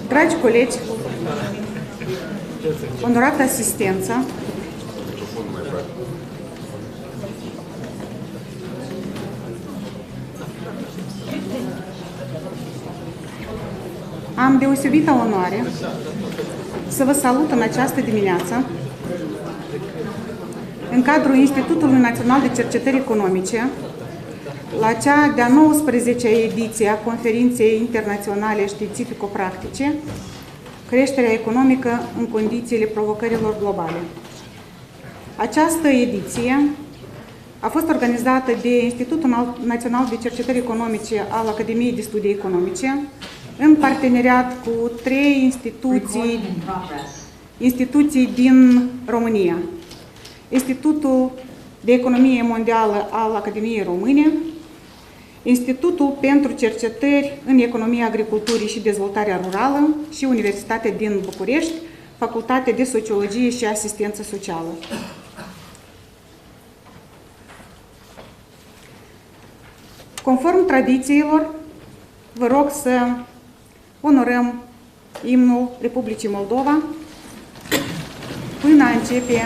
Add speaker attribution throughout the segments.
Speaker 1: Dragi colegi, onorată asistență, am deosebită onoare să vă salut în această dimineață în cadrul Institutului Național de Cercetări Economice la cea de-a 19-a ediție a Conferinței Internaționale Științifico practice, Creșterea economică în condițiile provocărilor globale. Această ediție a fost organizată de Institutul Național de Cercetări Economice al Academiei de Studii Economice, în parteneriat cu 3 instituții din România. Institutul de Economie Mondială al Academiei Române, Institutul pentru Cercetări în Economia Agriculturii și Dezvoltarea Rurală și Universitatea din București, Facultatea de Sociologie și Asistență Socială. Conform tradițiilor, vă rog să onorăm imnul Republicii Moldova până a începe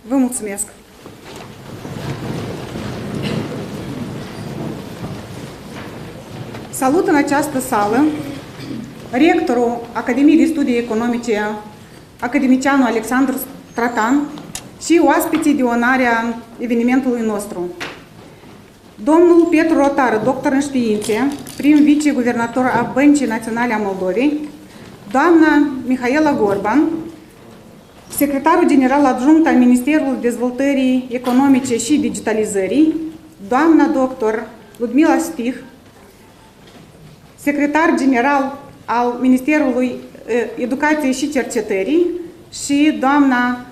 Speaker 1: Vă mulțumesc! Salut în această sală rectorul Academiei de Studii Economice, academicianul Alexandru Tratan și oaspeții de onoare a evenimentului nostru. Domnul Petru Rotară, doctor în științe, prim viceguvernator a Băncii Naționale a Moldovei, doamna Mihaela Gorban, secretarul general adjunct al Ministerului Dezvoltării Economice și Digitalizării, doamna doctor Ludmila Stih, secretar general al Ministerului Educației și Cercetării și doamna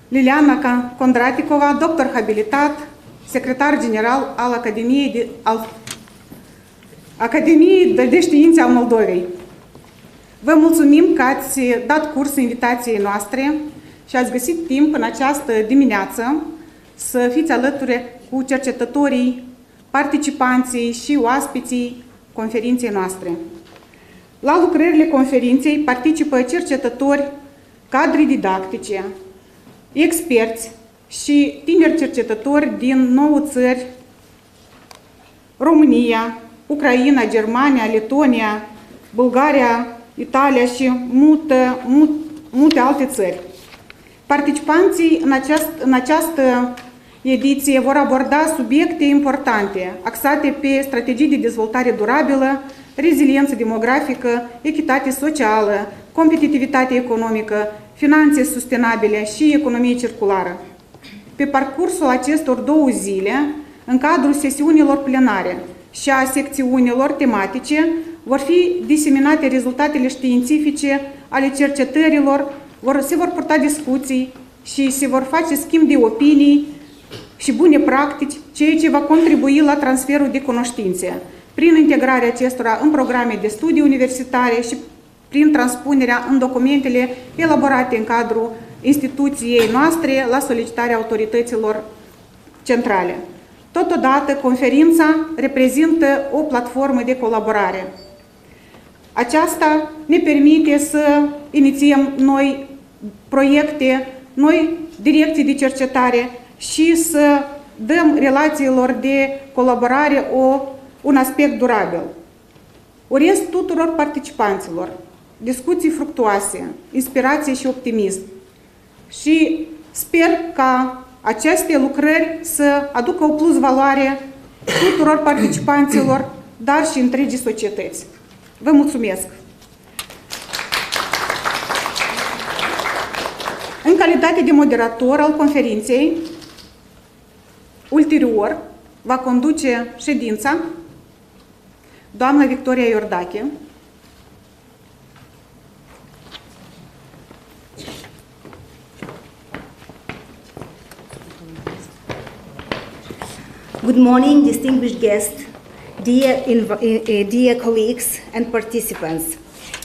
Speaker 1: Liliana Condraticova, doctor habilitat, secretar general al Academiei de Științe al Moldovei. Vă mulțumim că ați dat curs invitației noastre și ați găsit timp în această dimineață să fiți alături cu cercetătorii, participanții și oaspeții conferinței noastre. La lucrările conferinței participă cercetători, cadre didactice, experți și tineri cercetători din 9 țări: România, Ucraina, Germania, Letonia, Bulgaria, Italia și multe alte țări. Participanții în această ediție vor aborda subiecte importante, axate pe strategii de dezvoltare durabilă, reziliență demografică, echitate socială, competitivitate economică, finanțe sustenabile și economie circulară. Pe parcursul acestor 2 zile, în cadrul sesiunilor plenare și a secțiunilor tematice, vor fi diseminate rezultatele științifice ale cercetărilor, se vor purta discuții și se vor face schimb de opinii și bune practici, ceea ce va contribui la transferul de cunoștințe. prin integrarea acestora în programe de studii universitare și prin transpunerea în documentele elaborate în cadrul instituției noastre la solicitarea autorităților centrale. Totodată, conferința reprezintă o platformă de colaborare. Aceasta ne permite să inițiem noi proiecte, noi direcții de cercetare și să dăm relațiilor de colaborare un aspect durabil. Urez tuturor participanților discuții fructuoase, inspirație și optimism și sper ca aceste lucrări să aducă o plus valoare tuturor participanților, dar și întregii societăți. Vă mulțumesc! În calitate de moderator al conferinței, ulterior va conduce ședința doamna Victoria Iordache.
Speaker 2: Good morning, distinguished guests, dear colleagues and participants.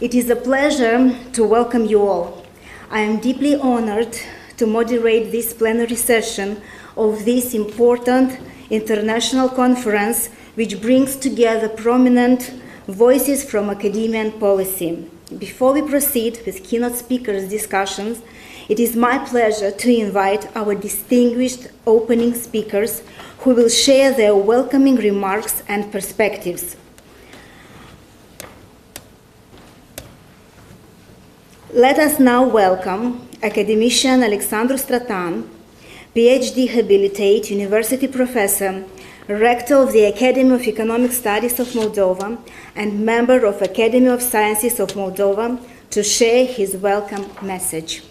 Speaker 2: It is a pleasure to welcome you all. I am deeply honored to moderate this plenary session of this important international conference which brings together prominent voices from academia and policy. Before we proceed with keynote speakers' discussions, it is my pleasure to invite our distinguished opening speakers who will share their welcoming remarks and perspectives. Let us now welcome academician Alexandru Stratan, PhD habilitate, university professor, rector of the Academy of Economic Studies of Moldova, and member of Academy of Sciences of Moldova, to share his welcome message.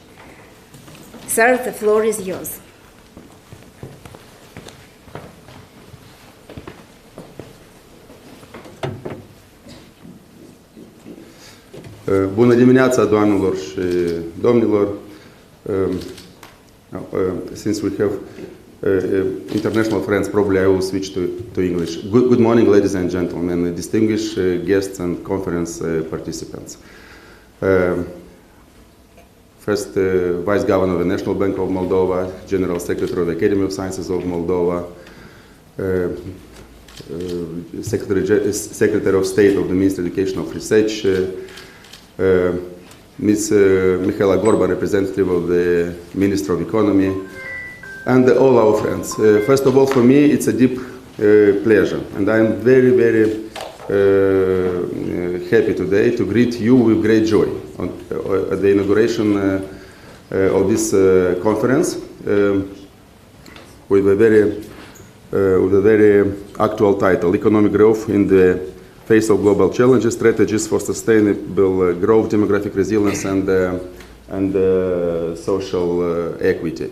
Speaker 2: Sir, the floor is yours.
Speaker 3: Bună dimineața, doamnelor și domnilor. Since we have international friends, probably I will switch to English. Good morning, ladies and gentlemen, distinguished guests and conference participants. First, Vice Governor of the National Bank of Moldova, General Secretary of the Academy of Sciences of Moldova, Secretary of State of the Ministry of Education and Research, Ms. Mihaela Gorba, representative of the Minister of Economy, and all our friends. First of all, for me, it's a deep pleasure, and I'm very, very happy today to greet you with great joy at the inauguration of this conference with a very actual title: Economic Growth in the Face of Global Challenges, Strategies for Sustainable Growth, Demographic Resilience, and Social Equity.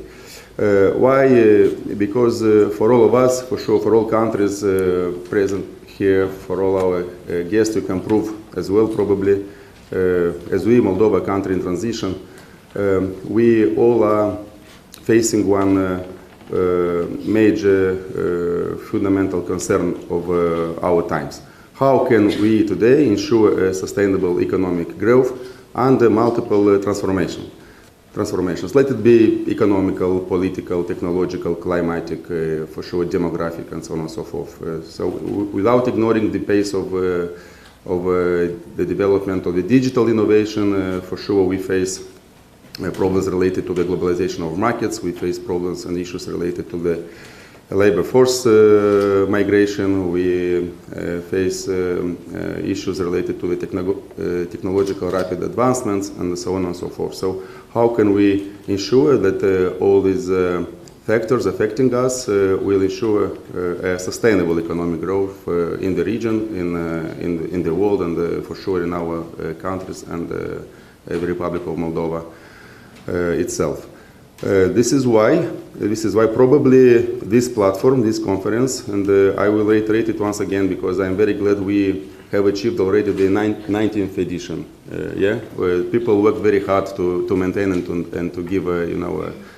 Speaker 3: Why? Because for all of us, for sure, for all countries present here, for all our guests, you can prove as well, probably, as we, Moldova, country in transition, we all are facing one major fundamental concern of our times. How can we today ensure a sustainable economic growth under multiple transformations? Let it be economical, political, technological, climatic, for sure, demographic, and so on and so forth. So without ignoring the pace of the development of the digital innovation, for sure we face problems related to the globalization of markets. We face problems and issues related to the labor force migration. We face issues related to the technological rapid advancements, and so on and so forth. So how can we ensure that all these factors affecting us will ensure a sustainable economic growth in the region, in the world, and for sure in our countries and the Republic of Moldova itself. This is why probably this platform, this conference, and I will reiterate it once again because I am very glad we have achieved already the 19th edition. Where people work very hard to maintain and to give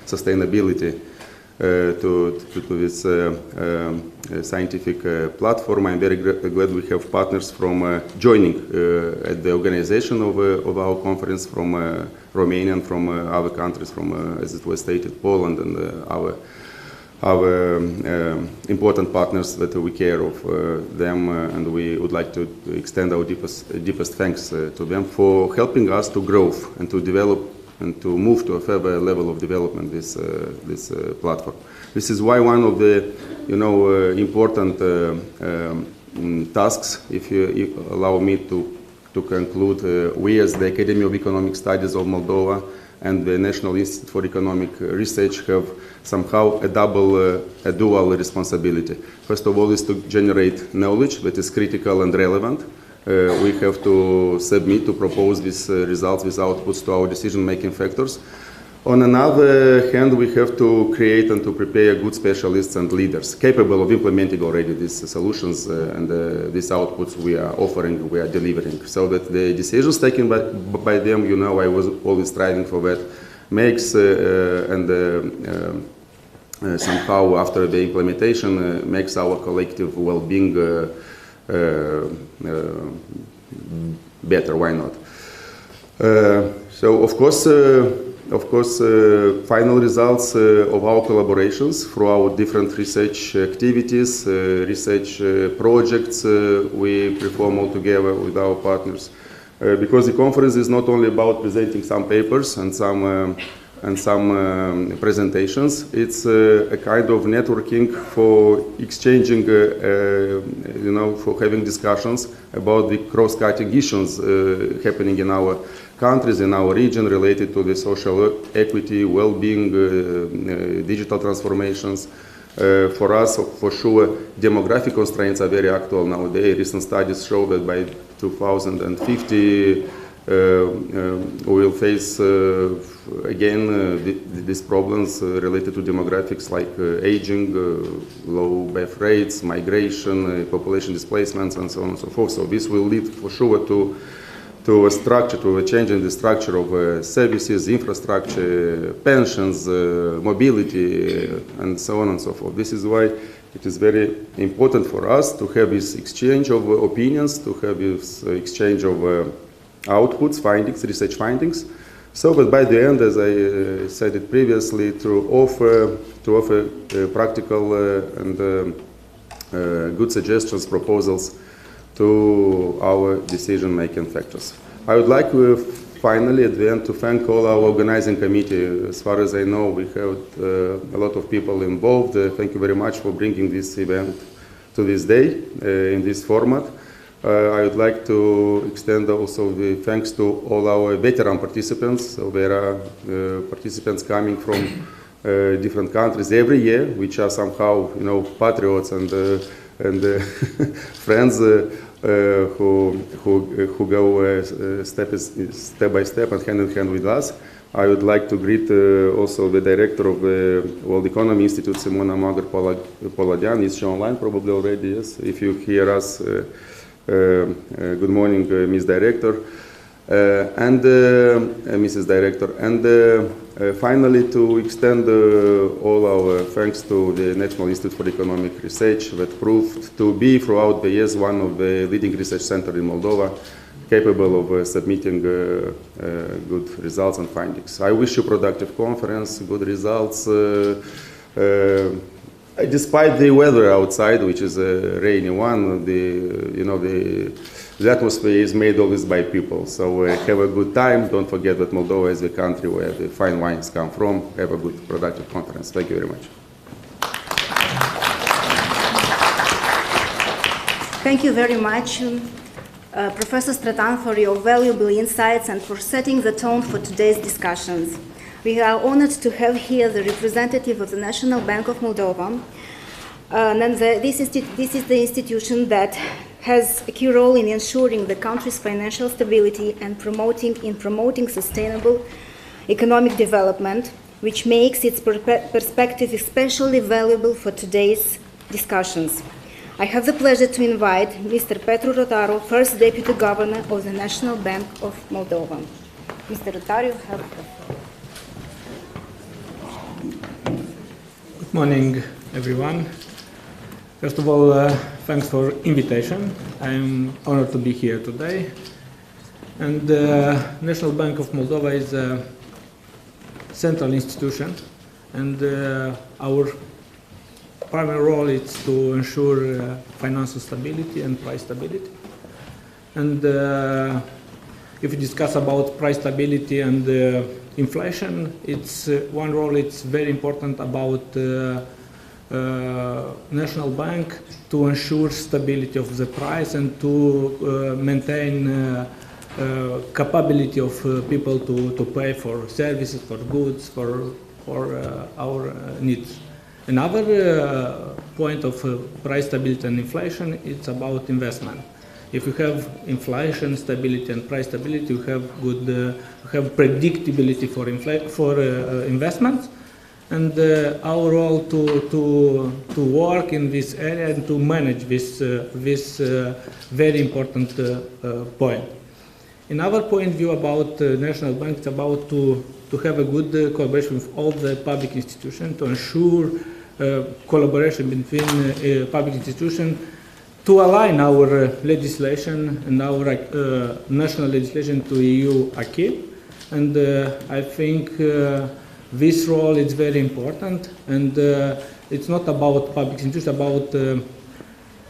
Speaker 3: sustainability to this scientific platform. I'm very glad we have partners from joining at the organization of our conference from Romania and from other countries, from, as it was stated, Poland and our important partners that we care of them, and we would like to extend our deepest thanks to them for helping us to grow and to develop and to move to a further level of development this platform. This is why one of the important tasks, if you allow me to conclude, we as the Academy of Economic Studies of Moldova and the National Institute for Economic Research have somehow a dual responsibility. First of all is to generate knowledge that is critical and relevant. We have to submit, to propose these results, these outputs to our decision-making factors. On another hand, we have to create and to prepare good specialists and leaders capable of implementing already these solutions and these outputs we are offering, we are delivering, so that the decisions taken by them, I was always striving for that, makes somehow after the implementation makes our collective well-being better. Why not? So of course, final results of our collaborations through our different research activities, research projects we perform all together with our partners. Because the conference is not only about presenting some papers and some presentations, it's a kind of networking for exchanging, for having discussions about the cross-cutting issues happening in our countries, in our region, related to the social equity, well-being, digital transformations. For us, for sure, demographic constraints are very actual nowadays. Recent studies show that by 2050, we will face again these problems related to demographics like aging, low birth rates, migration, population displacements, and so on and so forth. So this will lead for sure to a structure, to a change in the structure of services, infrastructure, pensions, mobility, and so on and so forth. This is why it is very important for us to have this exchange of opinions, to have this exchange of outputs, findings, research findings, so that by the end, as I said it previously, to offer practical and good suggestions, proposals to our decision-making factors. I would like finally at the end to thank all our organizing committee. As far as I know, we have a lot of people involved. Thank you very much for bringing this event to this day in this format. I would like to extend also the thanks to all our veteran participants. So there are participants coming from different countries every year, which are somehow, patriots and friends who go step by step and hand in hand with us. I would like to greet also the director of the World Economy Institute, Simona Magăr-Poladian. Is she online? Probably already, yes. If you hear us, good morning, Ms. Director and Mrs. Director. And finally, to extend all our thanks to the National Institute for Economic Research that proved to be throughout the years one of the leading research centers in Moldova, capable of submitting good results and findings. I wish you a productive conference, good results. Despite the weather outside, which is a rainy one, the atmosphere is made always by people. So have a good time. Don't forget that Moldova is the country where the fine wines come from. Have a good, productive conference. Thank you very much.
Speaker 2: Thank you very much, Professor Stratan, for your valuable insights and for setting the tone for today's discussions. We are honored to have here the representative of the National Bank of Moldova. This is the institution that has a key role in ensuring the country's financial stability and promoting sustainable economic development, which makes its perspective especially valuable for today's discussions. I have the pleasure to invite Mr. Petru Rotaru, First Deputy Governor of the National Bank of Moldova. Mr. Rotaru, you have the floor.
Speaker 4: Good Morning, everyone. First of all, thanks for invitation. I'm honored to be here today. And the National Bank of Moldova is a central institution, and our primary role is to ensure financial stability and price stability. And if we discuss about price stability and inflation, it's one role. It's very important about National Bank to ensure stability of the price and to maintain capability of people to pay for services, for goods, for our needs. Another point of price stability and inflation, it's about investment. If you have inflation stability and price stability, you have good, have predictability for investments, and our role to work in this area and to manage this very important point. Another point of view about National Bank is about to have a good collaboration with all the public institutions, to ensure collaboration between public institutions, to align our legislation and our national legislation to EU acquis. And I think this role is very important, and it's not about public institutions, about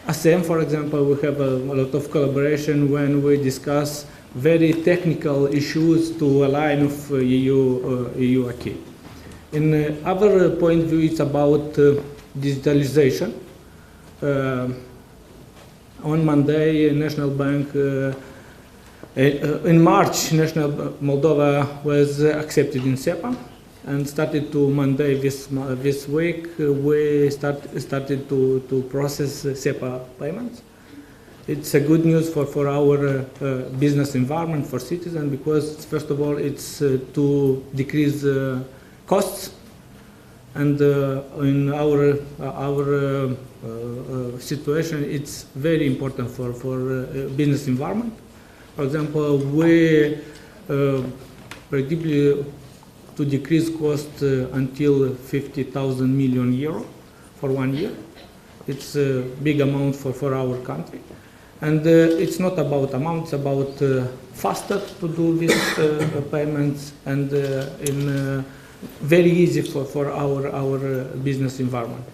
Speaker 4: ASEM, for example. We have a lot of collaboration when we discuss very technical issues to align with EU acquis. In other point of view, it's about digitalization. On Monday, National Bank, in March, National Moldova was accepted in SEPA, and started to Monday this week, we started to process SEPA payments. It's a good news for our business environment, for citizens, because first of all, it's to decrease costs, and in our situation, it's very important for business environment. For example, we predictably to decrease cost until 50,000 million euro for 1 year. It's a big amount for our country. And it's not about amount, it's about faster to do these payments, and very easy for our business environment.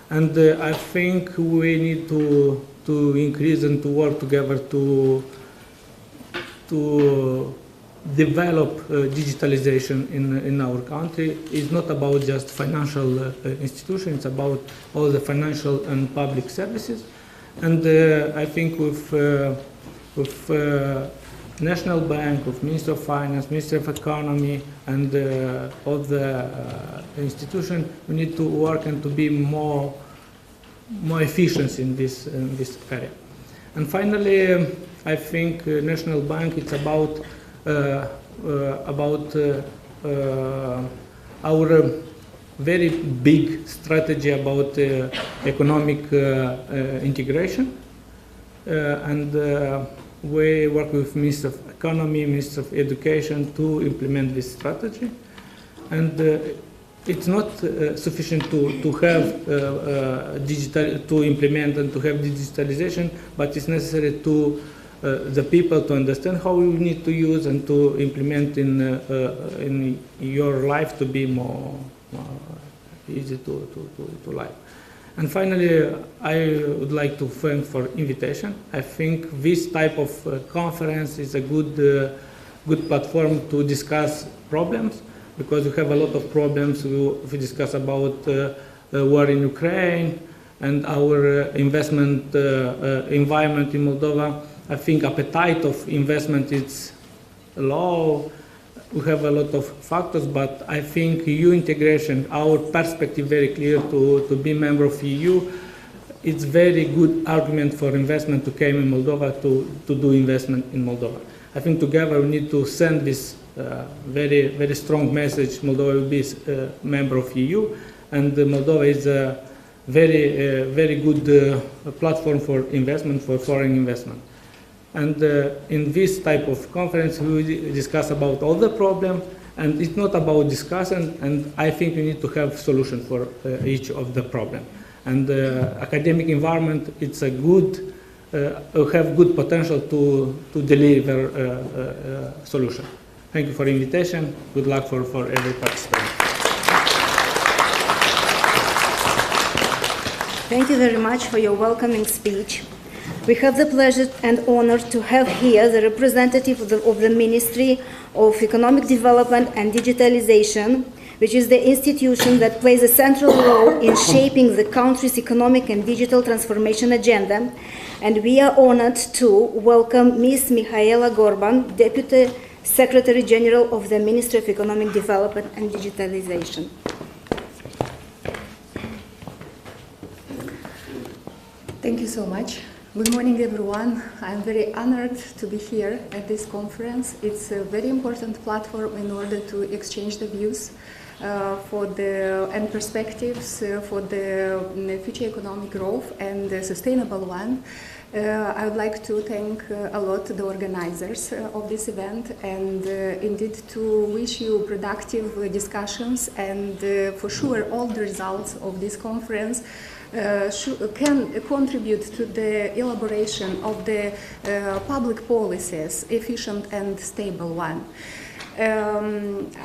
Speaker 4: And I think we need to increase and to work together to develop digitalization in our country. It's not about just financial institutions, it's about all the financial and public services. And I think with National Bank, with Minister of Finance, Minister of Economy, and all the institutions, we need to work and to be more efficient in this area. And finally, I think National Bank, it's about our very big strategy about economic integration, and we work with Minister of Economy, Minister of Education to implement this strategy. And it's not sufficient to have to implement and to have digitalization, but it's necessary to the people to understand how we need to use and to implement in your life to be more easy to live. And finally, I would like to thank for invitation. I think this type of conference is a good platform to discuss problems, because we have a lot of problems. We discuss about war in Ukraine and our investment environment in Moldova. I think appetite of investment is low. We have a lot of factors, but I think EU integration, our perspective very clear to be member of EU, it's very good argument for investment to come in Moldova, to do investment in Moldova. I think together we need to send this very strong message. Moldova will be a member of EU, and Moldova is a very good platform for investment, for foreign investment. And in this type of conference, we will discuss about all the problems And it's not about discussion, and I think we need to have solution for each of the problem. And academic environment, it's a good, have good potential to deliver solution. Thank you for the invitation. Good luck for every participant.
Speaker 2: Thank you very much for your welcoming speech. We have the pleasure and honor to have here the representative of the Ministry of Economic Development and Digitalization, which is the institution that plays a central role in shaping the country's economic and digital transformation agenda. And we are honored to welcome Ms. Mihaela Gorban, Deputy Secretary General of the Ministry of Economic Development and Digitalization.
Speaker 5: Thank you so much. Good morning, everyone. I'm very honored to be here at this conference. It's a very important platform in order to exchange the views and perspectives for the future economic growth and the sustainable one. I would like to thank a lot the organizers of this event and indeed to wish you productive discussions and for sure all the results of this conference can contribute to the elaboration of the public policies, efficient and stable one.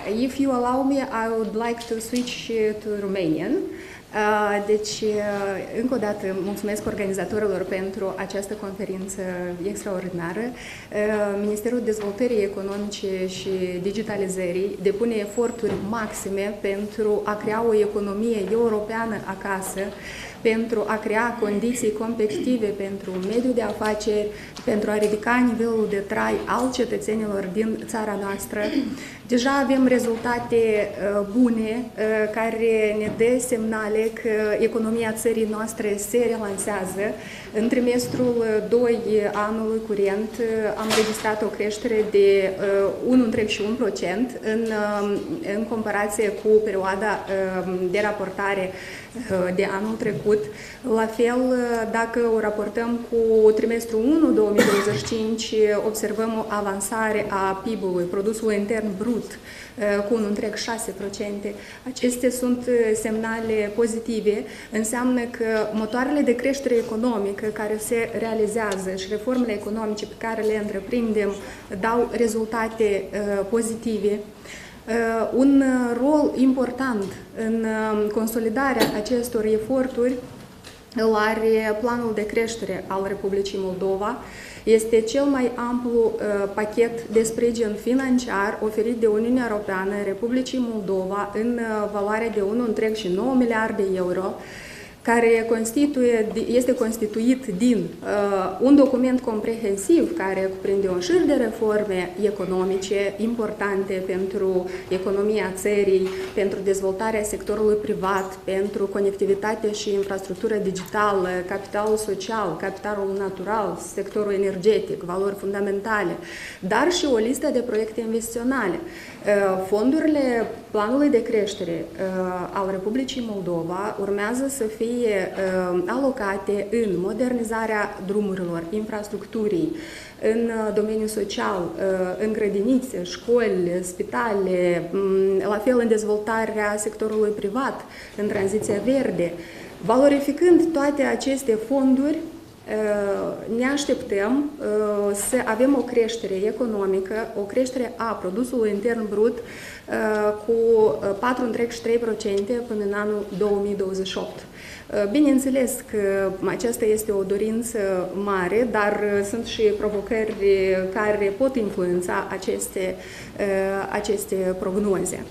Speaker 5: If you allow me, I would like to switch to Romanian. Deci, încă o dată, mulțumesc organizatorilor pentru această conferință extraordinară. Ministerul Dezvoltării Economice și Digitalizării depune eforturi maxime pentru a crea o economie europeană acasă, pentru a crea condiții competitive pentru mediul de afaceri, pentru a ridica nivelul de trai al cetățenilor din țara noastră. Deja avem rezultate bune care ne dă semnale că economia țării noastre se relansează. În trimestrul 2 anului curent am registrat o creștere de 1,1% în comparație cu perioada de raportare de anul trecut. La fel, dacă o raportăm cu trimestrul 1 2025, observăm o avansare a PIB-ului, produsul intern brut, cu 1,6%. Acestea sunt semnale pozitive. Înseamnă că motoarele de creștere economică care se realizează și reformele economice pe care le întreprindem dau rezultate pozitive. Un rol important în consolidarea acestor eforturi îl are planul de creștere al Republicii Moldova. Este cel mai amplu pachet de sprijin financiar oferit de Uniunea Europeană Republicii Moldova în valoare de 1,9 miliarde euro, care este constituit din un document comprehensiv care cuprinde un șir de reforme economice importante pentru economia țării, pentru dezvoltarea sectorului privat, pentru conectivitate și infrastructură digitală, capitalul social, capitalul natural, sectorul energetic, valori fundamentale, dar și o listă de proiecte investiționale. Fondurile planului de creștere al Republicii Moldova urmează să fie alocate în modernizarea drumurilor, infrastructurii, în domeniul social, în grădinițe, școli, spitale, la fel în dezvoltarea sectorului privat, în tranziția verde. Valorificând toate aceste fonduri, ne așteptăm să avem o creștere economică, o creștere a produsului intern brut cu 4,3% până în anul 2028. Bineînțeles că aceasta este o dorință mare, dar sunt și provocări care pot influența aceste prognoze.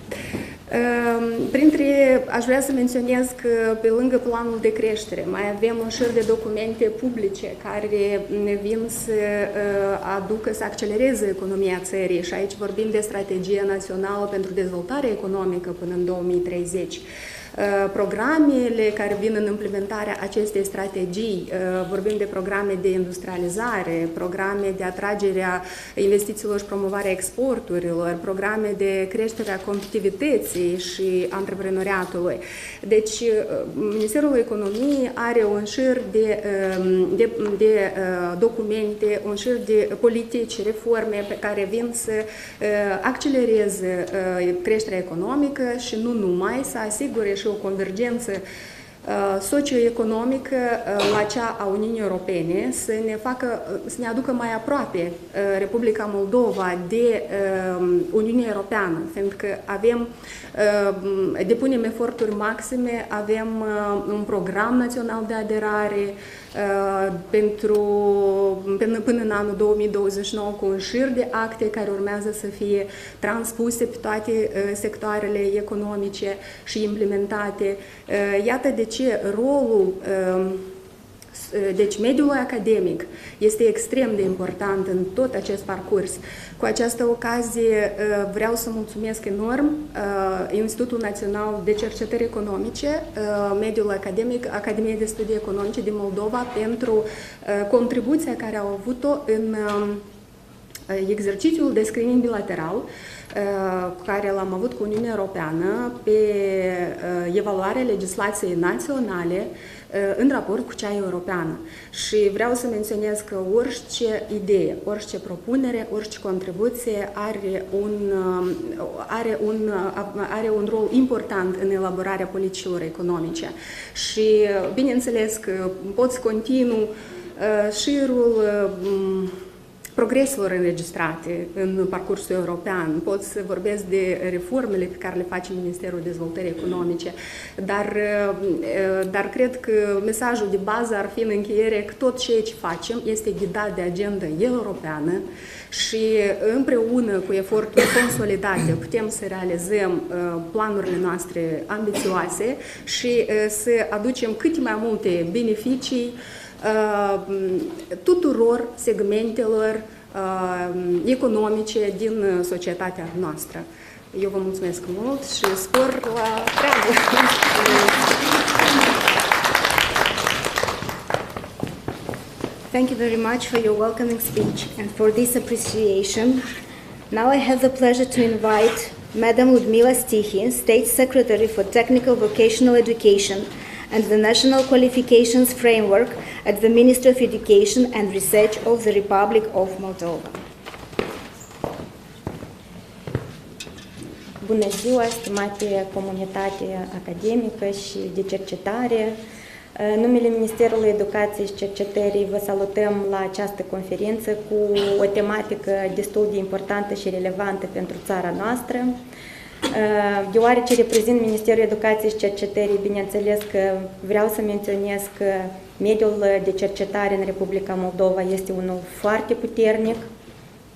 Speaker 5: Aș vrea să menționez că pe lângă planul de creștere mai avem un șir de documente publice care ne vin să aducă, să accelereze economia țării și aici vorbim de Strategia Națională pentru dezvoltare economică până în 2030. Programele care vin în implementarea acestei strategii, vorbim de programe de industrializare, programe de atragerea investițiilor și promovarea exporturilor, programe de creșterea competitivității și antreprenoriatului. Deci, Ministerul Economiei are un șir de documente, un șir de politici, reforme pe care vin să accelereze creșterea economică și nu numai, să asigure și o convergență socioeconomică la cea a Uniunii Europene, să ne aducă mai aproape Republica Moldova de Uniunea Europeană, pentru că depunem eforturi maxime, avem un program național de aderare până în anul 2029 cu un șir de acte care urmează să fie transpuse pe toate sectoarele economice și implementate. Iată de ce rolul deci mediul academic este extrem de important în tot acest parcurs. Cu această ocazie vreau să mulțumesc enorm Institutul Național de Cercetări Economice, mediul academic, Academia de Studii Economice din Moldova pentru contribuția care au avut-o în exercițiul de screening bilateral care l-am avut cu Uniunea Europeană pe evaluarea legislației naționale în raport cu cea europeană. Și vreau să menționez că orice idee, orice propunere, orice contribuție are un rol important în elaborarea politicilor economice. Și bineînțeles că pot să continu șirul progreselor înregistrate în parcursul european, pot să vorbesc de reformele pe care le face Ministerul Dezvoltării Economice, dar cred că mesajul de bază ar fi în încheiere că tot ceea ce facem este ghidat de agenda europeană și împreună cu eforturi consolidate putem să realizăm planurile noastre ambițioase și să aducem cât mai multe beneficii tuturor segmentelor economice din societatea noastră. Eu vă mulțumesc mult și spor la treabă!
Speaker 2: Thank you very much for your welcoming speech and for this appreciation. Now I have the pleasure to invite Madam Ludmila Stihin, State Secretary for Technical Vocational Education and the National Qualifications Framework at the Ministry of Education and Research of the Republic of Moldova.
Speaker 6: Bună ziua, stimate comunitate academică și de cercetare! În numele Ministerului Educației și Cercetării vă salutăm la această conferință cu o tematică destul de importantă și relevantă pentru țara noastră. Deoarece reprezint Ministerul Educației și Cercetării, bineînțeles că vreau să menționez că mediul de cercetare în Republica Moldova este unul foarte puternic,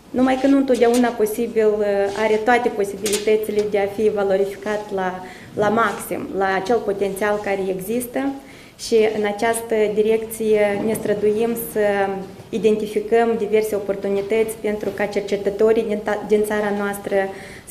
Speaker 6: numai că nu întotdeauna are toate posibilitățile de a fi valorificat la maxim, la acel potențial care există. Și în această direcție ne străduim să identificăm diverse oportunități pentru ca cercetătorii din țara noastră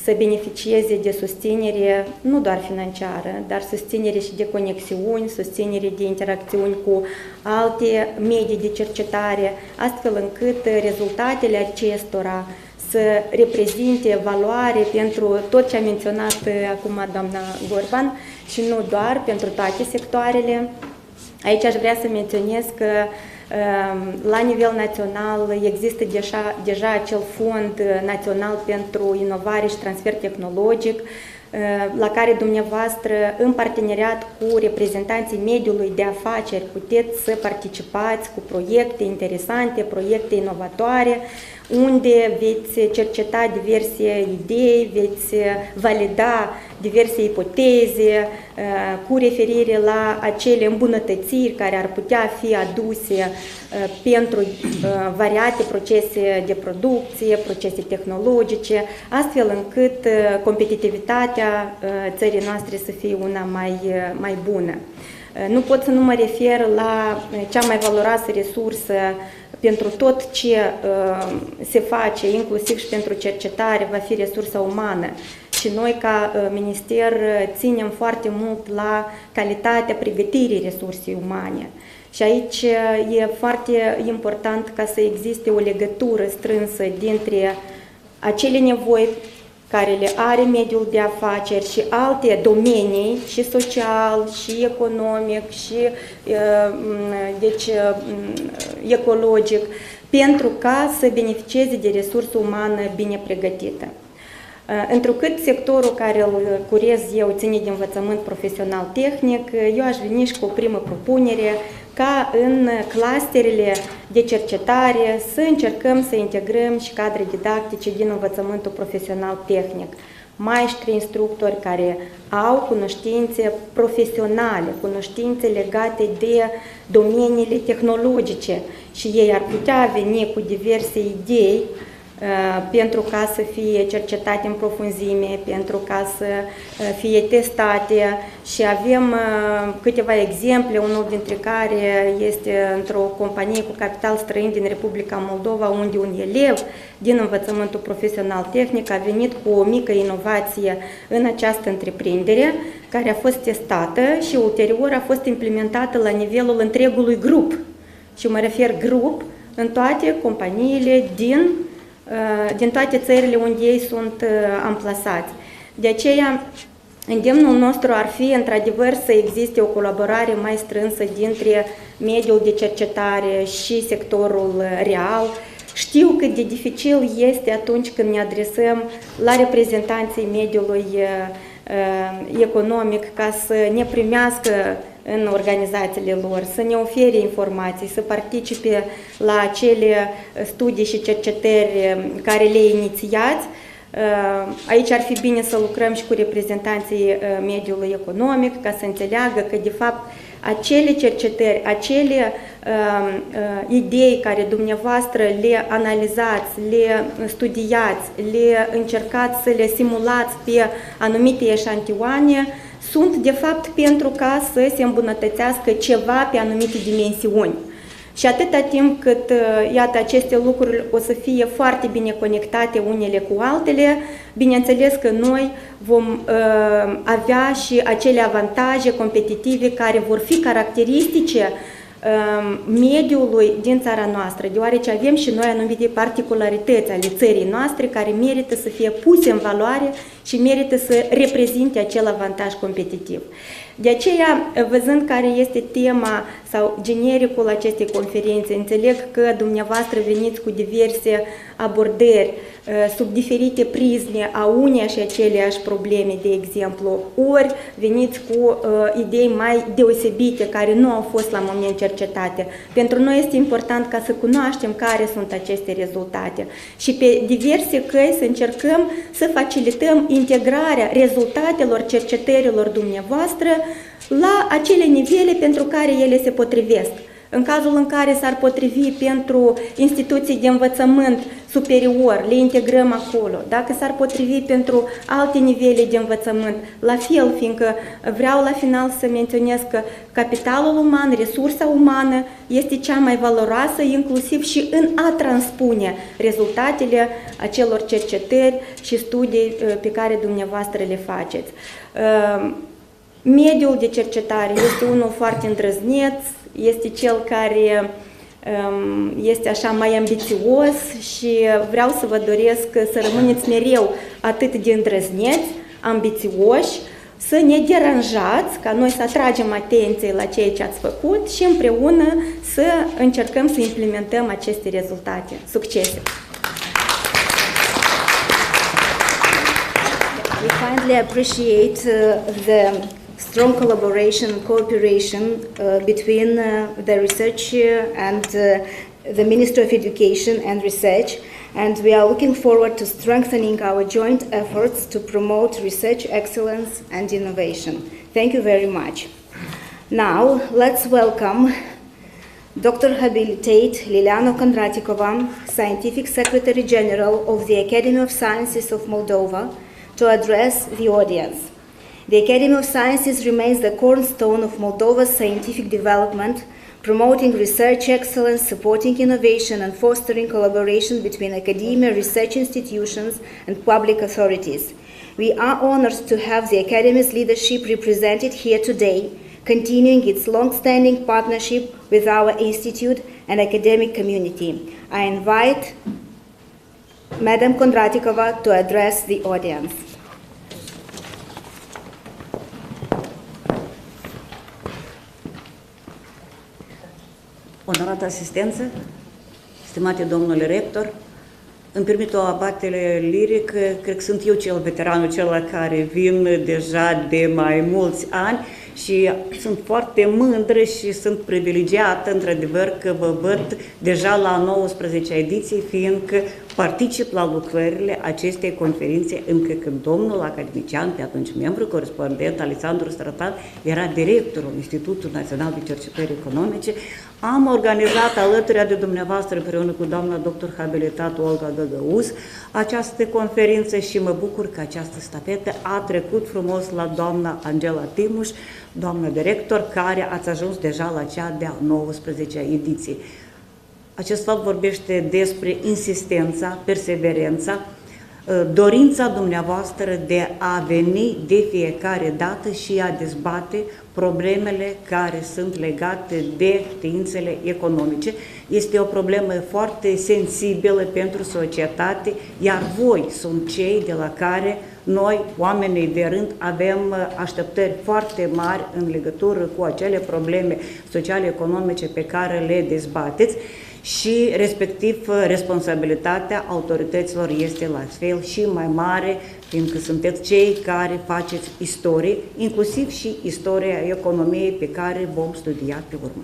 Speaker 6: să beneficieze de susținere, nu doar financiară, dar susținere și de conexiuni, susținere de interacțiuni cu alte medii de cercetare, astfel încât rezultatele acestora să reprezinte valoare pentru tot ce a menționat acum doamna Gorban și nu doar, pentru toate sectoarele. Aici aș vrea să menționez că la nivel național există deja acel fond național pentru inovare și transfer tehnologic, la care dumneavoastră, în parteneriat cu reprezentanții mediului de afaceri, puteți să participați cu proiecte interesante, proiecte inovatoare, unde veți cerceta diverse idei, veți valida diverse ipoteze cu referire la acele îmbunătățiri care ar putea fi aduse pentru variate procese de producție, procese tehnologice, astfel încât competitivitatea țării noastre să fie una mai bună. Nu pot să nu mă refer la cea mai valoroasă resursă pentru tot ce se face, inclusiv și pentru cercetare, va fi resursa umană. și noi ca minister ținem foarte mult la calitatea pregătirii resursei umane. Și aici e foarte important ca să existe o legătură strânsă dintre acele nevoi care le are mediul de afaceri și alte domenii, și social, și economic, și deci, ecologic, pentru ca să beneficieze de resursă umană bine pregătită. Întrucât sectorul care îl curez eu ține de învățământ profesional tehnic, eu aș veni și cu o primă propunere ca în clusterele de cercetare să încercăm să integrăm și cadre didactice din învățământul profesional tehnic. Maestri, instructori care au cunoștințe profesionale, cunoștințe legate de domeniile tehnologice și ei ar putea veni cu diverse idei pentru ca să fie cercetate în profunzime, pentru ca să fie testate și avem câteva exemple, unul dintre care este într-o companie cu capital străin din Republica Moldova, unde un elev din învățământul profesional tehnic a venit cu o mică inovație în această întreprindere, care a fost testată și ulterior a fost implementată la nivelul întregului grup. Și mă refer grup în toate companiile din toate țările unde ei sunt amplasați. De aceea, îndemnul nostru ar fi, într-adevăr, să existe o colaborare mai strânsă dintre mediul de cercetare și sectorul real. Știu cât de dificil este atunci când ne adresăm la reprezentanții mediului economic ca să ne primească în organizațiile lor, să ne ofere informații, să participe la acele studii și cercetări care le inițiați. Aici ar fi bine să lucrăm și cu reprezentanții mediului economic ca să înțeleagă că, de fapt, acele cercetări, acele idei care dumneavoastră le analizați, le studiați, le încercați să le simulați pe anumite eșantioane, sunt de fapt pentru ca să se îmbunătățească ceva pe anumite dimensiuni. Și atâta timp cât, iată, aceste lucruri o să fie foarte bine conectate unele cu altele, bineînțeles că noi vom avea și acele avantaje competitive care vor fi caracteristice mediului din țara noastră, deoarece avem și noi anumite particularități ale țării noastre care merită să fie puse în valoare și merită să reprezinte acel avantaj competitiv. De aceea, văzând care este tema sau genericul acestei conferințe, înțeleg că dumneavoastră veniți cu diverse abordări sub diferite prisme a uneia și aceleași probleme, de exemplu, ori veniți cu idei mai deosebite care nu au fost la moment cercetate. Pentru noi este important ca să cunoaștem care sunt aceste rezultate și pe diverse căi să încercăm să facilităm integrarea rezultatelor cercetărilor dumneavoastră la acele nivele pentru care ele se potrivesc. În cazul în care s-ar potrivi pentru instituții de învățământ superior, le integrăm acolo. Dacă s-ar potrivi pentru alte nivele de învățământ, la fel, fiindcă vreau la final să menționez că capitalul uman, resursa umană, este cea mai valoroasă, inclusiv și în a transpune rezultatele acelor cercetări și studii pe care dumneavoastră le faceți. Mediul de cercetare este unul foarte îndrăzneț, este cel care este așa mai ambițios și vreau să vă doresc să rămâneți mereu atât de îndrăzneți, ambițioși, să ne deranjați, ca noi să atragem atenție la ceea ce ați făcut și împreună să încercăm să implementăm aceste rezultate. Succese!
Speaker 2: We finally appreciate the strong collaboration and cooperation between the research and the Ministry of Education and Research, and we are looking forward to strengthening our joint efforts to promote research excellence and innovation. Thank you very much. Now, let's welcome Dr. Habilitate Liliana Kondratikova, Scientific Secretary General of the Academy of Sciences of Moldova, to address the audience. The Academy of Sciences remains the cornerstone of Moldova's scientific development, promoting research excellence, supporting innovation, and fostering collaboration between academia, research institutions, and public authorities. We are honored to have the Academy's leadership represented here today, continuing its long-standing partnership with our Institute and academic community. I invite Madam Kondratikova to address the audience.
Speaker 7: Onorată asistență, stimate domnule rector, îmi permit o abatere lirică, cred că sunt eu veteranul cel care vin deja de mai mulți ani și sunt foarte mândră și sunt privilegiată, într-adevăr, că vă văd deja la 19-a ediție, fiindcă particip la lucrările acestei conferințe încă când domnul academician, pe atunci membru corespondent, Alexandru Stratan, era directorul Institutului Național de Cercetări Economice. Am organizat alături de dumneavoastră, împreună cu doamna doctor habilitat Olga Găgăuz, această conferință și mă bucur că această stafetă a trecut frumos la doamna Angela Timuș, doamna director, care ați ajuns deja la cea de-a 19-a ediție. Acest fapt vorbește despre insistența, perseverența, dorința dumneavoastră de a veni de fiecare dată și a dezbate problemele care sunt legate de științele economice. Este o problemă foarte sensibilă pentru societate, iar voi sunt cei de la care noi, oamenii de rând, avem așteptări foarte mari în legătură cu acele probleme sociale, economice pe care le dezbateți. Și, respectiv, responsabilitatea autorităților este la fel și mai mare, fiindcă sunteți cei care faceți istorie, inclusiv și istoria economiei pe care vom studia pe urmă.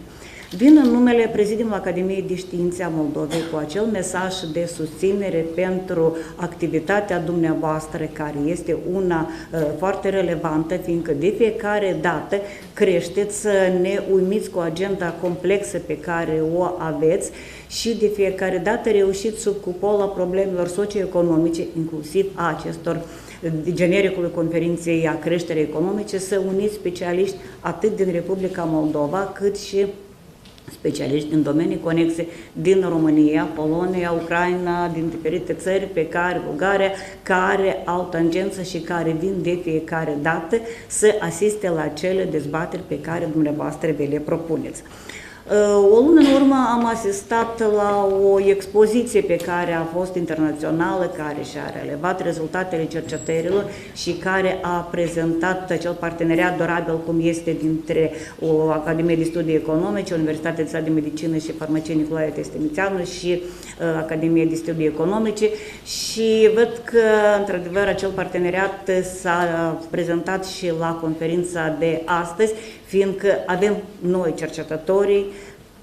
Speaker 7: Vin în numele Prezidiumului Academiei de Științe a Moldovei cu acel mesaj de susținere pentru activitatea dumneavoastră, care este una foarte relevantă, fiindcă de fiecare dată creșteți, ne uimiți cu agenda complexă pe care o aveți și de fiecare dată reușiți sub cupola problemelor socioeconomice, inclusiv a acestor genericului Conferinței a Creșterii Economice, să uniți specialiști atât din Republica Moldova, cât și specialiști din domenii conexe din România, Polonia, Ucraina, din diferite țări pe care, Bulgaria, care au tangență și care vin de fiecare dată să asiste la cele dezbateri pe care dumneavoastră vi le propuneți. O lună în urmă am asistat la o expoziție pe care a fost internațională, care și-a relevat rezultatele cercetărilor și care a prezentat acel parteneriat durabil cum este dintre o Academie de Studii Economice, Universitatea de Stat de Medicină și Farmacie Nicolae Testemițeanu și Academie de Studii Economice și văd că, într-adevăr, acel parteneriat s-a prezentat și la conferința de astăzi, fiindcă avem noi, cercetătorii,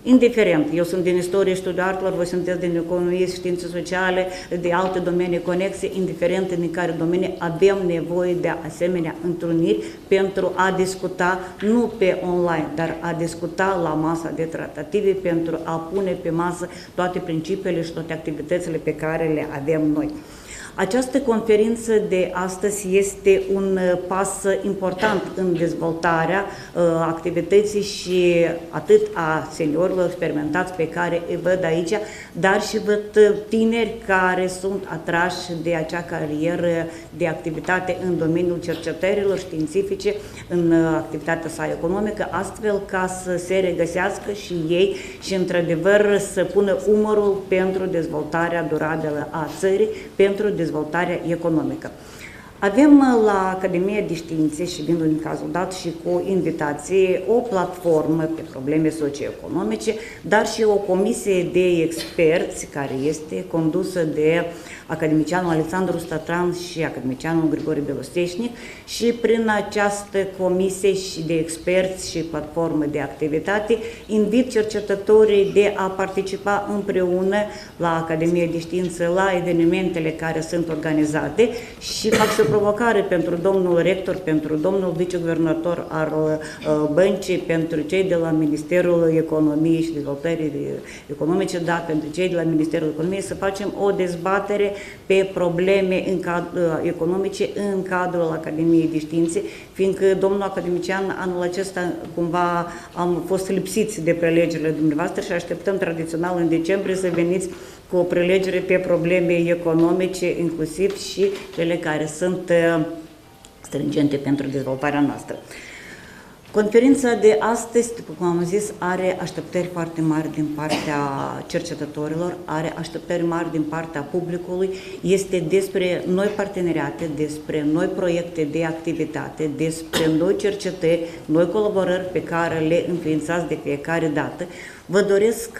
Speaker 7: indiferent, eu sunt din istorie studiu artelor, voi sunteți din economie, științe sociale, de alte domenii conexe, indiferent în care domenii, avem nevoie de asemenea întruniri pentru a discuta, nu pe online, dar a discuta la masa de tratative, pentru a pune pe masă toate principiile și toate activitățile pe care le avem noi. Această conferință de astăzi este un pas important în dezvoltarea activității și atât a seniorilor experimentați pe care îi văd aici, dar și văd tineri care sunt atrași de acea carieră de activitate în domeniul cercetărilor științifice, în activitatea sa economică, astfel ca să se regăsească și ei și într-adevăr să pună umărul pentru dezvoltarea durabilă a țării, pentru dezvoltarea economică. Avem la Academia de Științe și vin în cazul dat și cu invitație o platformă pe probleme socioeconomice, dar și o comisie de experți care este condusă de academicianul Alexandru Stratan și academicianul Grigore Belosteșnic și prin această comisie și de experți și platformă de activitate invit cercetătorii de a participa împreună la Academia de Știință la evenimentele care sunt organizate și fac o provocare pentru domnul rector, pentru domnul viceguvernator al băncii, pentru cei de la Ministerul Economiei și Dezvoltării Economice, da, pentru cei de la Ministerul Economiei să facem o dezbatere pe probleme economice în cadrul Academiei de Științe, fiindcă domnul academician anul acesta cumva am fost lipsiți de prelegerile dumneavoastră și așteptăm tradițional în decembrie să veniți cu o prelegere pe probleme economice, inclusiv și cele care sunt stringente pentru dezvoltarea noastră. Conferința de astăzi, după cum am zis, are așteptări foarte mari din partea cercetătorilor, are așteptări mari din partea publicului, este despre noi parteneriate, despre noi proiecte de activitate, despre noi cercetări, noi colaborări pe care le înființați de fiecare dată. Vă doresc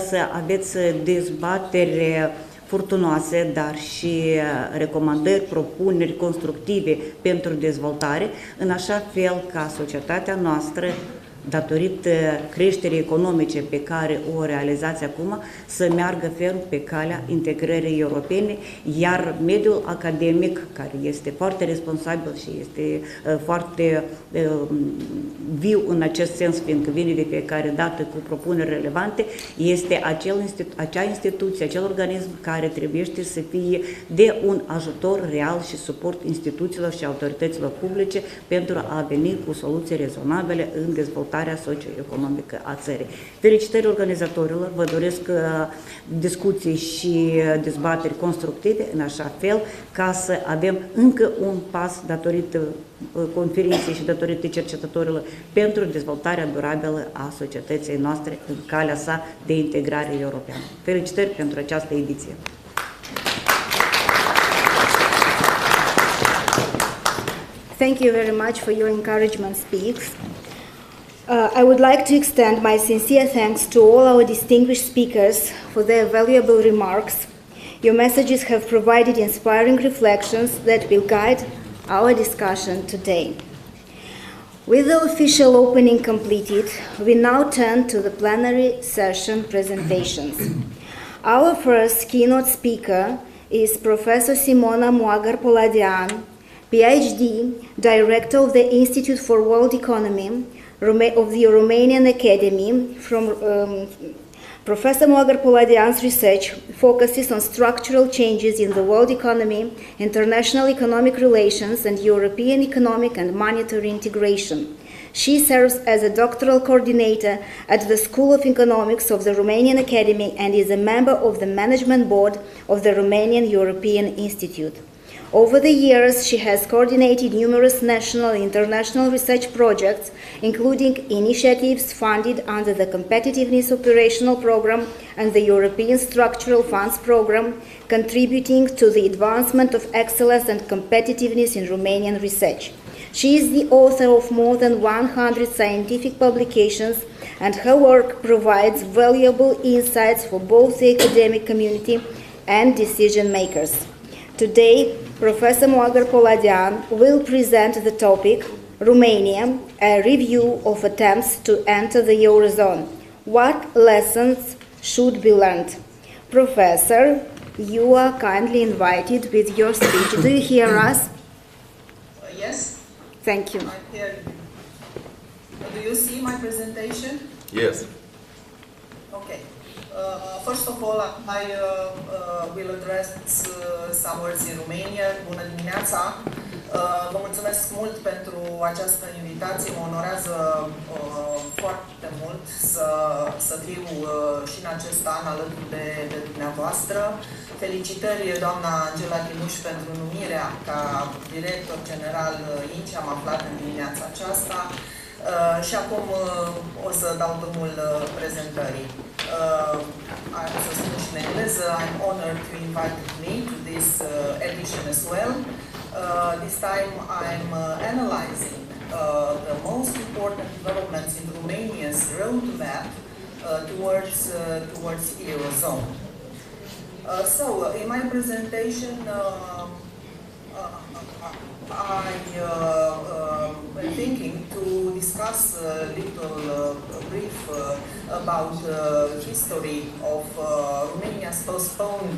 Speaker 7: să aveți dezbateri furtunoase, dar și recomandări, propuneri constructive pentru dezvoltare, în așa fel ca societatea noastră, datorită creșterii economice pe care o realizați acum, să meargă ferm pe calea integrării europene, iar mediul academic, care este foarte responsabil și este foarte viu în acest sens, fiindcă vine de fiecare dată cu propuneri relevante, este acea instituție, acel organism care trebuie să fie de un ajutor real și suport instituțiilor și autorităților publice pentru a veni cu soluții rezonabile în dezvoltarea socioeconomică a țării. Felicitări organizatorilor, vă doresc discuții și dezbateri constructive în așa fel ca să avem încă un pas datorită conferinței și datorită cercetătorilor pentru dezvoltarea durabilă a societății noastre în calea sa de integrare europeană. Felicitări pentru această ediție!
Speaker 2: Thank you very much for your encouragement speaks. I would like to extend my sincere thanks to all our distinguished speakers for their valuable remarks. Your messages have provided inspiring reflections that will guide our discussion today. With the official opening completed, we now turn to the plenary session presentations. Our first keynote speaker is Professor Simona Moagar-Poladian, PhD, Director of the Institute for World Economy of the Romanian Academy. Professor Moagar-Poladian's research focuses on structural changes in the world economy, international economic relations, and European economic and monetary integration. She serves as a doctoral coordinator at the School of Economics of the Romanian Academy and is a member of the Management Board of the Romanian European Institute. Over the years, she has coordinated numerous national and international research projects, including initiatives funded under the Competitiveness Operational Program and the European Structural Funds Program, contributing to the advancement of excellence and competitiveness in Romanian research. She is the author of more than 100 scientific publications, and her work provides valuable insights for both the academic community and decision makers. Today, Professor Moagar-Poladian will present the topic, Romania, a review of attempts to enter the Eurozone. What lessons should be learned? Professor, you are kindly invited with your speech. Do you hear us?
Speaker 8: Yes.
Speaker 2: Thank you.
Speaker 8: I hear you. Do you see my presentation?
Speaker 3: Yes.
Speaker 8: Okay. First of all, I will address some words in Romanian. Bună dimineața! Vă mulțumesc mult pentru această invitație. Mă onorează foarte mult să fiu și în acest an alături de dumneavoastră. Felicitări, doamna Angela Dinuș, pentru numirea ca director general INCI. Am aflat în dimineața aceasta. Și acum o să dau drumul prezentării. Am să spun și în engleză. I'm honored to invite me to this edition as well. This time I'm analyzing the most important developments in Romania's roadmap towards Eurozone. So, in my presentation, I'm thinking to discuss a little brief about the history of Romania's postponed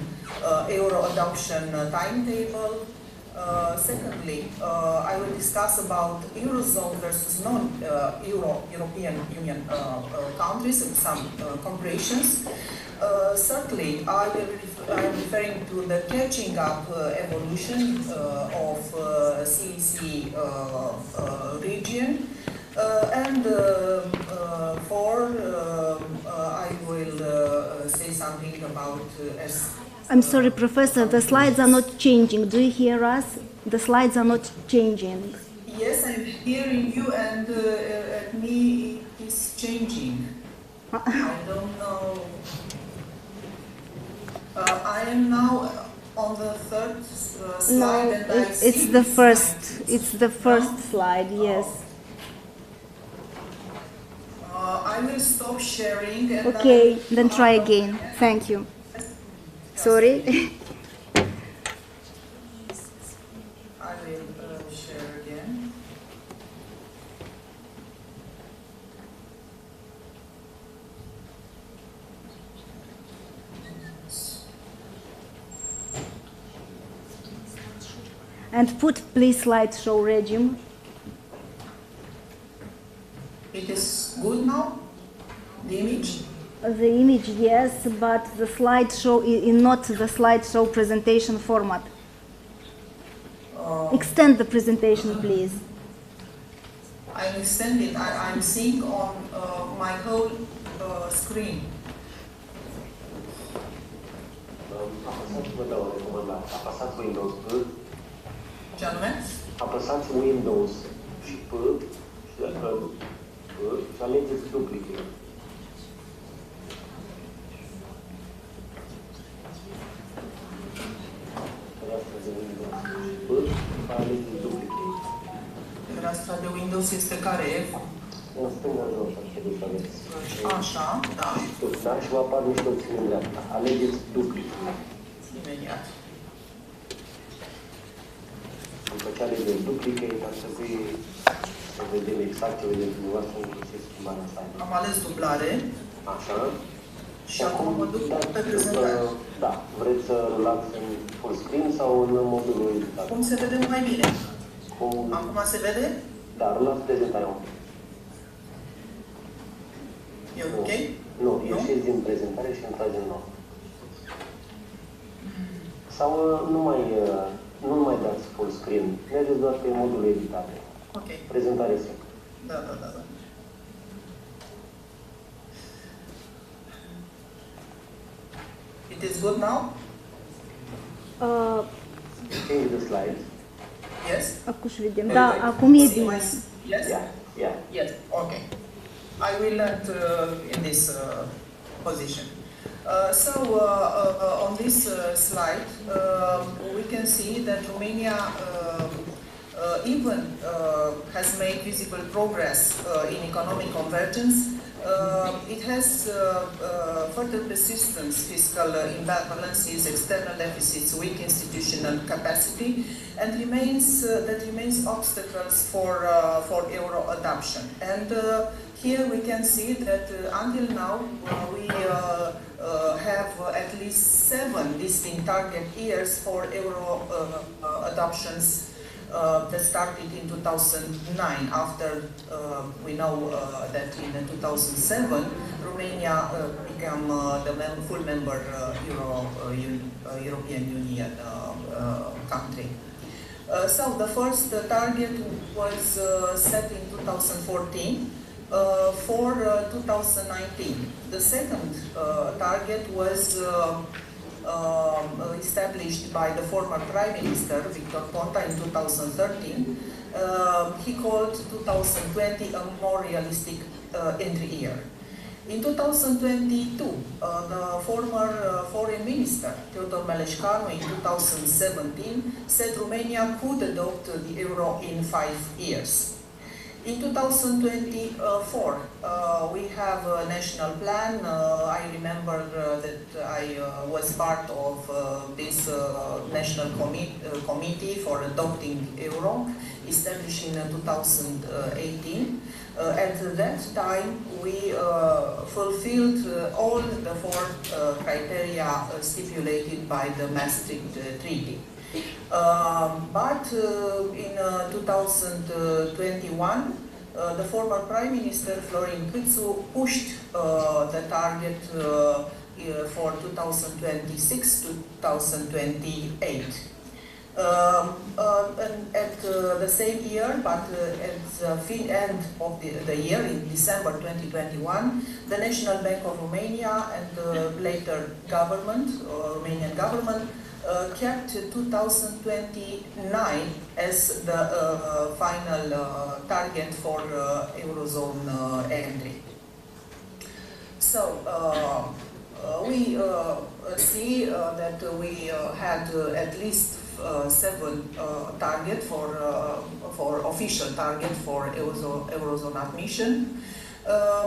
Speaker 8: euro adoption timetable. Secondly, I will discuss about Eurozone versus non-European Union countries and some comparisons. Thirdly, I'm referring to the catching up evolution of CEC region. And four, I will say something about as.
Speaker 2: I'm sorry, Professor, the slides are not changing. Do you hear us? The slides are not changing.
Speaker 8: Yes, I'm hearing you, and at me it is changing. I don't know. I am now on the third slide,
Speaker 2: No,
Speaker 8: and I see
Speaker 2: it's the
Speaker 8: this
Speaker 2: first.
Speaker 8: slide.
Speaker 2: It's the first slide. Yes.
Speaker 8: I will stop sharing. And
Speaker 2: Okay, then try again. Thank you. Sorry.
Speaker 8: I will share again.
Speaker 2: And put please slideshow regime.
Speaker 8: It is good now? The image?
Speaker 2: The image, yes, but the slideshow is not the slideshow presentation format. Extend the presentation, please.
Speaker 8: I'm extending. I'm seeing on my whole screen.
Speaker 9: Apăsați, vă dau o recomandare. Apăsați Windows P,
Speaker 8: Ce anume?
Speaker 9: apăsați Windows și P și dacă P și alegeți duplicate. Fereastra de Windows și P și alegeți duplicate.
Speaker 8: Fereastra de Windows este care?
Speaker 9: În stânga jos, așa de aveți.
Speaker 8: Așa, da.
Speaker 9: Da, și vă apar niște opțiuni în dreapta. Alegeți duplicate.
Speaker 8: Imediat.
Speaker 9: După ce alegeți duplicate, ar trebui să vedem exact ce vedeți dumneavoastră, inclusiv schimbarea slide.
Speaker 8: Am ales dublare
Speaker 9: Așa.
Speaker 8: și acum mă duc pe prezentare.
Speaker 9: Da, vreți să rulați în full screen sau în modul editat?
Speaker 8: Cum se vede mai bine? Acum se vede?
Speaker 9: Da, rulați prezentarea un pic.
Speaker 8: E ok?
Speaker 9: Nu, ieșiți din prezentare și intrați din nou. Sau nu mai dați full screen, mergeți doar pe modul editate.
Speaker 8: Ok.
Speaker 9: Prezentare simplă.
Speaker 8: Da. It is good now?
Speaker 9: Change the slides.
Speaker 8: Yes?
Speaker 2: Acum și vedem. Da, acum e bine.
Speaker 8: Yes?
Speaker 9: Yeah.
Speaker 8: Yes, okay. I will let in this position. On this slide, we can see that Romania even has made visible progress in economic convergence. It has further persistence, fiscal imbalances, external deficits, weak institutional capacity, and remains obstacles for euro adoption. And here we can see that until now we have at least 7 distinct target years for euro adoptions that started in 2009. After we know that in 2007 Romania became the full member European Union country. So the first target was set in 2014 for 2019. The second target was established by the former Prime Minister, Victor Ponta, in 2013. He called 2020 a more realistic entry year. In 2022, the former Foreign Minister, Teodor Meleșcanu, in 2017, said Romania could adopt the euro in 5 years. In 2024, we have a national plan. I remember that I was part of this national committee for adopting euro, established in 2018. At that time, we fulfilled all the 4 criteria stipulated by the Maastricht Treaty. But in 2021, the former Prime Minister Florin Câțu pushed the target for 2026-2028. And at the same year, but at the end of the year, in December 2021, the National Bank of Romania and the later government, Romanian government, kept 2029 as the final target for Eurozone entry. So we see that we had at least 7 target for official target for Eurozone admission.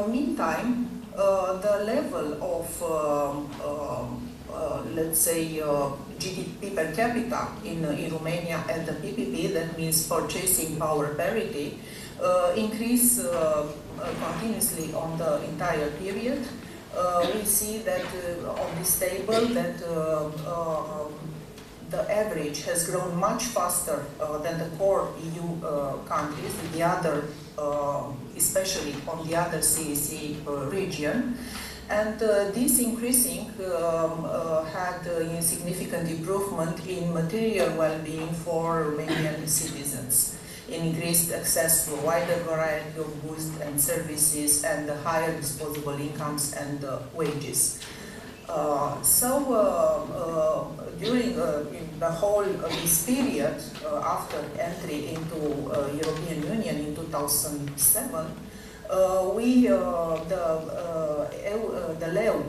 Speaker 8: Meantime, the level of let's say GDP per capita in Romania at the PPP, that means purchasing power parity, increase continuously on the entire period. We see that on this table that the average has grown much faster than the core EU countries, the other, especially on the other CEC region. And this increasing had a significant improvement in material well-being for Romanian citizens, increased access to a wider variety of goods and services, and higher disposable incomes and wages. During in the whole this period after entry into European Union in 2007, the leu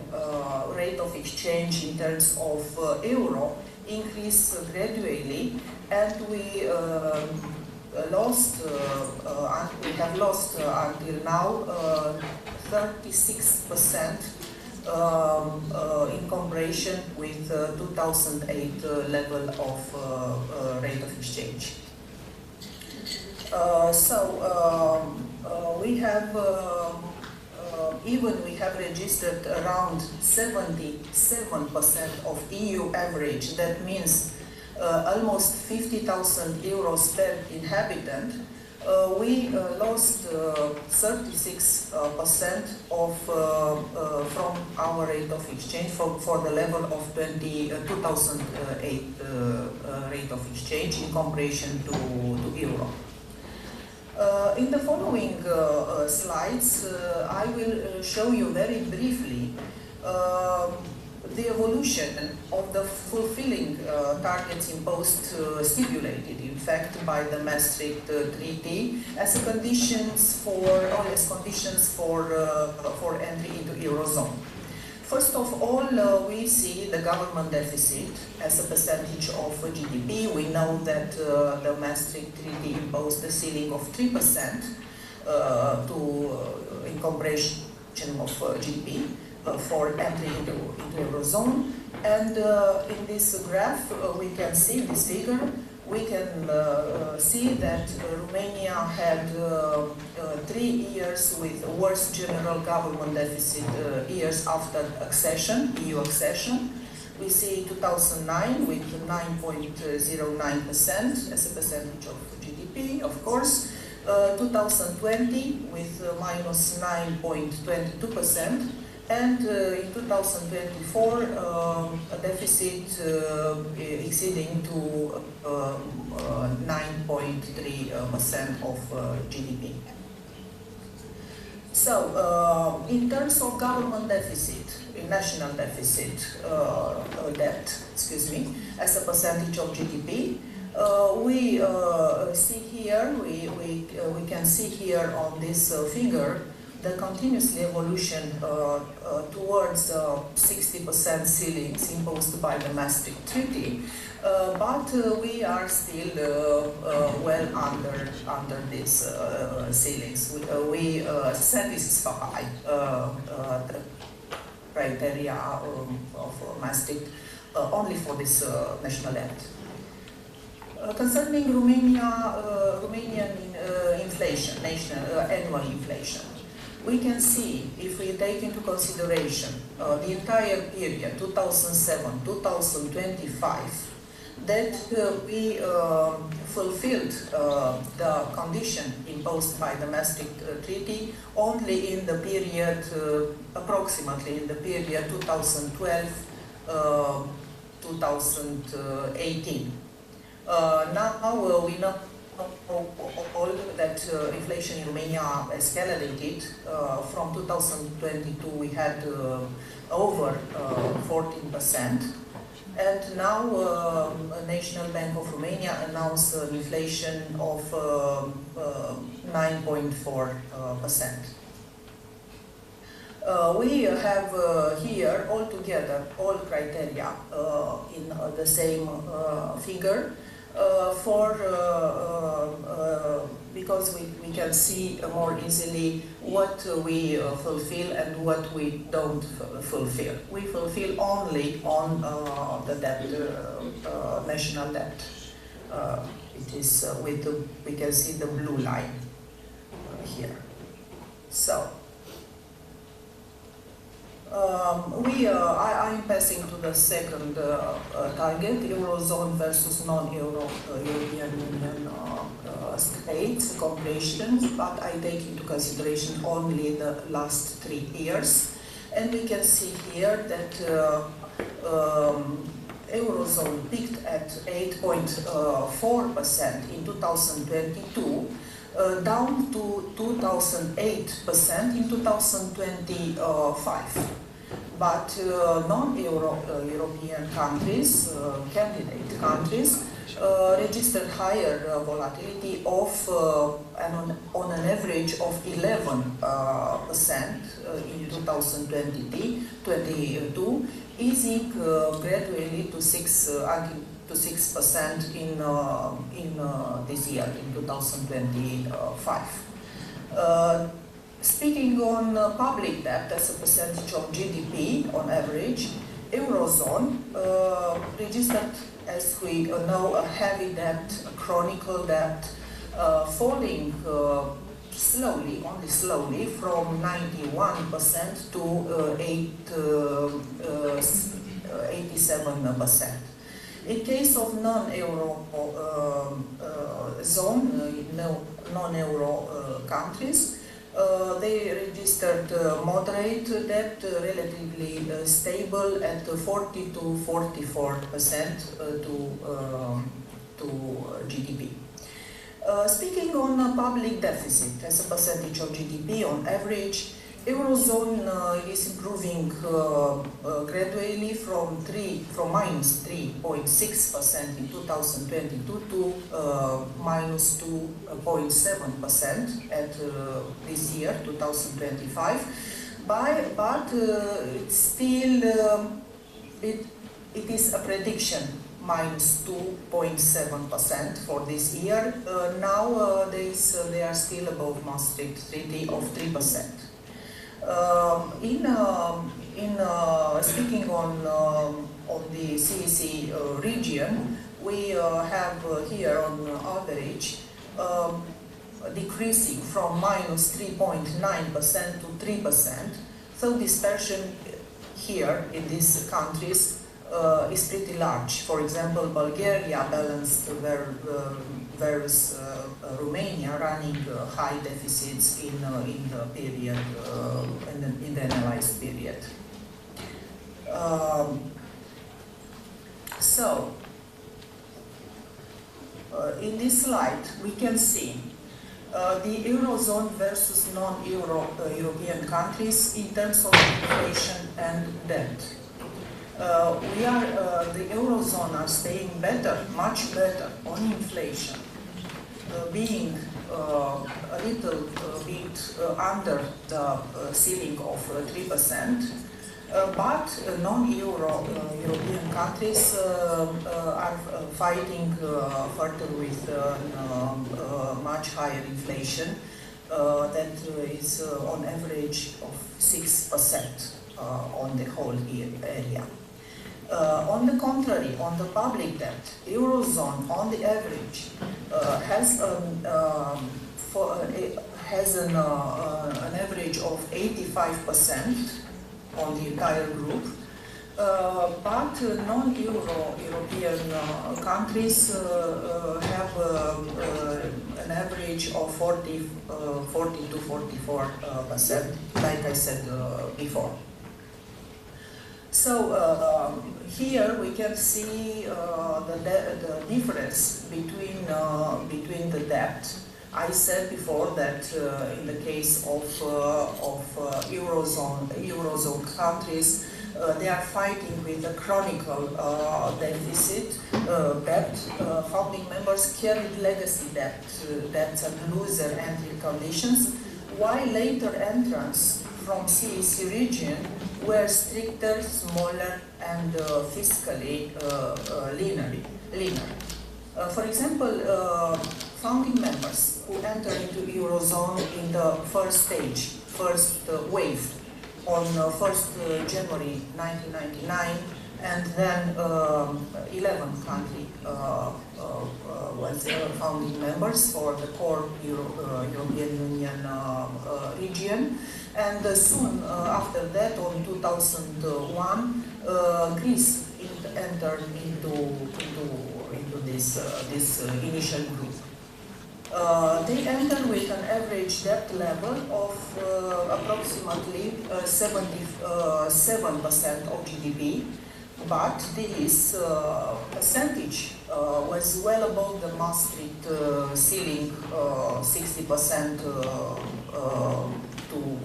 Speaker 8: rate of exchange in terms of euro increased gradually, and we have lost until now 36% in comparison with 2008 level of rate of exchange. We have we have registered around 77% of EU average. That means almost 50,000 euros per inhabitant. We lost 36% from our rate of exchange for the level of 2008 rate of exchange in comparison to euro. In the following slides, I will show you very briefly the evolution of the fulfilling targets imposed, stipulated in fact by the Maastricht Treaty as conditions for entry into Eurozone. First of all, we see the government deficit as a percentage of GDP. We know that the Maastricht Treaty imposed a ceiling of 3% in comparison of GDP for entry into Eurozone. And in this graph, we can see this figure. We can see that Romania had 3 years with worst general government deficit years after accession, EU accession. We see 2009 with 9.09% as a percentage of GDP, of course. 2020 with minus 9.22%. And in 2024, a deficit exceeding to 9.3% of GDP. So, in terms of government deficit, national deficit debt, as a percentage of GDP, we see here, we can see here on this figure the continuous evolution towards 60% ceilings imposed by the Maastricht Treaty, but we are still well under these ceilings. We satisfy the criteria of Maastricht only for this national debt. Concerning Romanian inflation, annual inflation, we can see, if we take into consideration the entire period, 2007-2025, that we fulfilled the condition imposed by the Maastricht Treaty only in the period, approximately in the period 2012-2018. Now we know all that inflation in Romania escalated. From 2022 we had over 14%. And now National Bank of Romania announced an inflation of 9.4%. We have here altogether all criteria in the same figure because we can see more easily what we fulfill and what we don't fulfill. We fulfill only on the debt, national debt. It is we can see the blue line here. So. I'm passing to the second target, Eurozone versus non-Euro European Union states completions, but I take into consideration only the last 3 years. And we can see here that Eurozone peaked at 8.4% in 2022, down to 2008% in 2025. But non-European countries, candidate countries, registered higher volatility of on an average of 11% in 2022, easing gradually to 6% in this year, in 2025. Speaking on public debt as a percentage of GDP on average, Eurozone registered, as we know, a heavy debt, a chronic debt, falling slowly, only slowly, from 91% to 87%. In case of non-euro zone, non-euro countries, they registered moderate debt, relatively stable at 40 to 44% to GDP. Speaking on public deficit as a percentage of GDP on average, Eurozone is improving gradually from minus 3.6% in 2022 to minus 2.7% at this year, 2025. But it's still, it is a prediction, minus 2.7% for this year. Nowadays they are still above Maastricht Treaty of 3%. Speaking on the CEC region, we have here on average decreasing from minus 3.9% to 3%. So dispersion here in these countries is pretty large. For example, Bulgaria balanced whereas Romania running high deficits in the period, in the analyzed period. In this slide, we can see the Eurozone versus non-Euro European countries in terms of inflation and debt. The Eurozone are staying better, much better on inflation, being a little bit under the ceiling of 3%, but non-Euro European countries are fighting further with much higher inflation that is on average of 6% on the whole area. On the contrary, on the public debt, Eurozone on the average has an average of 85% on the entire group, but non-Euro European countries have an average of 40 to 44%, like I said before. So here we can see the difference between the debt. I said before that in the case of eurozone countries, they are fighting with a chronic deficit debt. Founding members carried legacy debts and looser entry conditions, while later entrants from CAC region were stricter, smaller, and fiscally leaner. For example, founding members who entered into Eurozone in the first stage, first wave, on 1st January 1999, and then 11 countries was founding members for the core European Union region. And soon after that, on 2001, Greece entered into this initial group. They entered with an average debt level of approximately 77% of GDP, but this percentage was well above the Maastricht ceiling, 60% to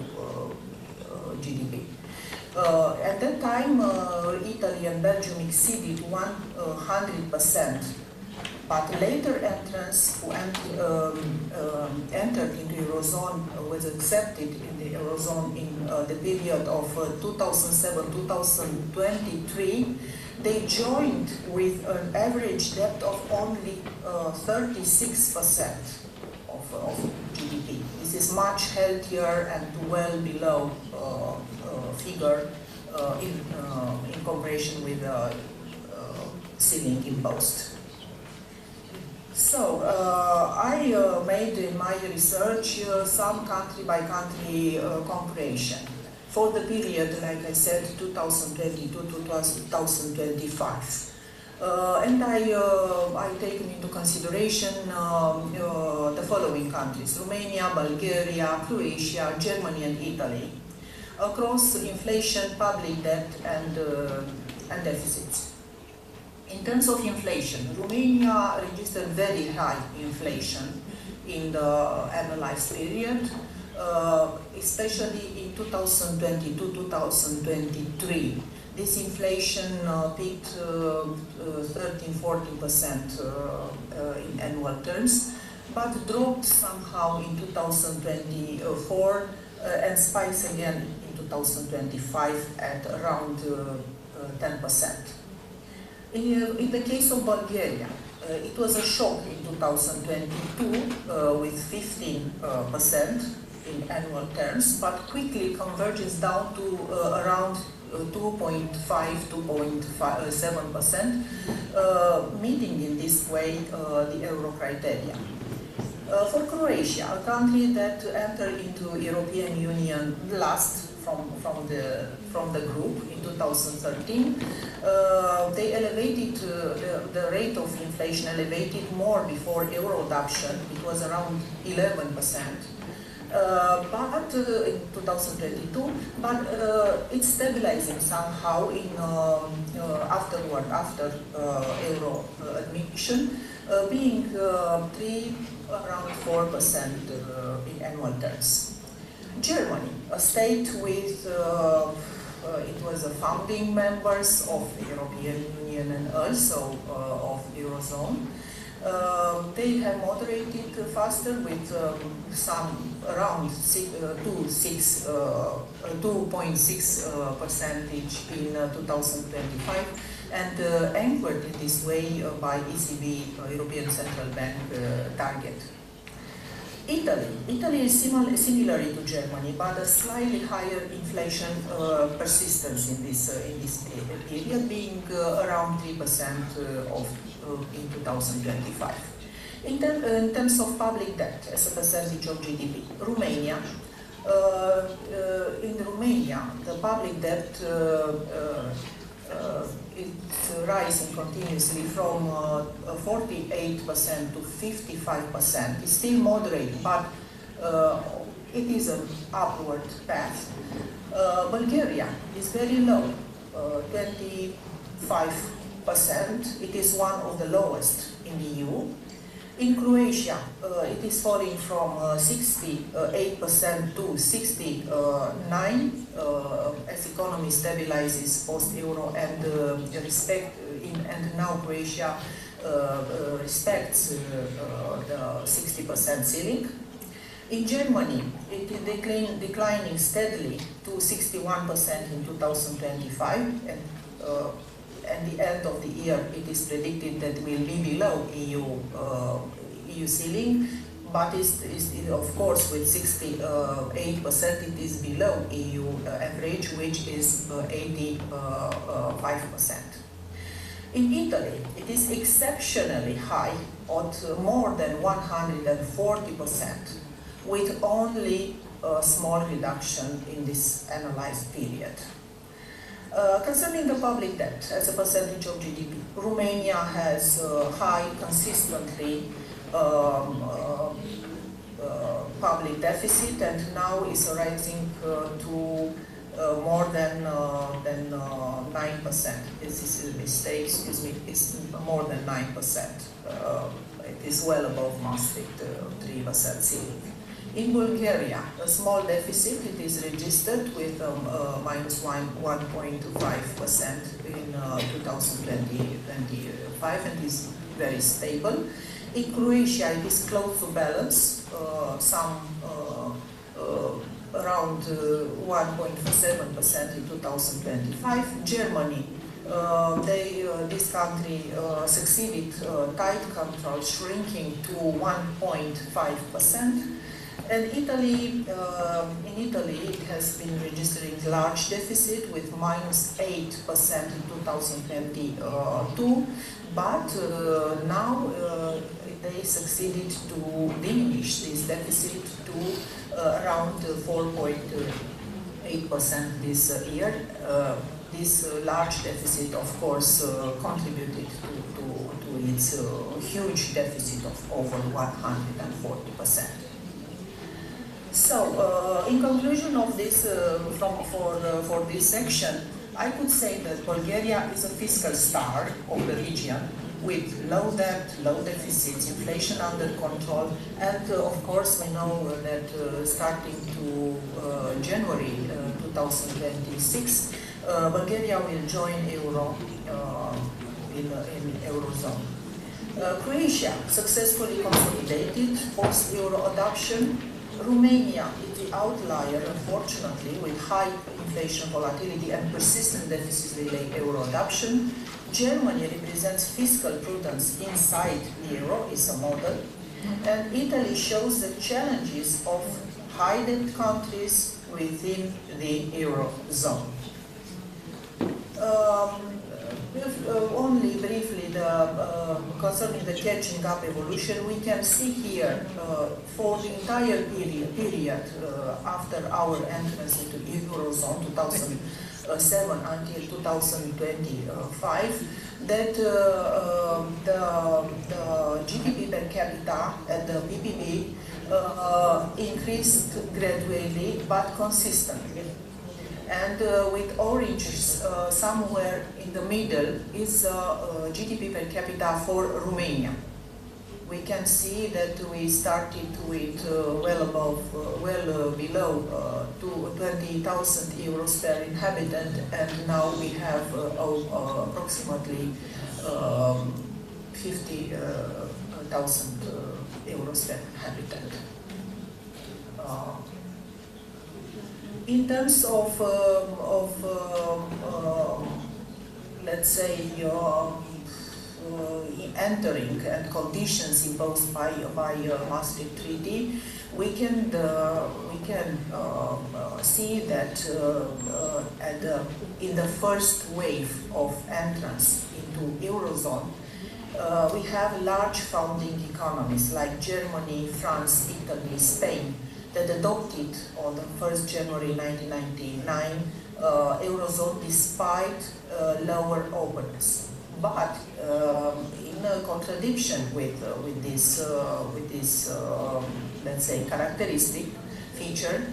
Speaker 8: GDP. At that time, Italy and Belgium exceeded 100%. But later entrants who entered into Eurozone was accepted in the Eurozone in the period of 2007-2023. They joined with an average debt of only 36% of GDP. This is much healthier and well below figure in comparison with the ceiling imposed. So I made in my research some country-by-country comparison for the period, like I said, 2022 to 2025. And I taken into consideration the following countries: Romania, Bulgaria, Croatia, Germany, and Italy, across inflation, public debt, and deficits. In terms of inflation, Romania registered very high inflation in the analyzed period, especially in 2022-2023. This inflation peaked 13-14% in annual terms, but dropped somehow in 2024 and spikes again in 2025 at around 10%. In the case of Bulgaria, it was a shock in 2022 with 15% in annual terms, but quickly converges down to around 2.5–2.7%, meeting in this way the euro criteria. For Croatia, a country that entered into European Union last from the group in 2013, they elevated the rate of inflation elevated more before euro adoption. It was around 11%. But in 2022, but it's stabilizing somehow in after euro admission, being around 4% in annual terms. Germany, a state with it was a founding members of the European Union and also of Eurozone. They have moderated faster with some around 2.6% in 2025, and anchored in this way by ECB, European Central Bank target. Italy is similar to Germany, but a slightly higher inflation persistence in this period, being around 3% in 2025. In terms of public debt as a percentage of GDP, Romania. In Romania, the public debt it's rising continuously from 48% to 55%. It's still moderate, but it is an upward path. Bulgaria is very low, 25%. It is one of the lowest in the EU. In Croatia, it is falling from 68% to 69% as economy stabilizes post-euro and and now Croatia respects the 60% ceiling. In Germany, it is declining steadily to 61% in 2025, and at the end of the year, it is predicted that will be below EU ceiling, but of course with 68%, it is below EU average, which is 85%. In Italy, it is exceptionally high at more than 140%, with only a small reduction in this analyzed period. Concerning the public debt as a percentage of GDP, Romania has high, consistently public deficit, and now is rising to more than 9%. This is a mistake, excuse me, it's more than 9%. It is well above Maastricht 3% ceiling. In Bulgaria, a small deficit, it is registered with minus 1.5% in 2025 and is very stable. In Croatia, it is close to balance, around 1.7% in 2025. Germany, this country succeeded tight control, shrinking to 1.5%. And Italy, in Italy, it has been registering large deficit with minus 8% in 2022, but now they succeeded to diminish this deficit to around 4.8% this year. This large deficit, of course, contributed to its huge deficit of over 140%. So, in conclusion of this, for this section, I could say that Bulgaria is a fiscal star of the region with low debt, low deficits, inflation under control, and of course we know that starting to January 2026, Bulgaria will join Euro in Eurozone. Croatia successfully consolidated post-Euro adoption. Romania is the outlier, unfortunately, with high inflation volatility and persistent deficits delay euro adoption. Germany represents fiscal prudence inside the euro, is a model. And Italy shows the challenges of high debt countries within the eurozone. Only briefly, concerning the catching up evolution, we can see here for the entire period after our entrance into Eurozone 2007 until 2025, that the GDP per capita at the PPP increased gradually but consistently. And with oranges somewhere in the middle is GDP per capita for Romania. We can see that we started with well below 20,000 euros per inhabitant, and now we have approximately 50,000 euros per inhabitant. In terms of let's say, entering and conditions imposed by Maastricht Treaty, we can see that in the first wave of entrance into Eurozone, we have large founding economies like Germany, France, Italy, Spain, that adopted on the 1st January 1999 Eurozone despite lower openness. But in contradiction with this let's say characteristic feature,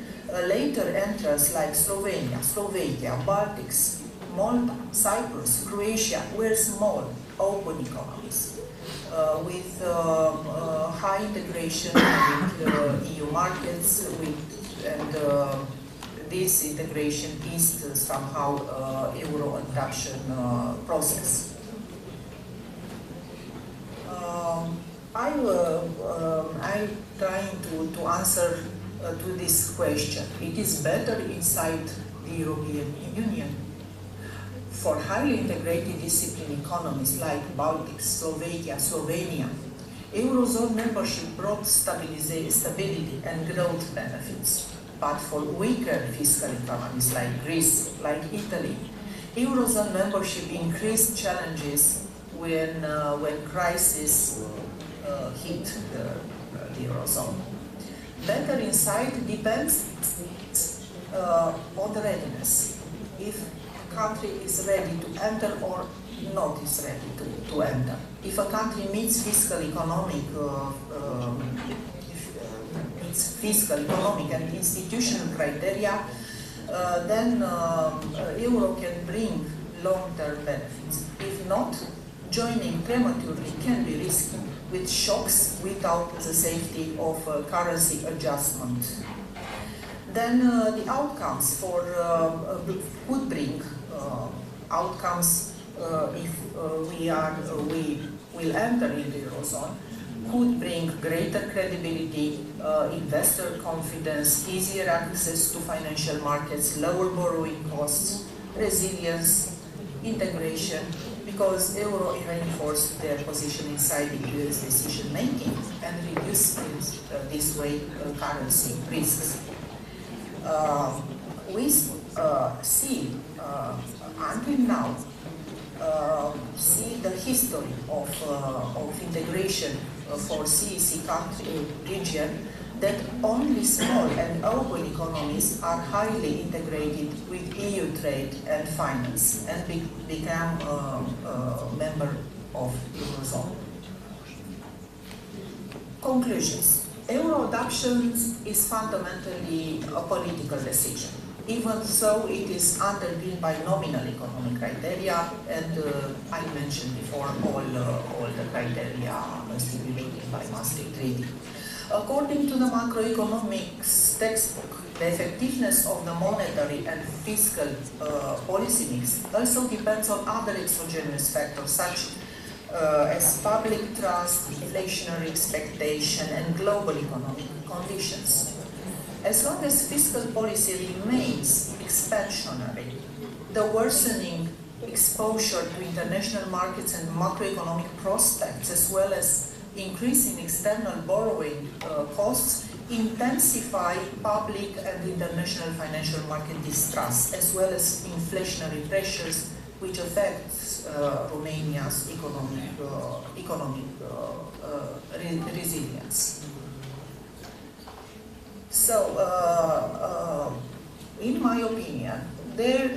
Speaker 8: later entrants like Slovenia, Slovakia, Baltics, Malta, Cyprus, Croatia were small, open economies with high integration with EU markets, and this integration eased somehow euro adoption process. I'm trying to answer to this question. It is better inside the European Union for highly integrated discipline economies like Baltics, Slovakia, Slovenia. Eurozone membership brought stability and growth benefits. But for weaker fiscal economies like Greece, like Italy, Eurozone membership increased challenges when crisis hit the Eurozone. Better inside depends on the readiness. If a country is ready to enter or not is ready to enter. If a country meets fiscal, economic, and institutional criteria, then euro can bring long-term benefits. If not, joining prematurely can be risky, with shocks without the safety of currency adjustment. Then the outcomes could bring outcomes if we will enter in the Eurozone, could bring greater credibility, investor confidence, easier access to financial markets, lower borrowing costs, resilience, integration, because euro reinforced their position inside the EU's decision making and reduced this way currency risks. We see until now see the history of integration for CEC country region that only small and open economies are highly integrated with EU trade and finance and become a member of the Eurozone. Conclusions. Euro adoption is fundamentally a political decision, even though it is underpinned by nominal economic criteria, and I mentioned before all the criteria stipulated by Maastricht Treaty. According to the macroeconomics textbook, the effectiveness of the monetary and fiscal policy mix also depends on other exogenous factors such as public trust, inflationary expectation, and global economic conditions. As long as fiscal policy remains expansionary, the worsening exposure to international markets and macroeconomic prospects, as well as increasing external borrowing costs, intensify public and international financial market distrust, as well as inflationary pressures, which affects Romania's economic resilience. So, in my opinion, there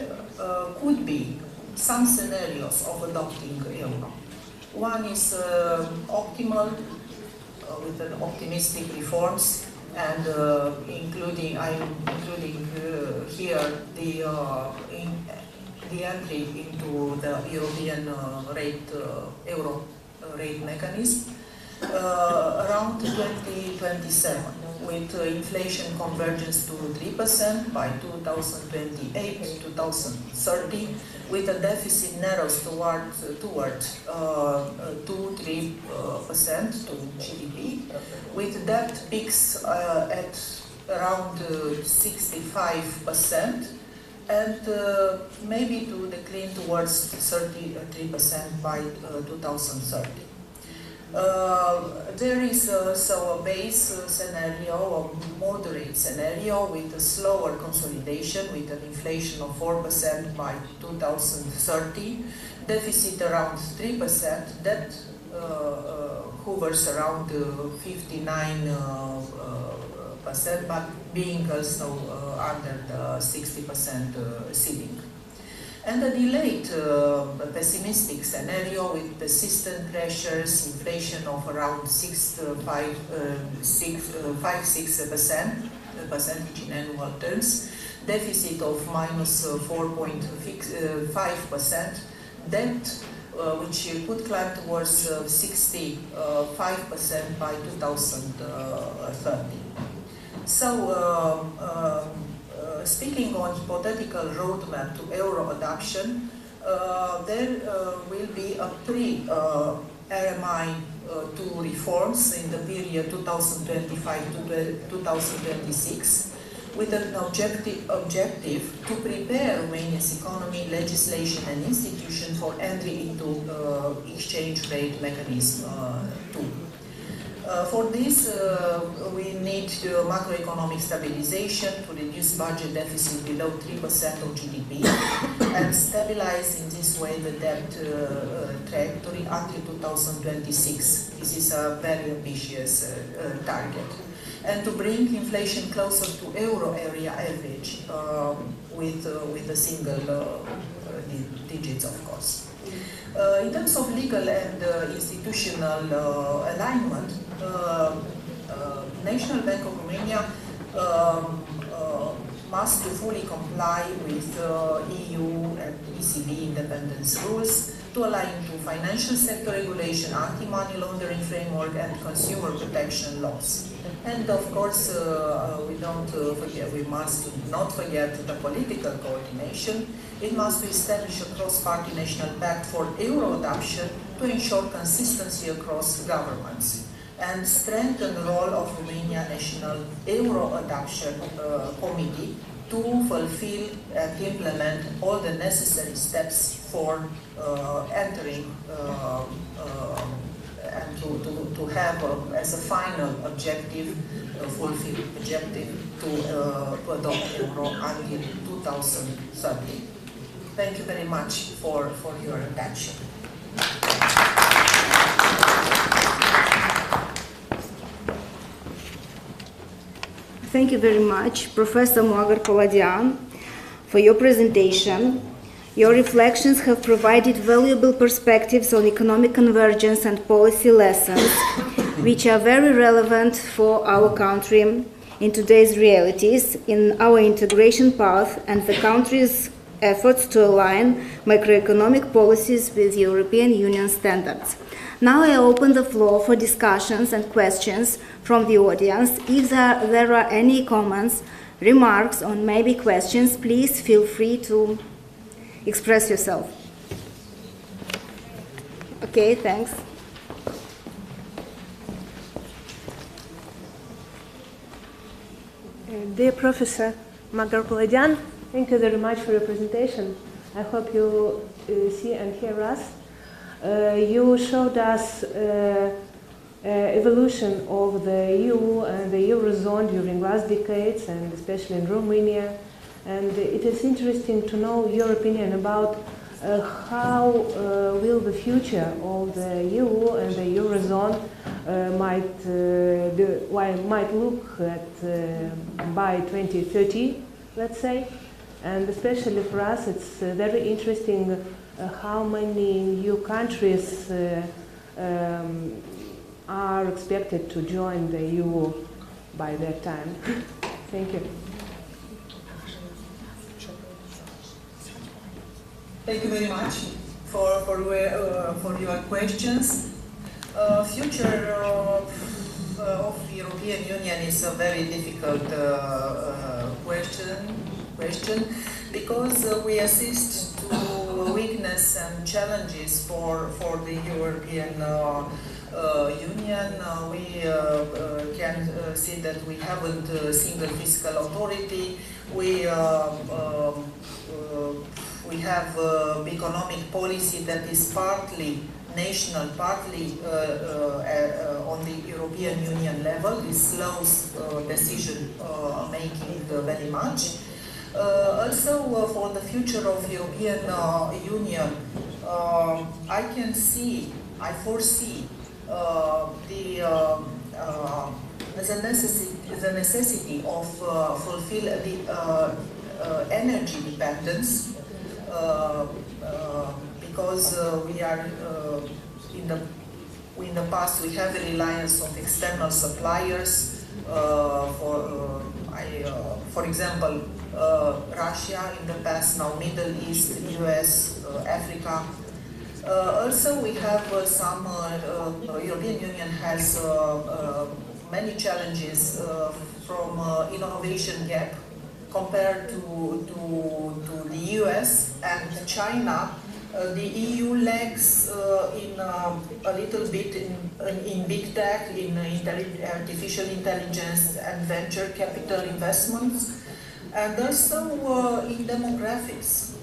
Speaker 8: could be some scenarios of adopting euro. One is optimal, with an optimistic reforms, and including here the entry into the European euro rate mechanism around 2027, with inflation convergence to 3% by 2028-2030, with a deficit narrows toward 2-3% to GDP, with debt peaks at around 65%, and maybe to decline towards 33% by 2030. There is also a base scenario, a moderate scenario, with a slower consolidation, with an inflation of 4% by 2030, deficit around 3%, debt hovers around 59%, but being also under the 60% ceiling. And a delayed pessimistic scenario with persistent pressures, inflation of around 5-6% percentage in annual terms, deficit of minus 4.5%, debt which could climb towards 65% by 2030. So, speaking on hypothetical roadmap to euro adoption, there will be a pre-RMI2 reforms in the period 2025 to 2026, with an objective to prepare Romania's economy, legislation and institution for entry into exchange rate mechanism too. For this, we need macroeconomic stabilization to reduce budget deficit below 3% of GDP and stabilize in this way the debt trajectory until 2026. This is a very ambitious target. And to bring inflation closer to euro area average with a single digits, of course. In terms of legal and institutional alignment, National Bank of Romania must fully comply with EU and ECB independence rules to align to financial sector regulation, anti-money laundering framework and consumer protection laws. And of course, we must not forget the political coordination. It must establish a cross-party national pact for euro adoption to ensure consistency across governments and strengthen the role of Romania National Euro Adoption Committee to fulfill and implement all the necessary steps for entering and to have as a final objective, fulfill objective to adopt euro until 2030. Thank you very much for your attention.
Speaker 2: Thank you very much, Professor Moagar Paladian, for your presentation. Your reflections have provided valuable perspectives on economic convergence and policy lessons, which are very relevant for our country in today's realities, in our integration path, and the country's efforts to align macroeconomic policies with European Union standards. Now I open the floor for discussions and questions from the audience. If there are any comments, remarks, or maybe questions, please feel free to express yourself. Okay, thanks.
Speaker 10: Dear Professor Moagar Paladian, thank you very much for your presentation. I hope you see and hear us. You showed us evolution of the EU and the Eurozone during last decades, and especially in Romania. And it is interesting to know your opinion about how will the future of the EU and the Eurozone might look at by 2030, let's say. And especially for us, it's very interesting how many new countries are expected to join the EU by that time. Thank you.
Speaker 8: Thank you very much for your questions. Future of the European Union is a very difficult question because we assist to weakness and challenges for the European Union. We can see that we haven't a single fiscal authority. We have economic policy that is partly national, partly on the European Union level. This slows decision making very much. Also, for the future of European Union, I foresee the necessity of fulfill the energy dependence. Because we are in the past we have a reliance on external suppliers. For example, Russia in the past, now Middle East, US, Africa. Also, we have some, European Union has many challenges from innovation gap compared to the US and China. The EU lags in a little bit in big tech, in artificial intelligence and venture capital investments, and also in demographics.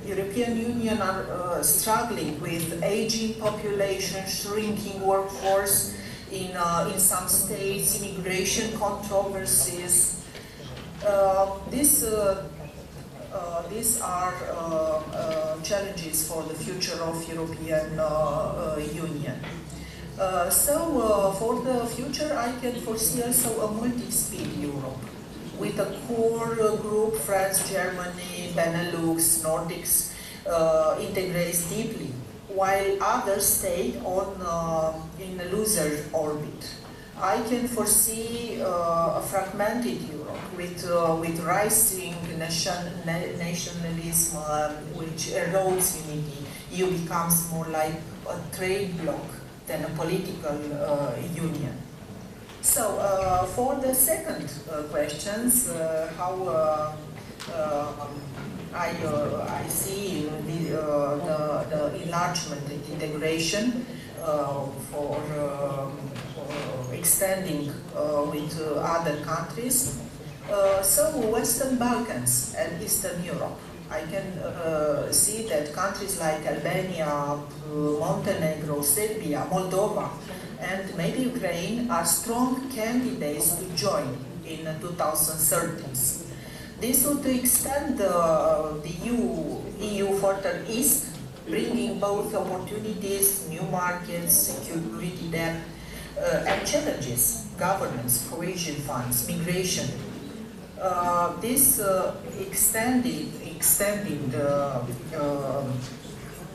Speaker 8: European Union are struggling with aging population, shrinking workforce in some states, immigration controversies. These are challenges for the future of European Union. So for the future, I can foresee also a multi-speed Europe, with a core group, France, Germany, Benelux, Nordics, integrates deeply, while others stay on in a loser orbit. I can foresee a fragmented Europe with rising nationalism, which erodes unity. EU becomes more like a trade bloc than a political union. So, for the second questions, how I see the enlargement and integration for extending with other countries. So Western Balkans and Eastern Europe. I can see that countries like Albania, Montenegro, Serbia, Moldova, and maybe Ukraine are strong candidates to join in 2030s. This would extend the EU further east, bringing both opportunities, new markets, security debt, and challenges, governance, cohesion funds, migration. This extending the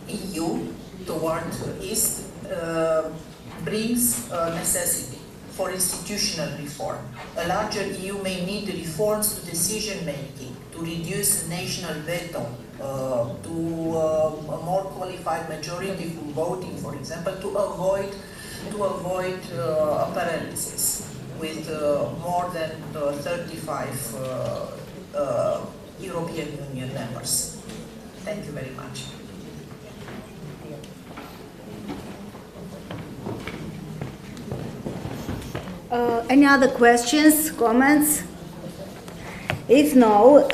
Speaker 8: EU toward east brings necessity for institutional reform. A larger EU may need reforms to decision-making, to reduce national veto, to a more qualified majority for voting, for example, to avoid a paralysis with more than 35 European Union members. Thank you very much.
Speaker 2: Any other questions, comments? If no,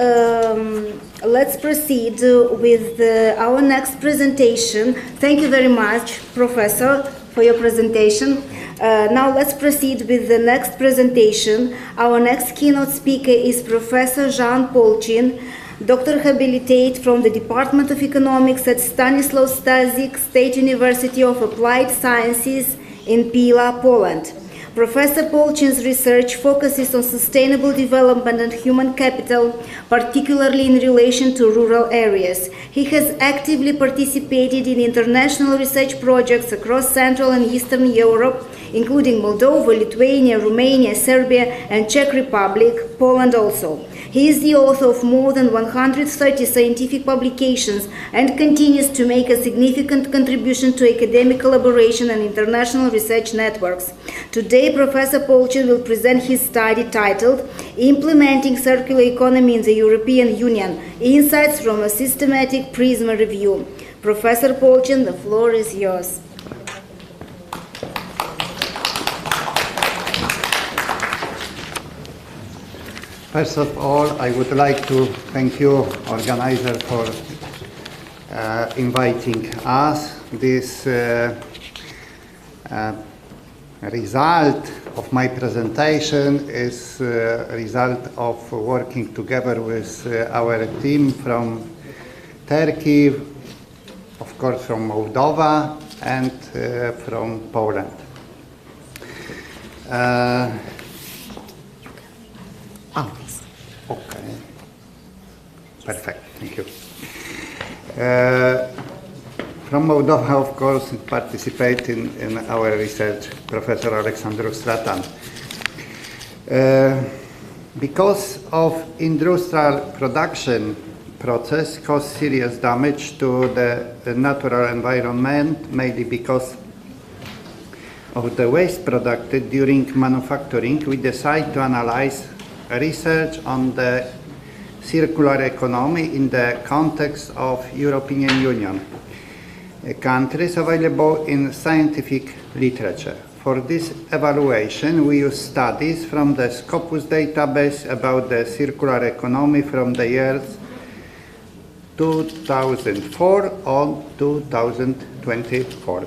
Speaker 2: let's proceed with our next presentation. Thank you very much, Professor, for your presentation. Now let's proceed with the next presentation. Our next keynote speaker is Professor Jan Polchin, Doctor Habilitate from the Department of Economics at Stanislaw Staszik State University of Applied Sciences in Pila, Poland. Professor Polchin's research focuses on sustainable development and human capital, particularly in relation to rural areas. He has actively participated in international research projects across Central and Eastern Europe, including Moldova, Lithuania, Romania, Serbia, and Czech Republic, Poland also. He is the author of more than 130 scientific publications and continues to make a significant contribution to academic collaboration and international research networks. Today, Professor Polchin will present his study titled Implementing Circular Economy in the European Union, Insights from a Systematic Prism Review. Professor Polchin, the floor is yours.
Speaker 11: First of all, I would like to thank you, organizer, for inviting us. This result of my presentation is a result of working together with our team from Turkey, of course from Moldova, and from Poland. Okay. Perfect, thank you. From Moldova, of course, participate in our research, Professor Alexandru Stratan. Because of industrial production process cause serious damage to the natural environment, mainly because of the waste produced during manufacturing, we decide to analyze research on the circular economy in the context of European Union countries available in scientific literature. For this evaluation, we use studies from the Scopus database about the circular economy from the years 2004 on 2024.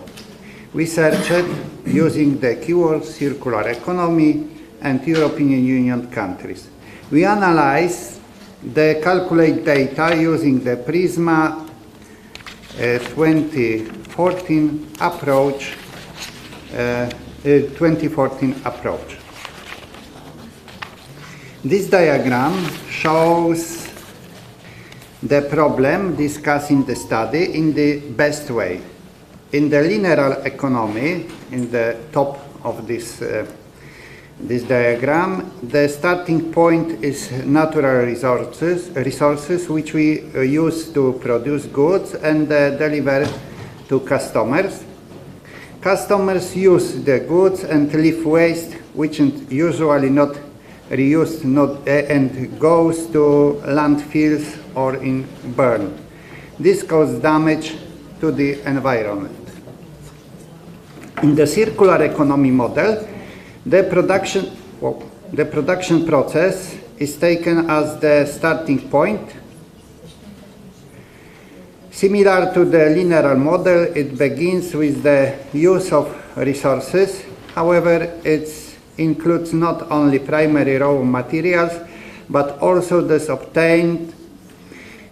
Speaker 11: We searched using the keyword circular economy and European Union countries. We analyzed the calculate data using the Prisma 2014 approach. This diagram shows the problem discussed in the study in the best way. In the linear economy, in the top of this diagram, the starting point is natural resources which we use to produce goods and deliver to customers. Customers use the goods and leave waste, which is usually not reused and goes to landfills or in burn. This causes damage to the environment. In the circular economy model, the production process is taken as the starting point. Similar to the linear model, it begins with the use of resources. However, it includes not only primary raw materials, but also those obtained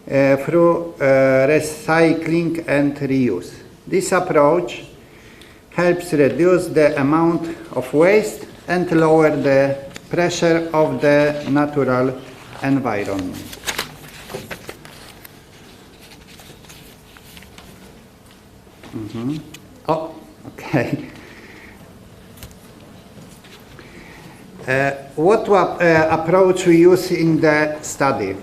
Speaker 11: through recycling and reuse. This approach helps reduce the amount of waste and lower the pressure of the natural environment. Oh, okay. What approach we use in the study?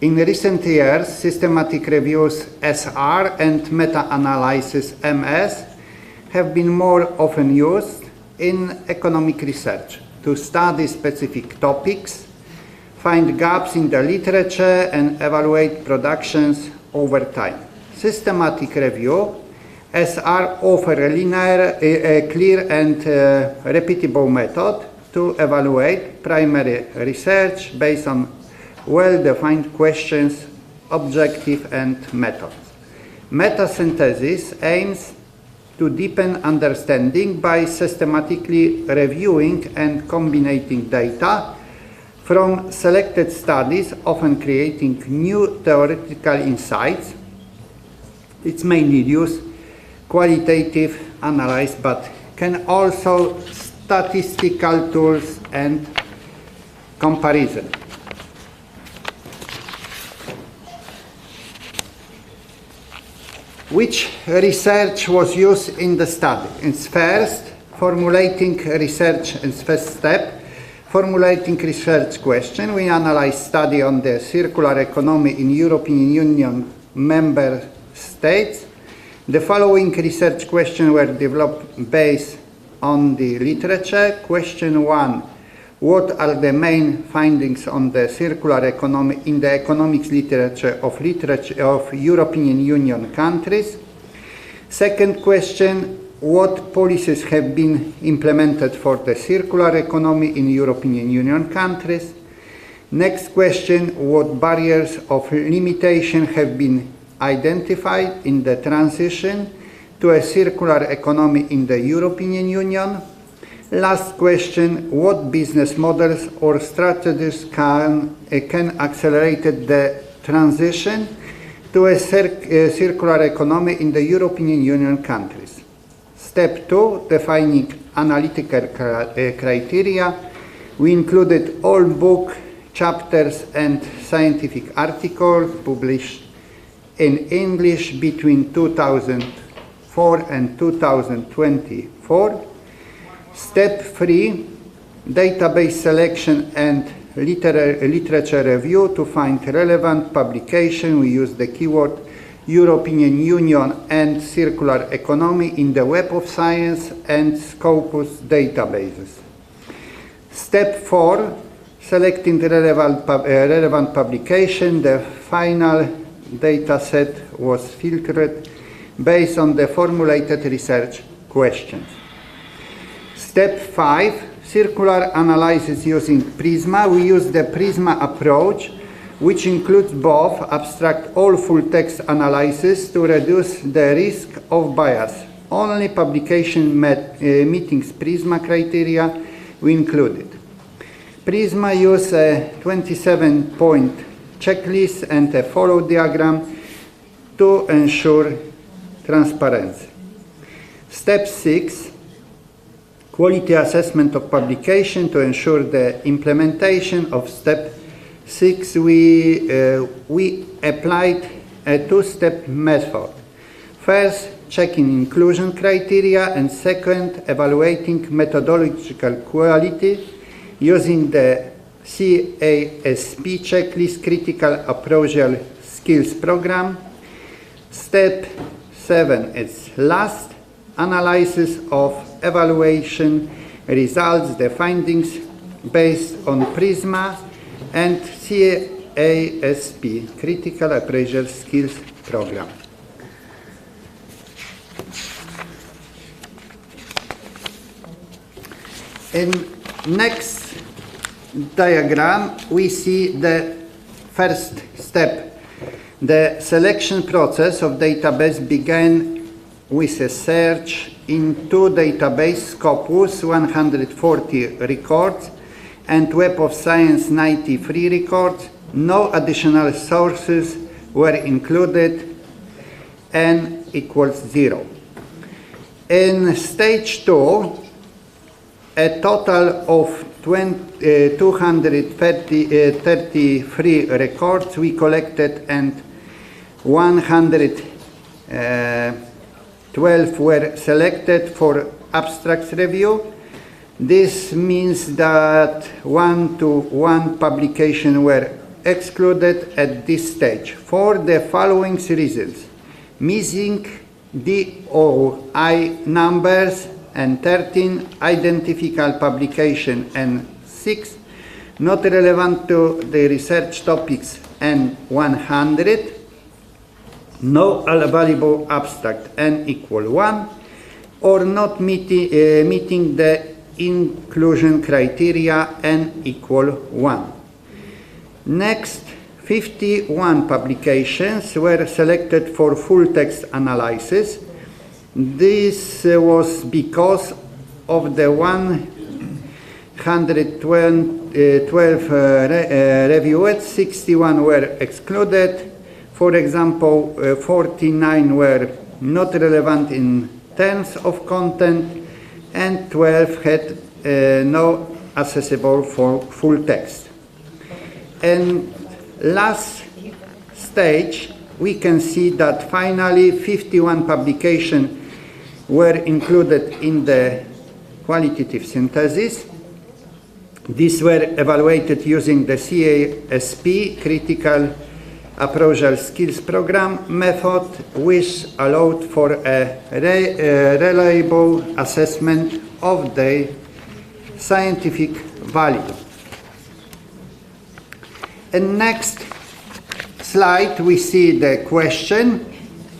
Speaker 11: In recent years, systematic reviews SR and meta-analysis MS have been more often used in economic research to study specific topics, find gaps in the literature, and evaluate productions over time. Systematic review SR offer a linear, clear and repeatable method to evaluate primary research based on well-defined questions, objective and methods. Meta-synthesis aims to deepen understanding by systematically reviewing and combining data from selected studies, often creating new theoretical insights. It's mainly used qualitative analysis, but can also statistical tools and comparison. Which research was used in the study? It's first, formulating research in first step, formulating research question. We analyze study on the circular economy in European Union member states. The following research questions were developed based on the literature. Question 1, what are the main findings on the circular economy in the economics literature of European Union countries? Second question, what policies have been implemented for the circular economy in European Union countries? Next question, what barriers of limitation have been identified in the transition to a circular economy in the European Union? Last question, what business models or strategies can accelerate the transition to a circular economy in the European Union countries? Step 2, defining analytical criteria. We included all book chapters and scientific articles published in English between 2004 and 2024. Step 3, database selection and literature review to find relevant publication. We use the keyword European Union and circular economy in the Web of Science and Scopus databases. Step 4, selecting the relevant publication. The final data set was filtered based on the formulated research questions. Step 5, circular analysis using Prisma. We use the Prisma approach, which includes both abstract or full text analysis to reduce the risk of bias. Only publication meetings Prisma criteria we included. Prisma use a 27-point checklist and a follow diagram to ensure transparency. Step 6, quality assessment of publication. To ensure the implementation of step 6, we applied a two-step method. First, checking inclusion criteria, and second, evaluating methodological quality using the CASP checklist critical appraisal skills program. Step 7 is last, analysis of evaluation results, the findings based on Prisma and CASP, Critical Appraisal Skills Program. In next diagram, we see the first step. The selection process of database began with a search into database Scopus 140 records and Web of Science 93 records. No additional sources were included. N equals 0. In stage 2, a total of 233 records we collected and 112 were selected for abstract review. This means that 1 publication were excluded at this stage for the following reasons: missing DOI numbers, and 13 identical publication, and 6 not relevant to the research topics, and 100 no available abstract, n equal 1, or not meeting the inclusion criteria, n equal 1. Next, 51 publications were selected for full text analysis. This was because of the 112 reviewed, 61 were excluded. For example, 49 were not relevant in terms of content, and 12 had no accessible for full text. And last stage, we can see that finally 51 publications were included in the qualitative synthesis. These were evaluated using the CASP, Critical Appraisal Skills Program method, which allowed for a reliable assessment of the scientific value. And next slide, we see the question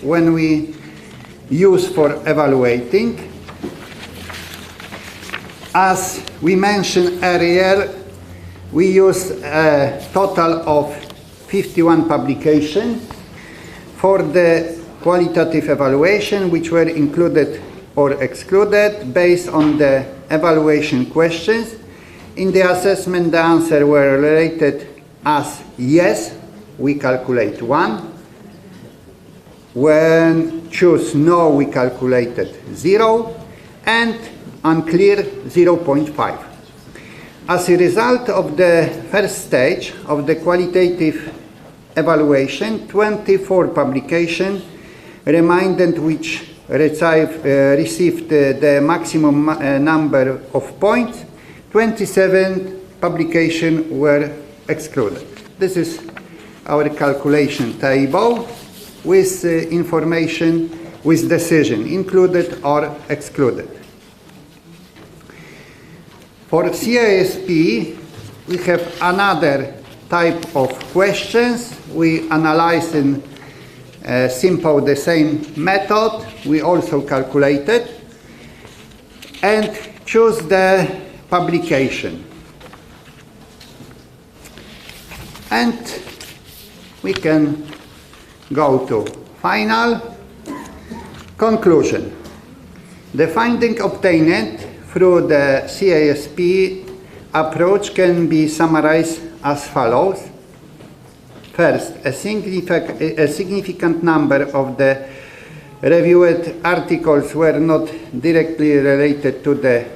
Speaker 11: when we use for evaluating. As we mentioned earlier, we use a total of 51 publications for the qualitative evaluation, which were included or excluded based on the evaluation questions. In the assessment, the answers were related as yes, we calculate 1. When choose no, we calculated 0, and unclear 0.5. As a result of the first stage of the qualitative evaluation, 24 publications remained which received the maximum number of points. 27 publication were excluded. This is our calculation table with information with decision included or excluded. For CISP, we have another type of questions. We analyze in simple the same method. We also calculated and choose the publication. And we can go to final conclusion. The finding obtained through the CISP approach can be summarized as follows. First, a significant number of the reviewed articles were not directly related to the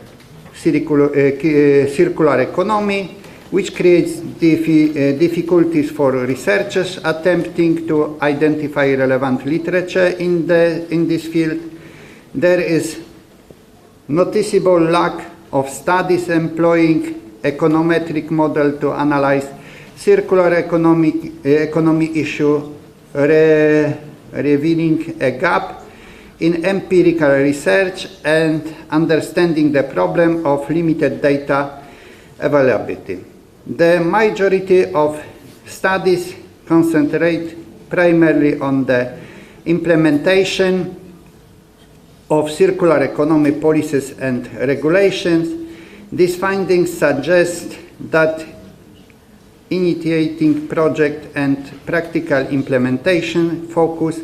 Speaker 11: circular economy, which creates difficulties for researchers attempting to identify relevant literature in this field. There is noticeable lack of studies employing econometric model to analyze circular economy issue, revealing a gap in empirical research and understanding the problem of limited data availability. The majority of studies concentrate primarily on the implementation of circular economy policies and regulations. These findings suggest that initiating project and practical implementation focus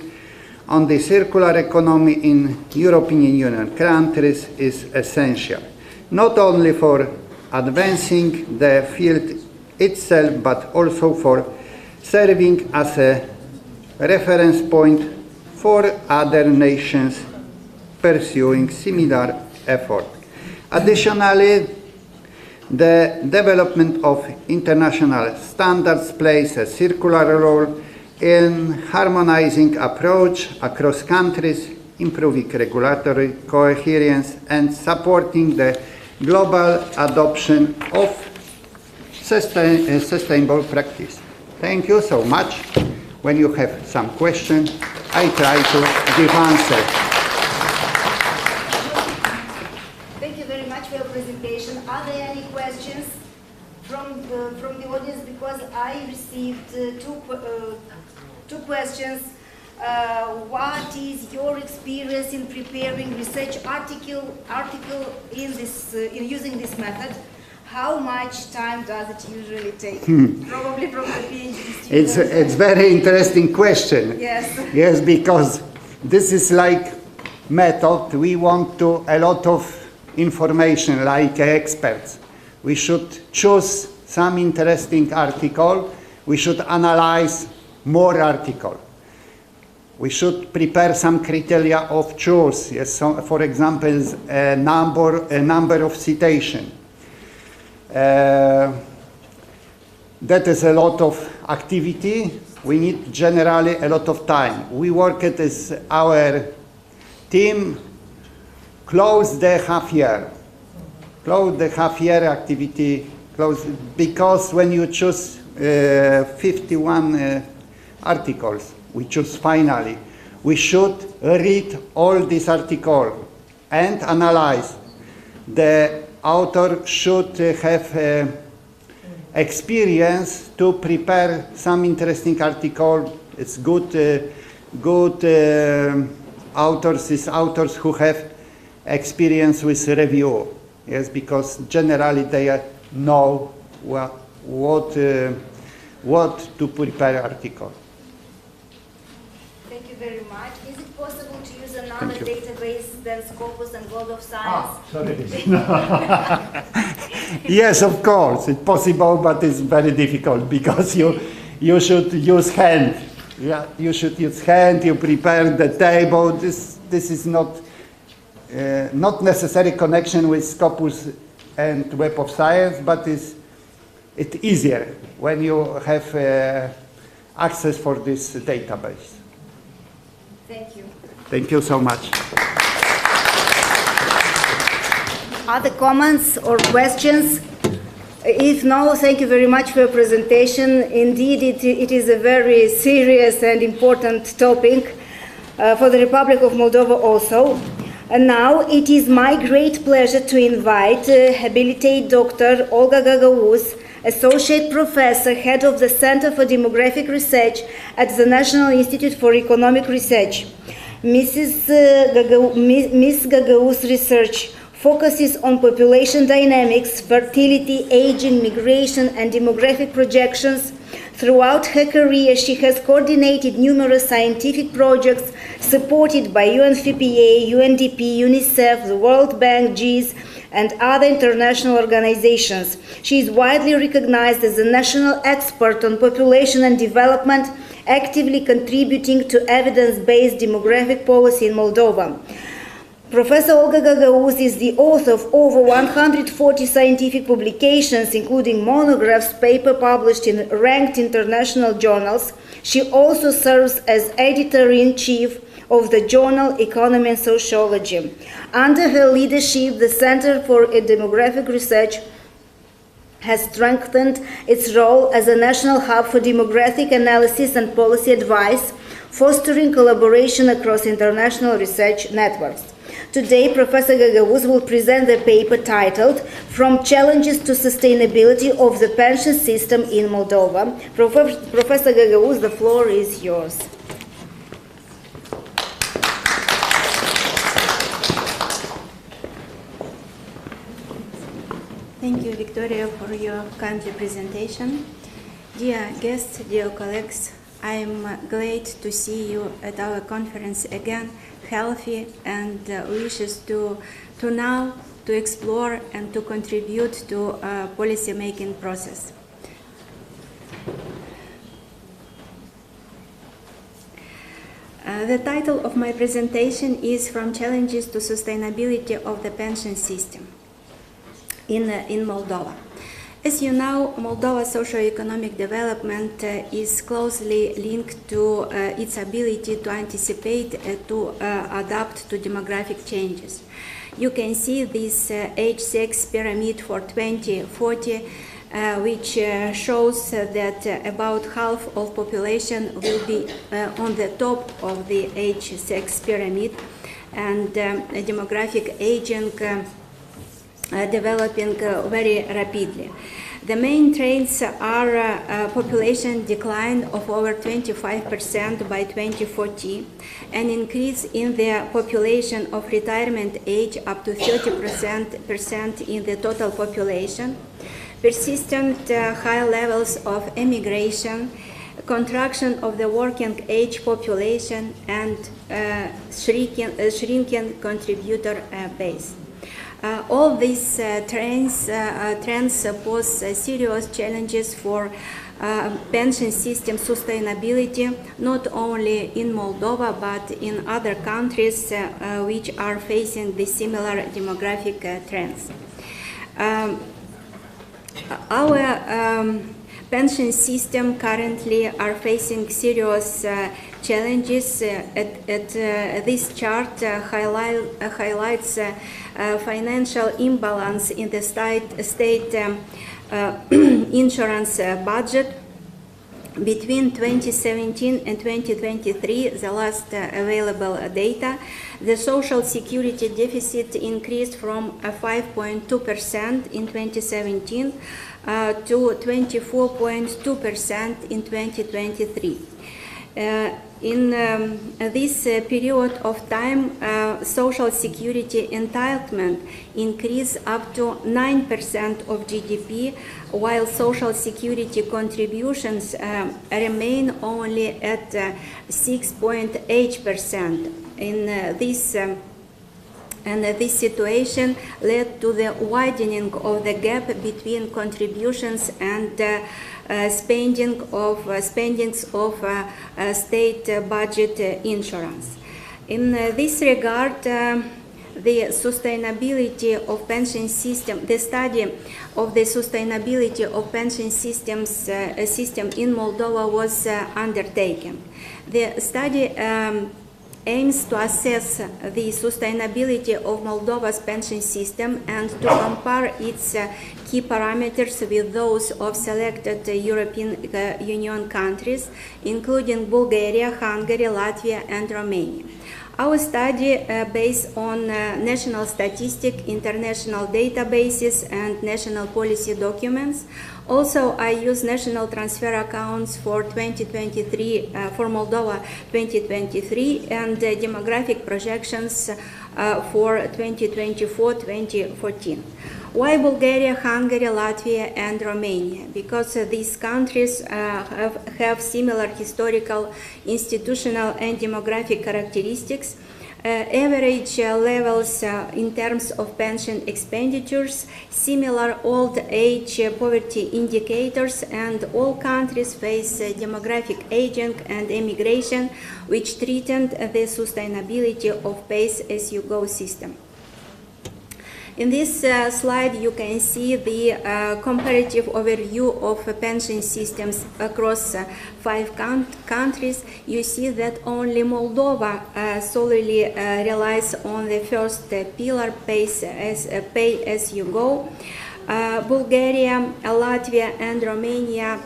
Speaker 11: on the circular economy in European Union countries is essential, not only for advancing the field itself, but also for serving as a reference point for other nations pursuing similar effort. Additionally, the development of international standards plays a circular role in harmonizing approach across countries, improving regulatory coherence, and supporting the global adoption of sustainable practice. Thank you so much. When you have some questions, I try to give answer.
Speaker 2: Thank you very much for your presentation. Are there any questions from the audience? Because I received two questions. What is your experience in preparing research article in using this method? How much time does it usually take? Probably from the PhD student.
Speaker 11: It's very interesting question.
Speaker 2: Yes.
Speaker 11: Yes, because this is like method. We want to a lot of information like experts. We should choose some interesting article. We should analyze more article. We should prepare some criteria of choice. Yes, so for example, a number of citation. That is a lot of activity. We need generally a lot of time. We work it as our team close the half year. Close the half year activity, because when you choose 51 articles, we choose finally, we should read all these articles and analyze. The author should have experience to prepare some interesting article. It's good authors who have experience with review. Yes, because generally they know what to prepare article.
Speaker 2: Thank you very much. Is it possible to use another database than Scopus and World of Science?
Speaker 11: Yes, of course, it's possible, but it's very difficult because you should use hand. Yeah, you should use hand. You prepare the table. This is not necessary connection with Scopus and Web of Science, but it's easier when you have access for this database.
Speaker 2: Thank you.
Speaker 11: Thank you so much.
Speaker 2: Other comments or questions If no, thank you very much for your presentation. Indeed, it is a very serious and important topic for the Republic of Moldova also. And now it is my great pleasure to invite habilitate Dr. Olga Gagauz, Associate Professor, Head of the Center for Demographic Research at the National Institute for Economic Research. Ms. Gagauz's research focuses on population dynamics, fertility, aging, migration, and demographic projections. Throughout her career, she has coordinated numerous scientific projects supported by UNFPA, UNDP, UNICEF, the World Bank, GIZ, and other international organizations. She is widely recognized as a national expert on population and development, actively contributing to evidence-based demographic policy in Moldova. Professor Olga Gagauz is the author of over 140 scientific publications, including monographs, papers published in ranked international journals. She also serves as editor-in-chief of the journal Economy and Sociology. Under her leadership, the Center for Demographic Research has strengthened its role as a national hub for demographic analysis and policy advice, fostering collaboration across international research networks. Today, Professor Gagauz will present the paper titled From Challenges to Sustainability of the Pension System in Moldova. Professor Gagauz, the floor is yours.
Speaker 12: Thank you, Victoria, for your kind presentation. Dear guests, dear colleagues, I am glad to see you at our conference again, healthy and wishes to now to explore and to contribute to policy making process. The title of my presentation is From Challenges to Sustainability of the Pension System in Moldova. As you know, Moldova's socio-economic development is closely linked to its ability to anticipate and to adapt to demographic changes. You can see this age-sex pyramid for 2040, which shows that about half of population will be on the top of the age-sex pyramid, and demographic aging developing very rapidly. The main trends are population decline of over 25% by 2040, an increase in the population of retirement age up to 30% in the total population, persistent high levels of emigration, contraction of the working age population, and shrinking contributor base. All these trends pose serious challenges for pension system sustainability, not only in Moldova but in other countries which are facing the similar demographic trends. Our pension system currently are facing serious challenges. This chart highlights financial imbalance in the state insurance budget. Between 2017 and 2023, the last available data, the social security deficit increased from 5.2% in 2017 to 24.2% in 2023. In this period of time, social security entitlement increased up to 9% of GDP, while social security contributions remain only at 6.8%. This situation led to the widening of the gap between contributions and spendings of state budget insurance. In this regard, the sustainability of pension system, the study of the sustainability of pension system in Moldova was undertaken. The study aims to assess the sustainability of Moldova's pension system and to compare its key parameters with those of selected European Union countries, including Bulgaria, Hungary, Latvia, and Romania. Our study based on national statistics, international databases, and national policy documents. Also, I use national transfer accounts for 2023 for Moldova 2023 and demographic projections for 2024-2014. Why Bulgaria, Hungary, Latvia, and Romania? Because these countries have similar historical, institutional, and demographic characteristics, average levels in terms of pension expenditures, similar old age poverty indicators, and all countries face demographic aging and immigration, which threatened the sustainability of pay-as-you-go system. In this slide, you can see the comparative overview of pension systems across 5 countries. You see that only Moldova solely relies on the first pillar, pay as you go. Bulgaria, Latvia, and Romania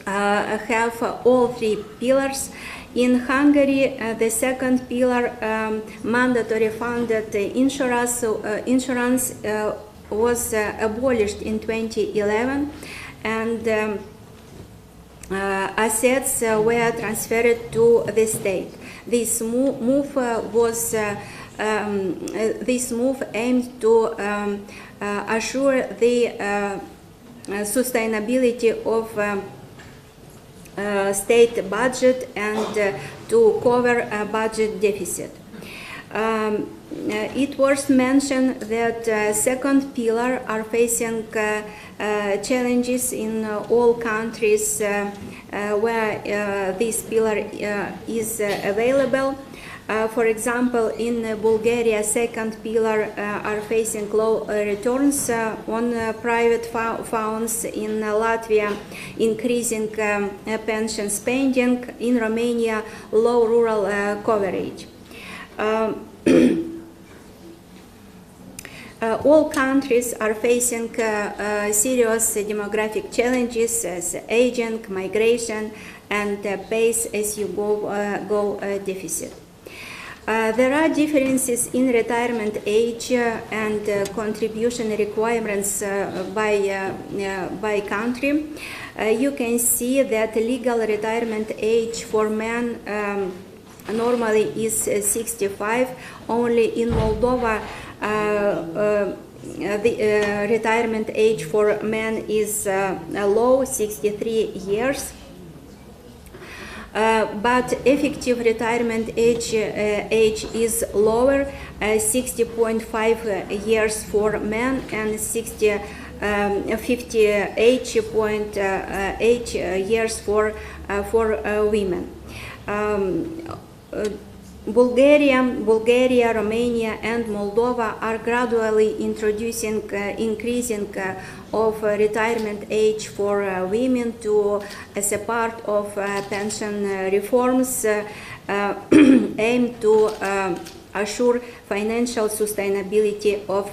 Speaker 12: have all 3 pillars. In Hungary, the second pillar, mandatory funded insurance was abolished in 2011, and assets were transferred to the state. This move aimed to assure the sustainability of state budget and to cover a budget deficit. It was mentioned that second pillar are facing challenges in all countries where this pillar is available. For example, in Bulgaria, second pillar are facing low returns on private funds. In Latvia, increasing pension spending. In Romania, low rural coverage. All countries are facing serious demographic challenges as aging, migration, and pay-as-you-go deficit. There are differences in retirement age and contribution requirements by country. You can see that legal retirement age for men normally is 65. Only in Moldova, the retirement age for men is low, 63 years. But effective retirement age is lower, 60.5 years for men and 58.8 years for women. Bulgaria, Romania, and Moldova are gradually increasing of retirement age for women as a part of pension reforms aimed to assure financial sustainability of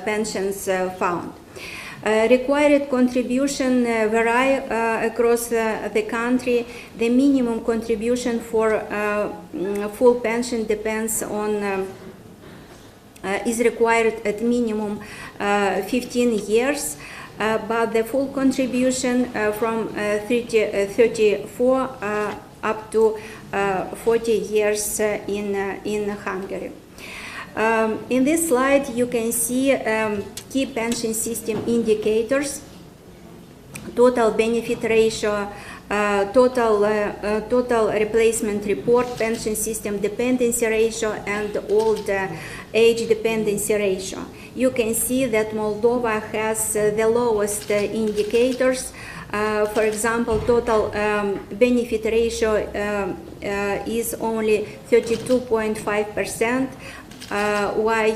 Speaker 12: pensions fund. Required contribution vary across the country. The minimum contribution for full pension depends on is required at minimum 15 years, but the full contribution from 34 up to 40 years in Hungary. In this slide, you can see key pension system indicators: total benefit ratio, total replacement report, pension system dependency ratio, and old age dependency ratio. You can see that Moldova has the lowest indicators. For example, total benefit ratio is only 32.5%. While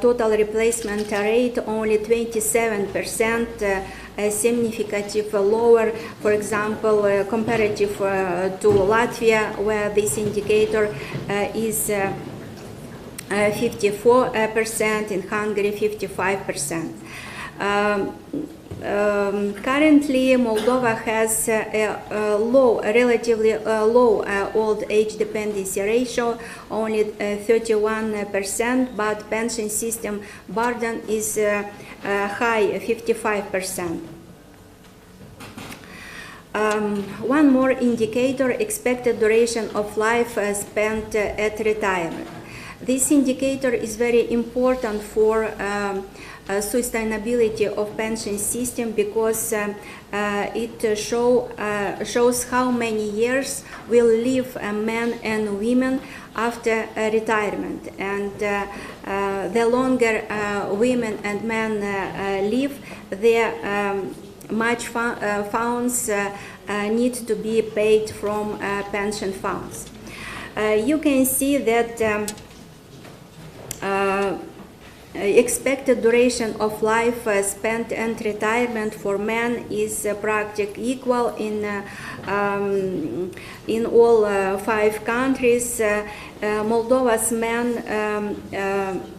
Speaker 12: total replacement rate only 27%, significantly lower, for example, comparative to Latvia, where this indicator is 54%, in Hungary 55%. Currently, Moldova has a relatively low old age dependency ratio, only 31%, but pension system burden is high, 55%. One more indicator, expected duration of life spent at retirement. This indicator is very important for sustainability of pension system because it shows how many years will live men and women after retirement, and the longer women and men live, the much funds need to be paid from pension funds. You can see that expected duration of life spent in retirement for men is practically equal in all 5 countries. Moldova's men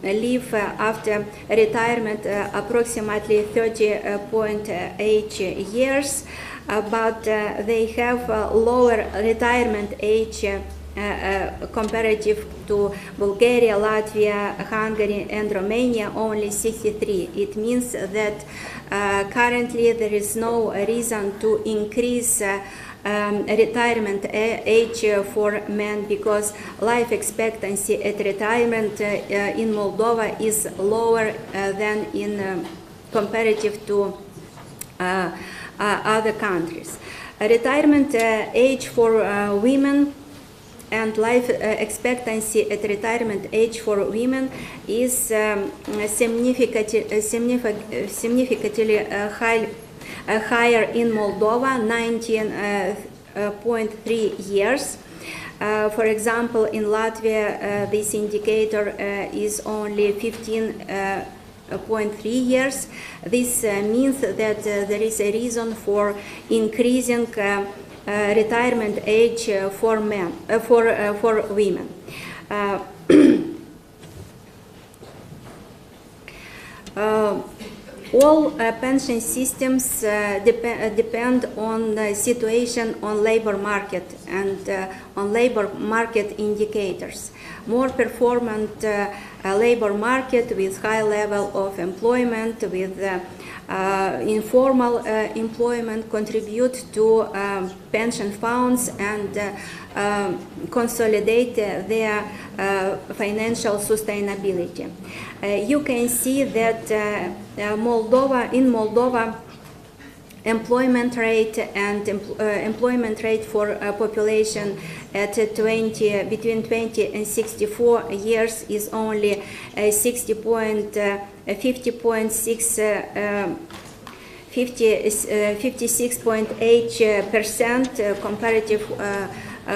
Speaker 12: live after retirement approximately 30.8 years, but they have lower retirement age comparative to Bulgaria, Latvia, Hungary and Romania, only 63. It means that currently there is no reason to increase retirement age for men because life expectancy at retirement in Moldova is lower than in comparative to other countries. Retirement age for women and life expectancy at retirement age for women is significantly higher in Moldova, 19.3 years. For example, in Latvia, this indicator is only 15.3 years. This means that there is a reason for increasing retirement age for men, for women. All pension systems depend on the situation on labor market and on labor market indicators. More performant labor market with high level of employment, with informal employment contribute to pension funds and consolidate their financial sustainability. You can see that in Moldova, employment rate and employment rate for population at between 20 and 64 years is only 56.8% comparative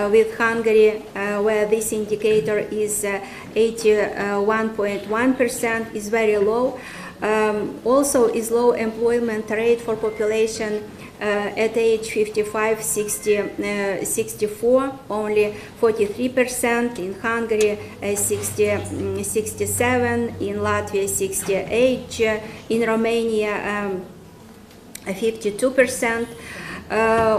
Speaker 12: with Hungary, where this indicator is 81.1%, is very low. Also is low employment rate for population at age 55-64, only 43%, in Hungary 67, in Latvia 68, in Romania 52%.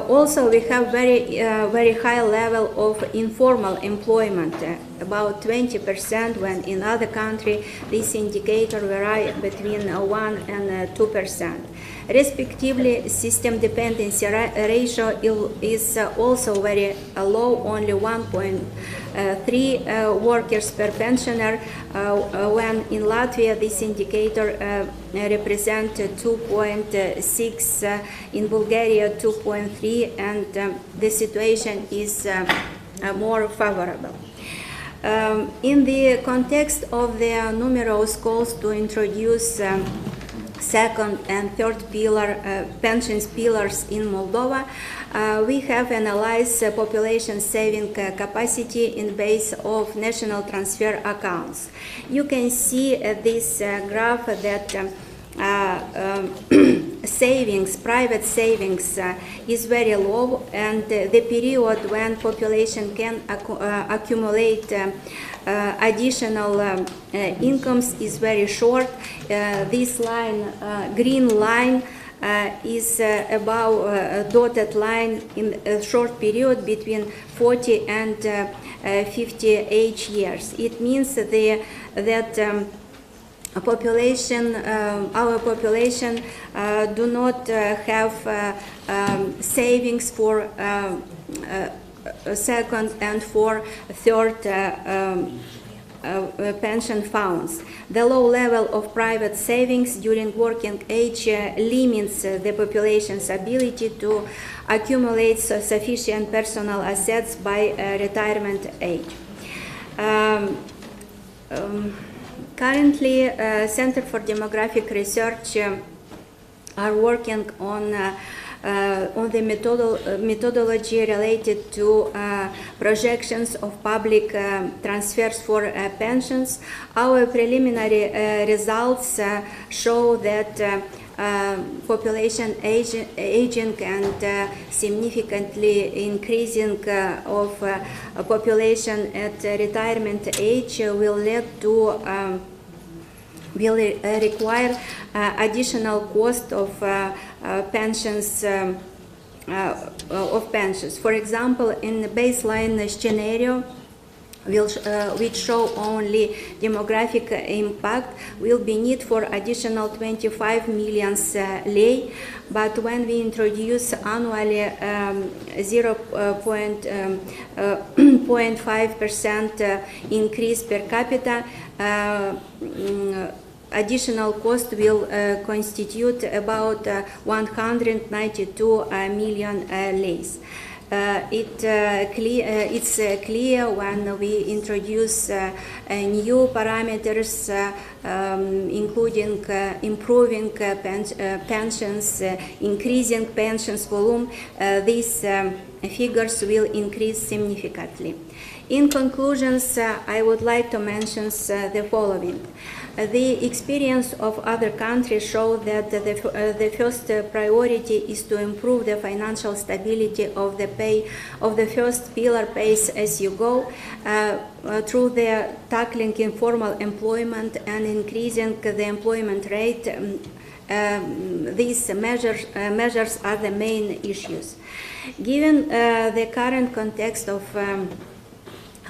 Speaker 12: Also, we have very high level of informal employment, about 20%, when in other countries this indicator varies between 1 and 2%. Respectively, system dependency ratio is also very low, only 1.3 workers per pensioner, when in Latvia this indicator represents 2.6, in Bulgaria 2.3, and the situation is more favorable. In the context of the numerous calls to introduce second and third pillar pensions pillars in Moldova, we have analyzed population saving capacity in base of national transfer accounts. You can see this graph that savings, private savings is very low, and the period when population can accumulate additional incomes is very short. This line, green line, is above a dotted line in a short period between 40 and 58 years. It means that our population do not have savings for second and for third pension funds. The low level of private savings during working age limits the population's ability to accumulate sufficient personal assets by retirement age. Currently, Center for Demographic Research are working on the methodology related to projections of public transfers for pensions. Our preliminary results show that population aging and significantly increasing of population at retirement age will lead to will require additional cost of pensions. For example, in the baseline scenario, which show only demographic impact, will be need for additional 25 million lei, but when we introduce annually 0.5% increase per capita, additional cost will constitute about 192 million leis. It's clear when we introduce new parameters, including improving pensions, increasing pensions volume, these figures will increase significantly. In conclusions, I would like to mention the following. The experience of other countries show that the first priority is to improve the financial stability of the first pillar pays as you go through the tackling informal employment and increasing the employment rate. These measures are the main issues. Given the current context of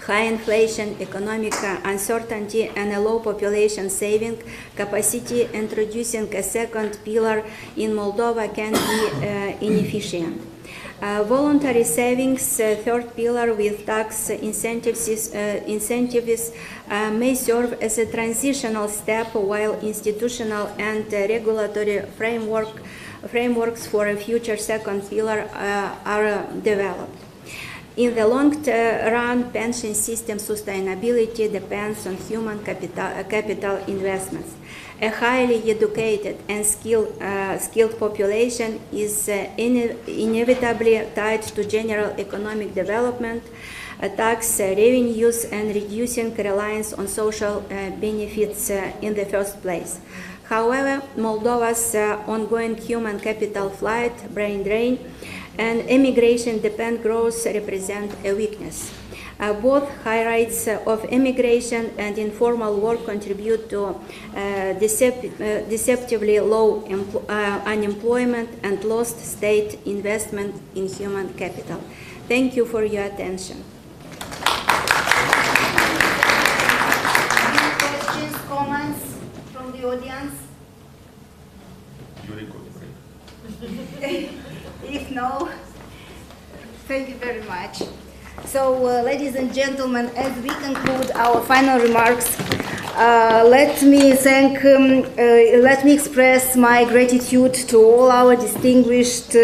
Speaker 12: high inflation, economic uncertainty, and a low population saving capacity, introducing a second pillar in Moldova can be inefficient. Voluntary savings, third pillar with tax incentives may serve as a transitional step, while institutional and regulatory frameworks for a future second pillar are developed. In the long run, pension system sustainability depends on human capital investments. A highly educated and skilled population is inevitably tied to general economic development, tax revenues, and reducing reliance on social benefits in the first place. However, Moldova's ongoing human capital flight, brain drain, and immigration dependent growth represent a weakness. Both high rates of immigration and informal work contribute to deceptively low unemployment and lost state investment in human capital. Thank you for your attention.
Speaker 2: Any questions, comments from the audience? If no, thank you very much. So, ladies and gentlemen, as we conclude our final remarks, let me express my gratitude to all our distinguished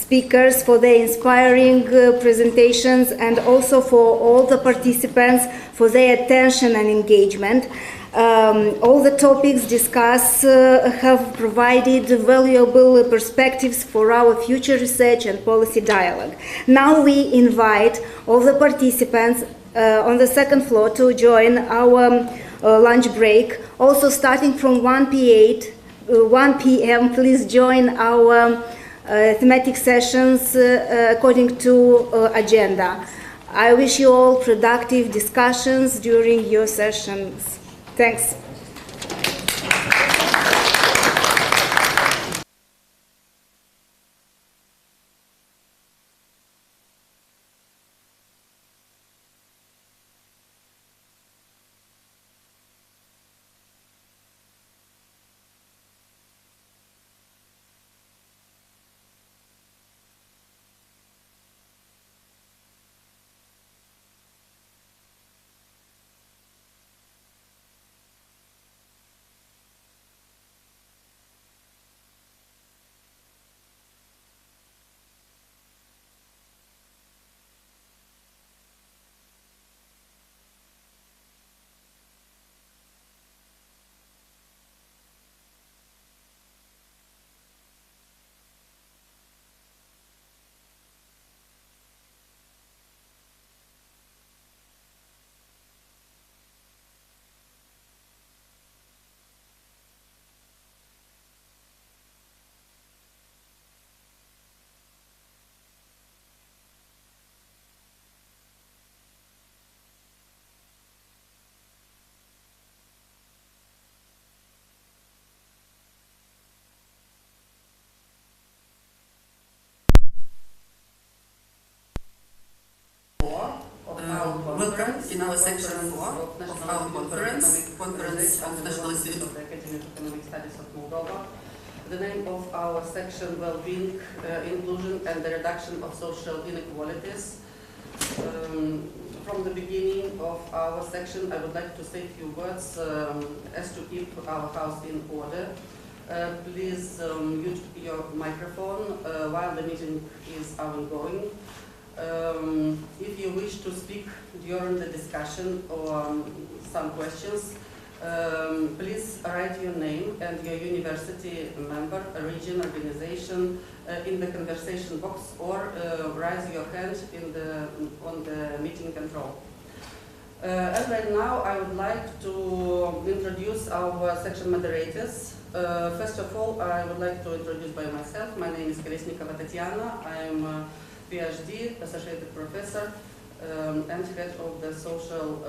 Speaker 2: speakers for their inspiring presentations, and also for all the participants for their attention and engagement. All the topics discussed have provided valuable perspectives for our future research and policy dialogue. Now we invite all the participants on the second floor to join our lunch break. Also starting from 1 p.m. please join our thematic sessions according to agenda. I wish you all productive discussions during your sessions. Thanks.
Speaker 13: In our section 4 of our conference of National Institute of Economic Studies of Moldova. The name of our section, Well-being, Inclusion and the Reduction of Social Inequalities. From the beginning of our section, I would like to say a few words as to keep our house in order. Please mute your microphone while the meeting is ongoing. If you wish to speak during the discussion or some questions, please write your name and your university member, region, organization in the conversation box, or raise your hand on the meeting control. And right now I would like to introduce our section moderators. First of all, I would like to introduce by myself. My name is Kolesnikova Tatiana. I am PhD, associated professor, and head of the social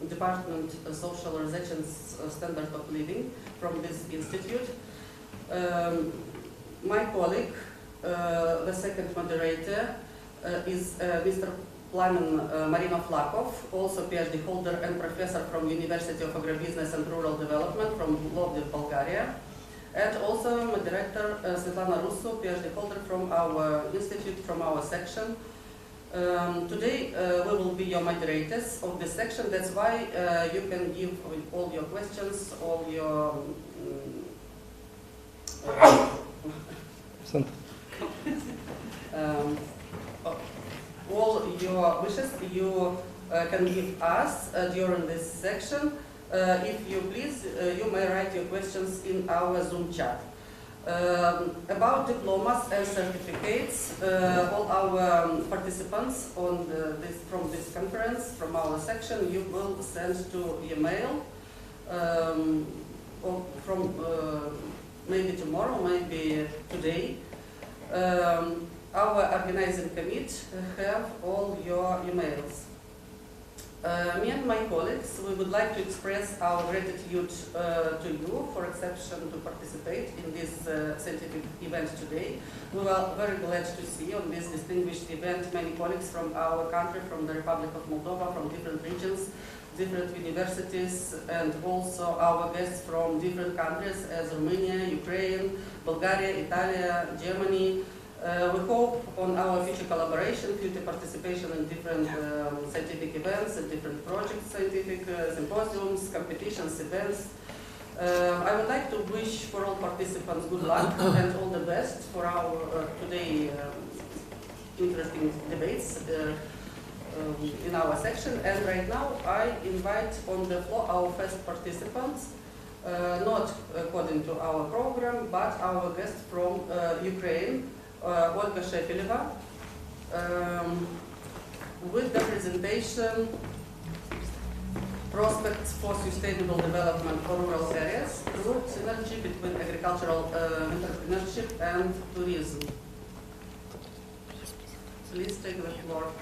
Speaker 13: department, social research and standard of living from this institute. My colleague, the second moderator, is Mr. Plamen Marino Flakov, also PhD holder and professor from University of Agribusiness and Rural Development from Plovdiv, Bulgaria. And also moderator Svetlana Russo, PhD holder from our institute, from our section. Today we will be your moderators of this section. That's why you can give all your questions, all your all your wishes you can give us during this section. If you please, you may write your questions in our Zoom chat. About diplomas and certificates, all our participants on from this conference, from our section, you will send to email or from maybe tomorrow, maybe today. Our organizing committee have all your emails. Me and my colleagues, we would like to express our gratitude to you for accepting to participate in this scientific event today. We are very glad to see on this distinguished event many colleagues from our country, from the Republic of Moldova, from different regions, different universities, and also our guests from different countries as Romania, Ukraine, Bulgaria, Italy, Germany. We hope on our future collaboration, future participation in different scientific events and different projects, scientific symposiums, competitions, events. I would like to wish for all participants good luck and all the best for our today interesting debates in our section. And right now I invite on the floor our first participants, not according to our program, but our guest from Ukraine, Olga Shepeleva, with the presentation Prospects for Sustainable Development for Rural Areas through Synergy between Agricultural Entrepreneurship and Tourism. Please take the floor.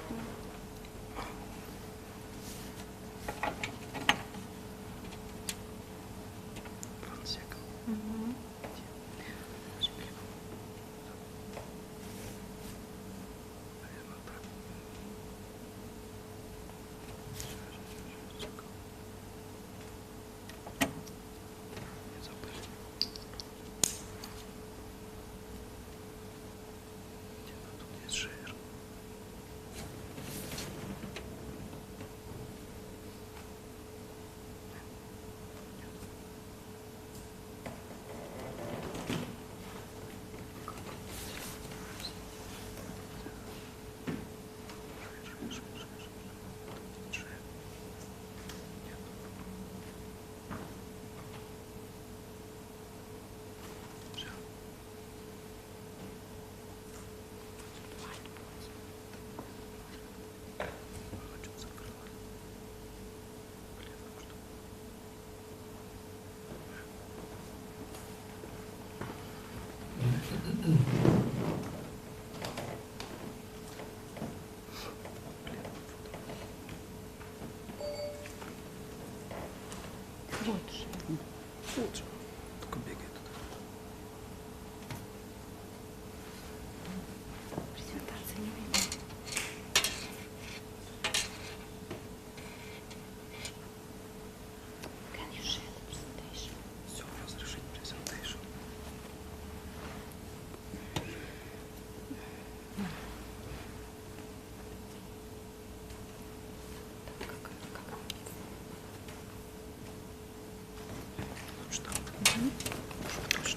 Speaker 14: Лучше. Только бегает туда.
Speaker 12: Презентации не видно. Can you share the presentation?
Speaker 14: Все, разрешить презентацию.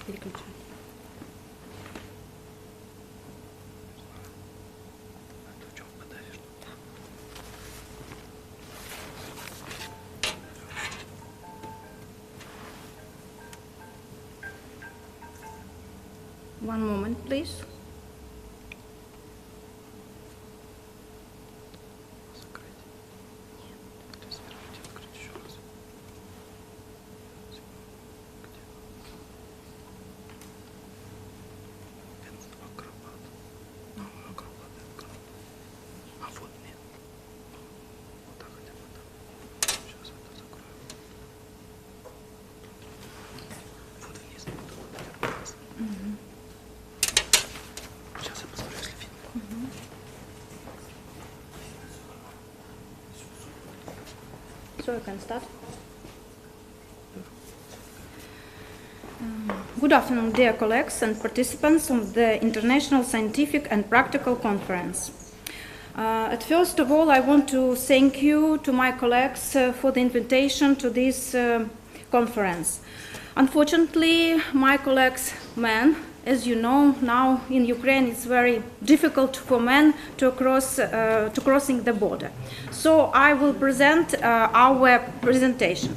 Speaker 12: Переключай. One moment, please. So I can start. Good afternoon, dear colleagues and participants of the International Scientific and Practical Conference. At first of all, I want to thank you to my colleagues for the invitation to this conference. Unfortunately, my colleagues, men, as you know, now in Ukraine it's very difficult for men to crossing the border. So I will present our presentation.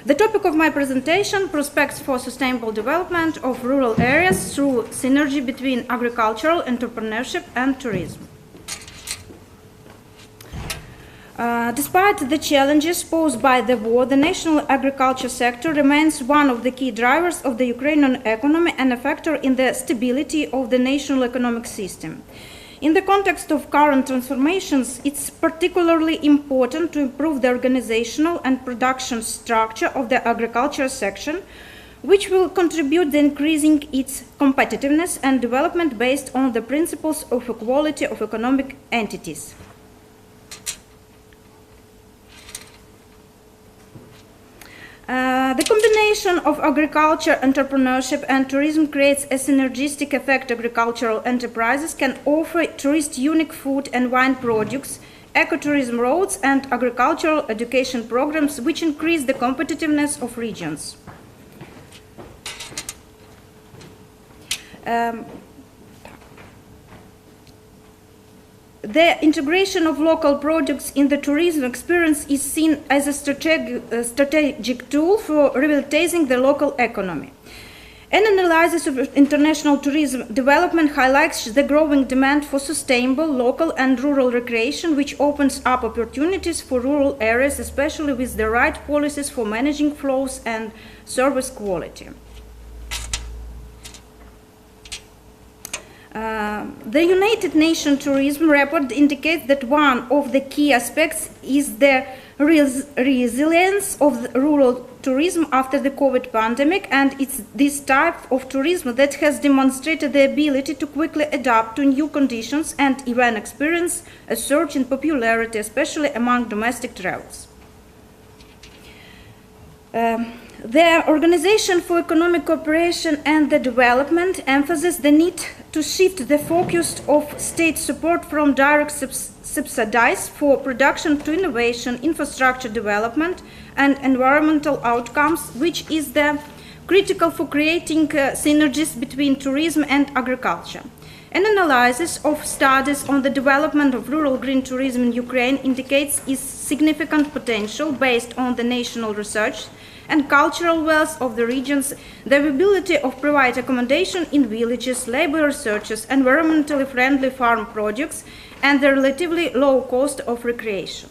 Speaker 12: The topic of my presentation: prospects for sustainable development of rural areas through synergy between agricultural entrepreneurship and tourism. Despite the challenges posed by the war, the national agriculture sector remains one of the key drivers of the Ukrainian economy and a factor in the stability of the national economic system. In the context of current transformations, it's particularly important to improve the organizational and production structure of the agriculture section, which will contribute to increasing its competitiveness and development based on the principles of equality of economic entities. The combination of agriculture, entrepreneurship and tourism creates a synergistic effect. Agricultural enterprises can offer tourists unique food and wine products, ecotourism routes and agricultural education programs which increase the competitiveness of regions. The integration of local projects in the tourism experience is seen as a strategic tool for revitalizing the local economy. An analysis of international tourism development highlights the growing demand for sustainable local and rural recreation, which opens up opportunities for rural areas, especially with the right policies for managing flows and service quality. The United Nations Tourism Report indicates that one of the key aspects is the resilience of the rural tourism after the COVID pandemic, and it's this type of tourism that has demonstrated the ability to quickly adapt to new conditions and even experience a surge in popularity, especially among domestic travelers. The Organization for Economic Cooperation and the Development emphasizes the need to shift the focus of state support from direct subsidies for production to innovation, infrastructure development, and environmental outcomes, which is critical for creating synergies between tourism and agriculture. An analysis of studies on the development of rural green tourism in Ukraine indicates its significant potential based on the national research and cultural wealth of the regions, the ability of private accommodation in villages, labor researches, environmentally friendly farm products, and the relatively low cost of recreation.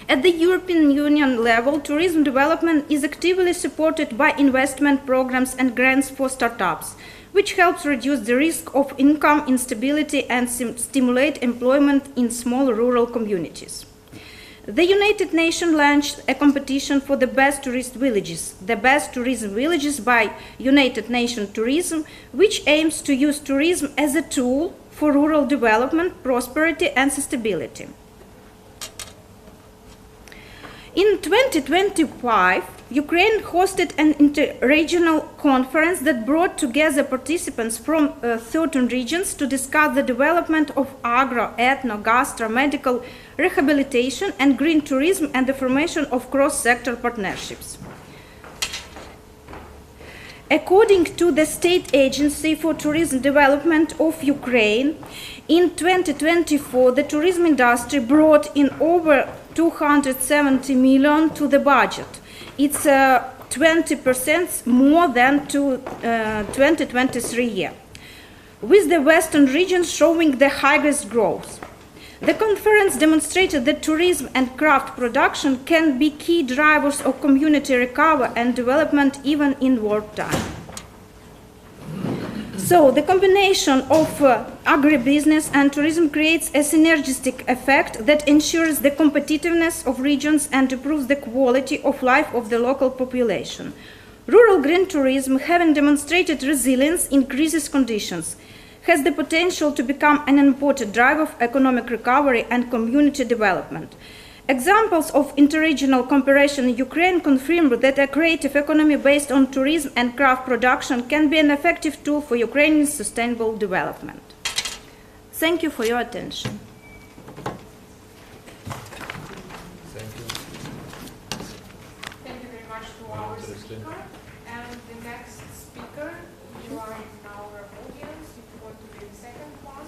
Speaker 12: At the European Union level, tourism development is actively supported by investment programs and grants for startups, which helps reduce the risk of income instability and stimulate employment in small rural communities. The United Nations launched a competition for the best tourist villages, the best tourism villages by United Nations Tourism, which aims to use tourism as a tool for rural development, prosperity, and sustainability. In 2025, Ukraine hosted an interregional conference that brought together participants from 13 regions to discuss the development of agro, ethno, gastro, medical, rehabilitation, and green tourism and the formation of cross-sector partnerships. According to the State Agency for Tourism Development of Ukraine, in 2024, the tourism industry brought in over 270 million to the budget. It's 20% more than to 2023 year, with the Western region showing the highest growth. The conference demonstrated that tourism and craft production can be key drivers of community recovery and development even in wartime. So the combination of agribusiness and tourism creates a synergistic effect that ensures the competitiveness of regions and improves the quality of life of the local population. Rural green tourism, having demonstrated resilience in crisis conditions, has the potential to become an important driver of economic recovery and community development. Examples of interregional cooperation in Ukraine confirm that a creative economy based on tourism and craft production can be an effective tool for Ukraine's sustainable development. Thank you for your attention.
Speaker 15: Thank you. Thank you very much to our speaker. And the next speaker, you are in our audience, if you want to be the second one,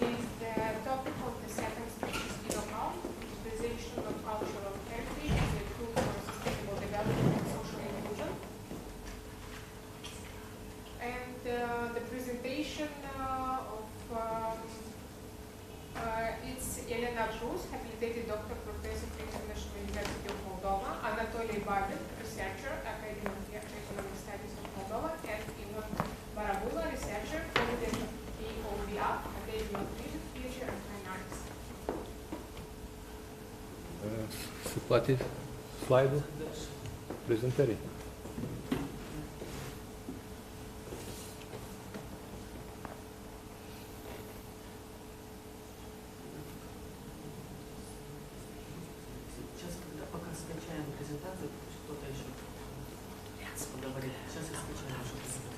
Speaker 15: is the topic of the second speech is know-how. Of cultural heritage as a tool for sustainable development and social inclusion. And the presentation it's Elena Drus, habilitated doctor, professor at the International University of Moldova, Anatoly Babin, researcher, Academy of Economic Studies of Moldova, and Ivan Barabula, researcher, candidate of AOVA, Academy of Literature and Fine Arts.
Speaker 16: Se poate slide-ul prezentării.
Speaker 13: Сейчас, пока скачаем презентацию, кто-то еще поговорит. Сейчас я скачаю,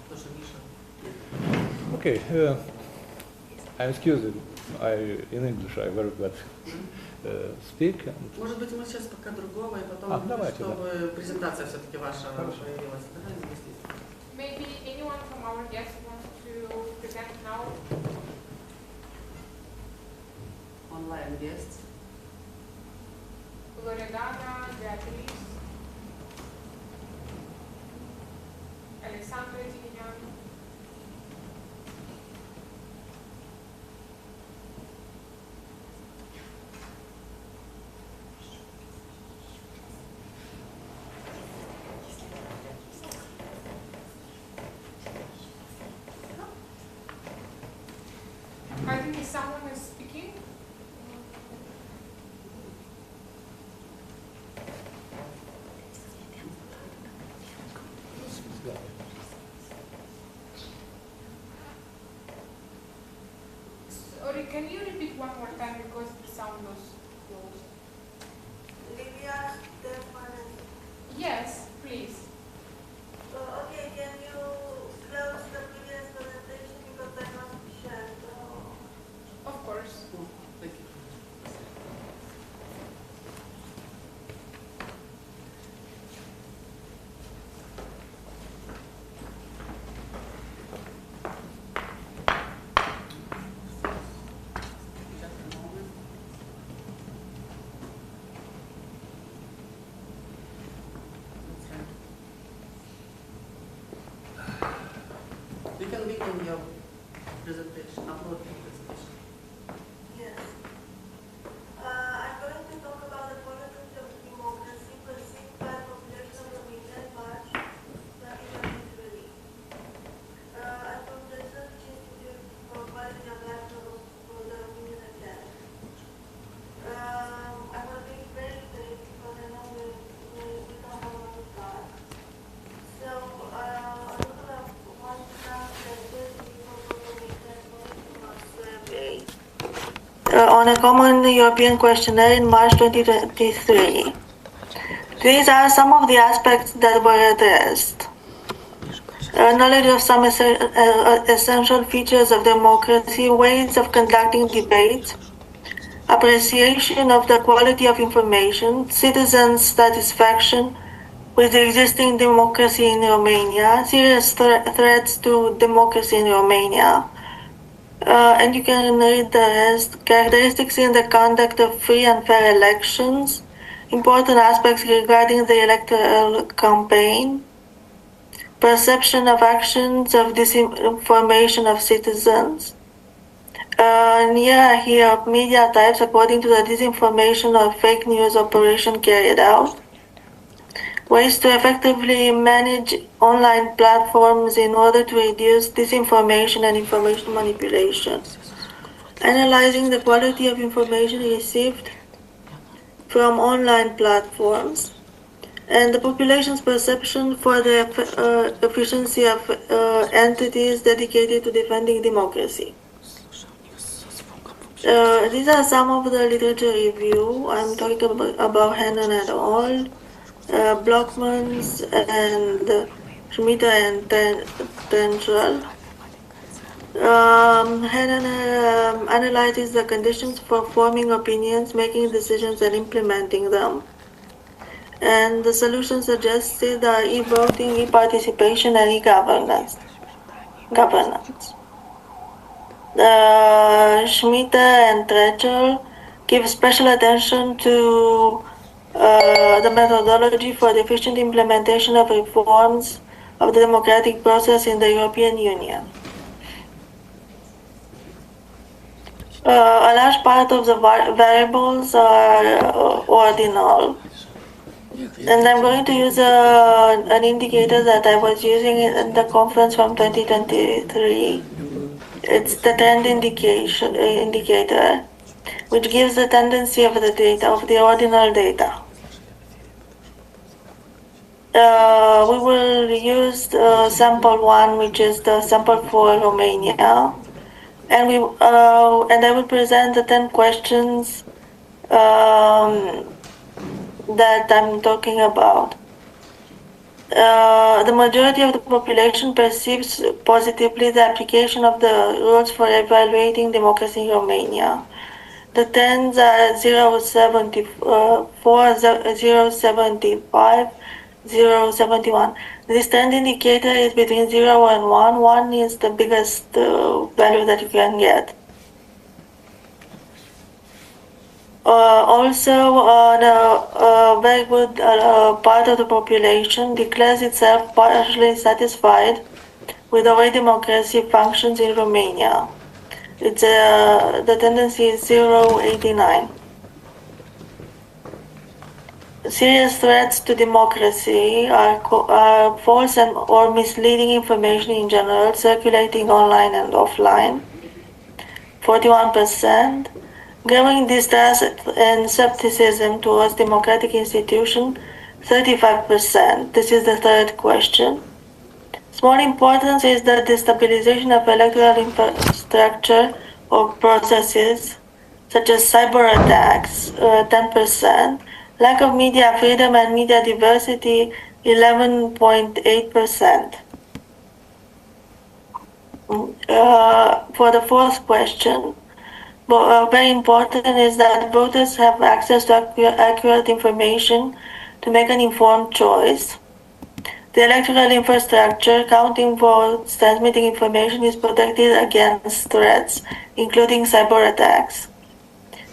Speaker 13: потому что Миша...
Speaker 16: Okay, I'm excused. In English I'm very bad. speak. And...
Speaker 13: Может быть, мы сейчас пока другого, и потом, чтобы презентация все-таки ваша появилась.
Speaker 15: Maybe anyone from our guests wants to present now?
Speaker 13: Online guests.
Speaker 15: Loredana, Beatriz, Alexandra Tinianu. I think if someone is speaking. Sorry, can you repeat one more time because the sound was closed? Yes, please.
Speaker 17: Okay, can you close the previous presentation because I must be shared?
Speaker 15: Of course.
Speaker 13: Thank you. You can begin your presentation, upload your presentation.
Speaker 17: Yes. I'm going to talk about the politics of democracy perceived by the population of Romania in March 2023. I'm from the Institutul for Quality of Life for the Romanian Agenda. I'm going to be very brief because I know we don't have a lot of time. So, on a common European questionnaire in March 2023. These are some of the aspects that were addressed. Knowledge of some essential features of democracy, ways of conducting debates, appreciation of the quality of information, citizens' satisfaction with the existing democracy in Romania, serious threats to democracy in Romania, and you can read the rest. Characteristics in the conduct of free and fair elections, important aspects regarding the electoral campaign, perception of actions of disinformation of citizens, hierarchy of media types according to the disinformation or fake news operation carried out, ways to effectively manage online platforms in order to reduce disinformation and information manipulation, analyzing the quality of information received from online platforms, and the population's perception for the efficiency of entities dedicated to defending democracy. These are some of the literature review. I'm talking about Hannon et al., Blockmans and Schmidt and Tenchel. Hannon analyzes the conditions for forming opinions, making decisions, and implementing them. And the solutions suggested are e-voting, e-participation, and e-governance. Schmidt and Tenchel give special attention to the methodology for the efficient implementation of reforms of the democratic process in the European Union. A large part of the variables are ordinal. And I'm going to use an indicator that I was using in the conference from 2023. It's the trend indicator, which gives the tendency of the data, of the ordinal data. We will use sample 1, which is the sample for Romania, and I will present the 10 questions that I'm talking about. The majority of the population perceives positively the application of the rules for evaluating democracy in Romania. The 10s are 074, 075, 071. This trend indicator is between 0 and 1. 1 is the biggest value that you can get. Also, a very good part of the population declares itself partially satisfied with the way democracy functions in Romania. The tendency is 0.89. Serious threats to democracy are false or misleading information in general, circulating online and offline, 41%. Growing distrust and skepticism towards democratic institutions, 35%. This is the third question. Small importance is the destabilization of electoral infrastructure or processes, such as cyber attacks, 10%. Lack of media freedom and media diversity, 11.8%. For the fourth question, very important is that voters have access to accurate information to make an informed choice. The electoral infrastructure, counting votes, transmitting information is protected against threats, including cyber attacks.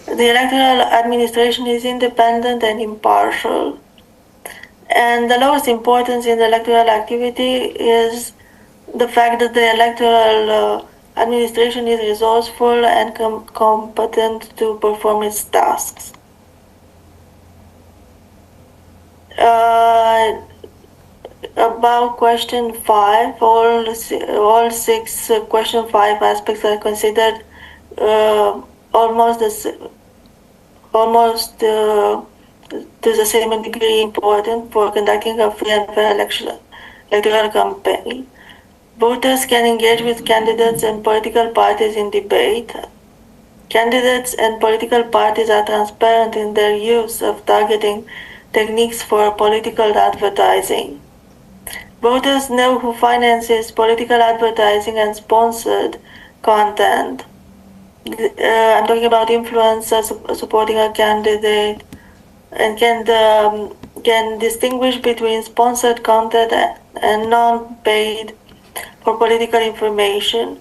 Speaker 17: The electoral administration is independent and impartial. And the lowest importance in the electoral activity is the fact that the electoral administration is resourceful and competent to perform its tasks. About question 5, all 6 question 5 aspects are considered almost to the same degree important for conducting a free and fair electoral campaign. Voters can engage with candidates and political parties in debate. Candidates and political parties are transparent in their use of targeting techniques for political advertising. Voters know who finances political advertising and sponsored content. I'm talking about influencers supporting a candidate, and can distinguish between sponsored content and non-paid for political information.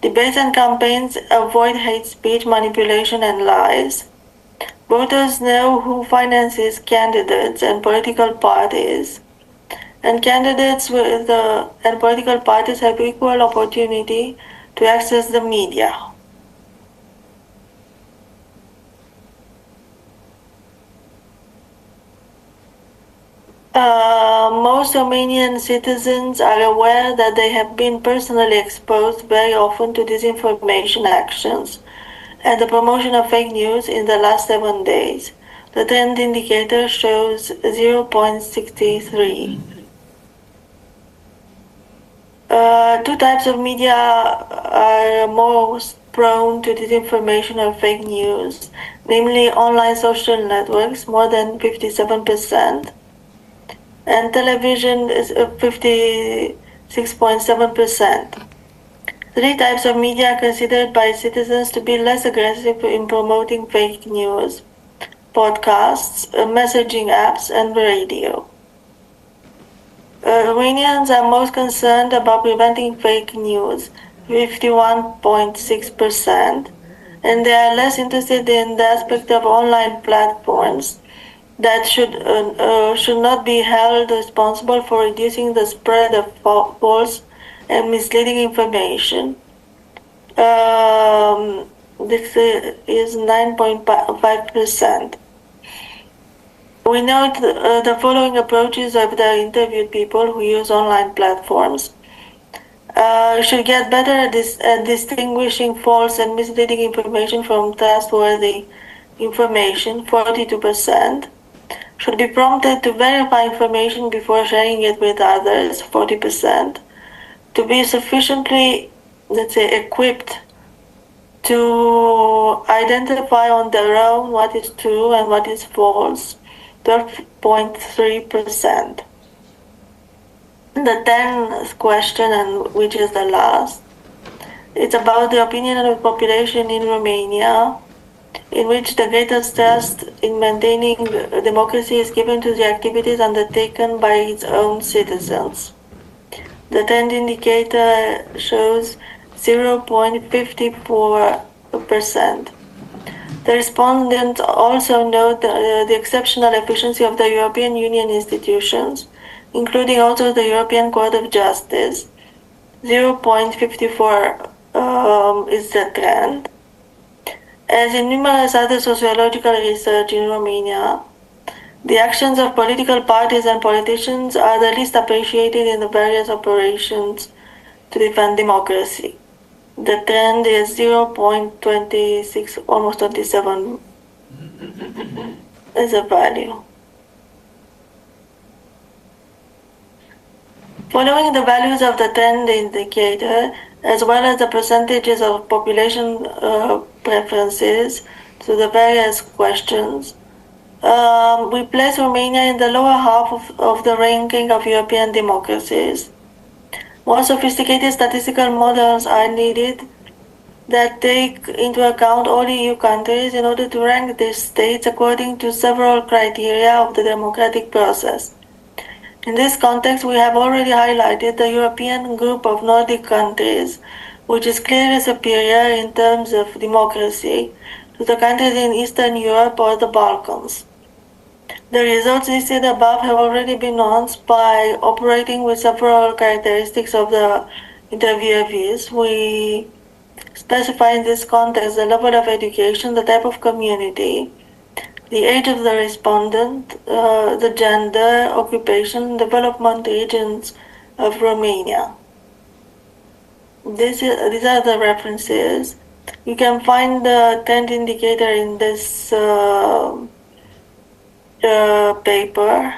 Speaker 17: Debates and campaigns avoid hate speech, manipulation, and lies. Voters know who finances candidates and political parties, and candidates and political parties have equal opportunity to access the media. Most Romanian citizens are aware that they have been personally exposed very often to disinformation actions and the promotion of fake news in the last 7 days. The trend indicator shows 0.63. Two types of media are most prone to disinformation or fake news, namely online social networks, more than 57%, and television is 56.7%. 3 types of media are considered by citizens to be less aggressive in promoting fake news: podcasts, messaging apps, and radio. Romanians are most concerned about preventing fake news, 51.6%, and they are less interested in the aspect of online platforms that should not be held responsible for reducing the spread of false and misleading information. This is 9.5%. We note the following approaches of the interviewed people who use online platforms. Should get better at distinguishing false and misleading information from trustworthy information, 42%. Should be prompted to verify information before sharing it with others, 40%. To be sufficiently, equipped to identify on their own what is true and what is false, 12.3%. The 10th question, and which is the last, it's about the opinion of the population in Romania in which the greatest trust in maintaining democracy is given to the activities undertaken by its own citizens. The trend indicator shows 0.54%. The respondents also note the exceptional efficiency of the European Union institutions, including also the European Court of Justice. 0.54 is the trend. As in numerous other sociological research in Romania, the actions of political parties and politicians are the least appreciated in the various operations to defend democracy. The trend is 0.26, almost 27 as a value. Following the values of the trend indicator, as well as the percentages of population preferences to the various questions, we place Romania in the lower half of the ranking of European democracies. More sophisticated statistical models are needed that take into account all EU countries in order to rank these states according to several criteria of the democratic process. In this context, we have already highlighted the European group of Nordic countries, which is clearly superior in terms of democracy to the countries in Eastern Europe or the Balkans. The results listed above have already been announced by operating with several characteristics of the interviewees. We specify in this context the level of education, the type of community, the age of the respondent, the gender, occupation, development regions of Romania. These are the references. You can find the trend indicator in this paper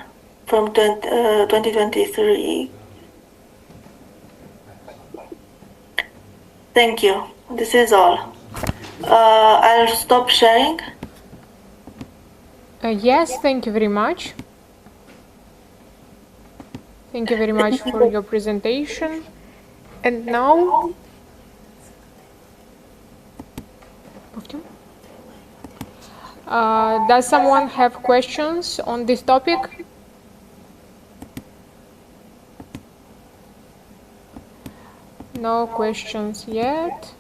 Speaker 17: from 2023. Thank you. This is all. I'll stop sharing.
Speaker 15: Yes, thank you very much. Thank you very much for your presentation. And now, does someone have questions on this topic? No questions yet.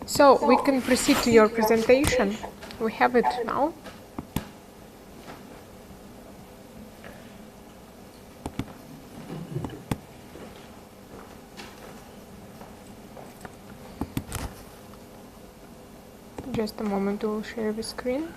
Speaker 15: So we can proceed to your presentation. We have it now. Just a moment to share the screen.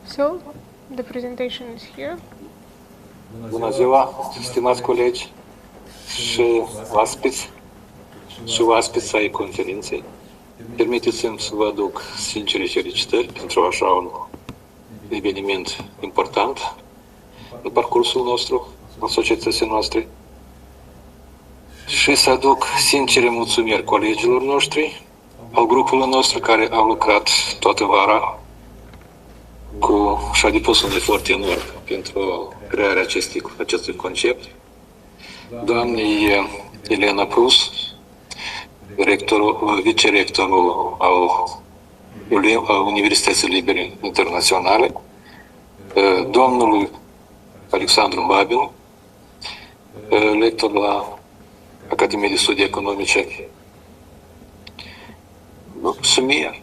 Speaker 15: So, the presentation is here.
Speaker 16: Bună ziua, stimați colegi și oaspeți ai conferinței. Permiteți-mi să vă aduc sincere felicitări pentru așa un eveniment important în parcursul nostru, în societății noastre, și să aduc sincere mulțumiri colegilor noștri, al grupului nostru care au lucrat toată vara și a depus un efort enorm pentru crearea acestui concept. Doamnei Elena Prus, vicerectorul al Universității Libere Internaționale, domnului Alexandru Babin, lector la Academia de Studii Economice, și mie,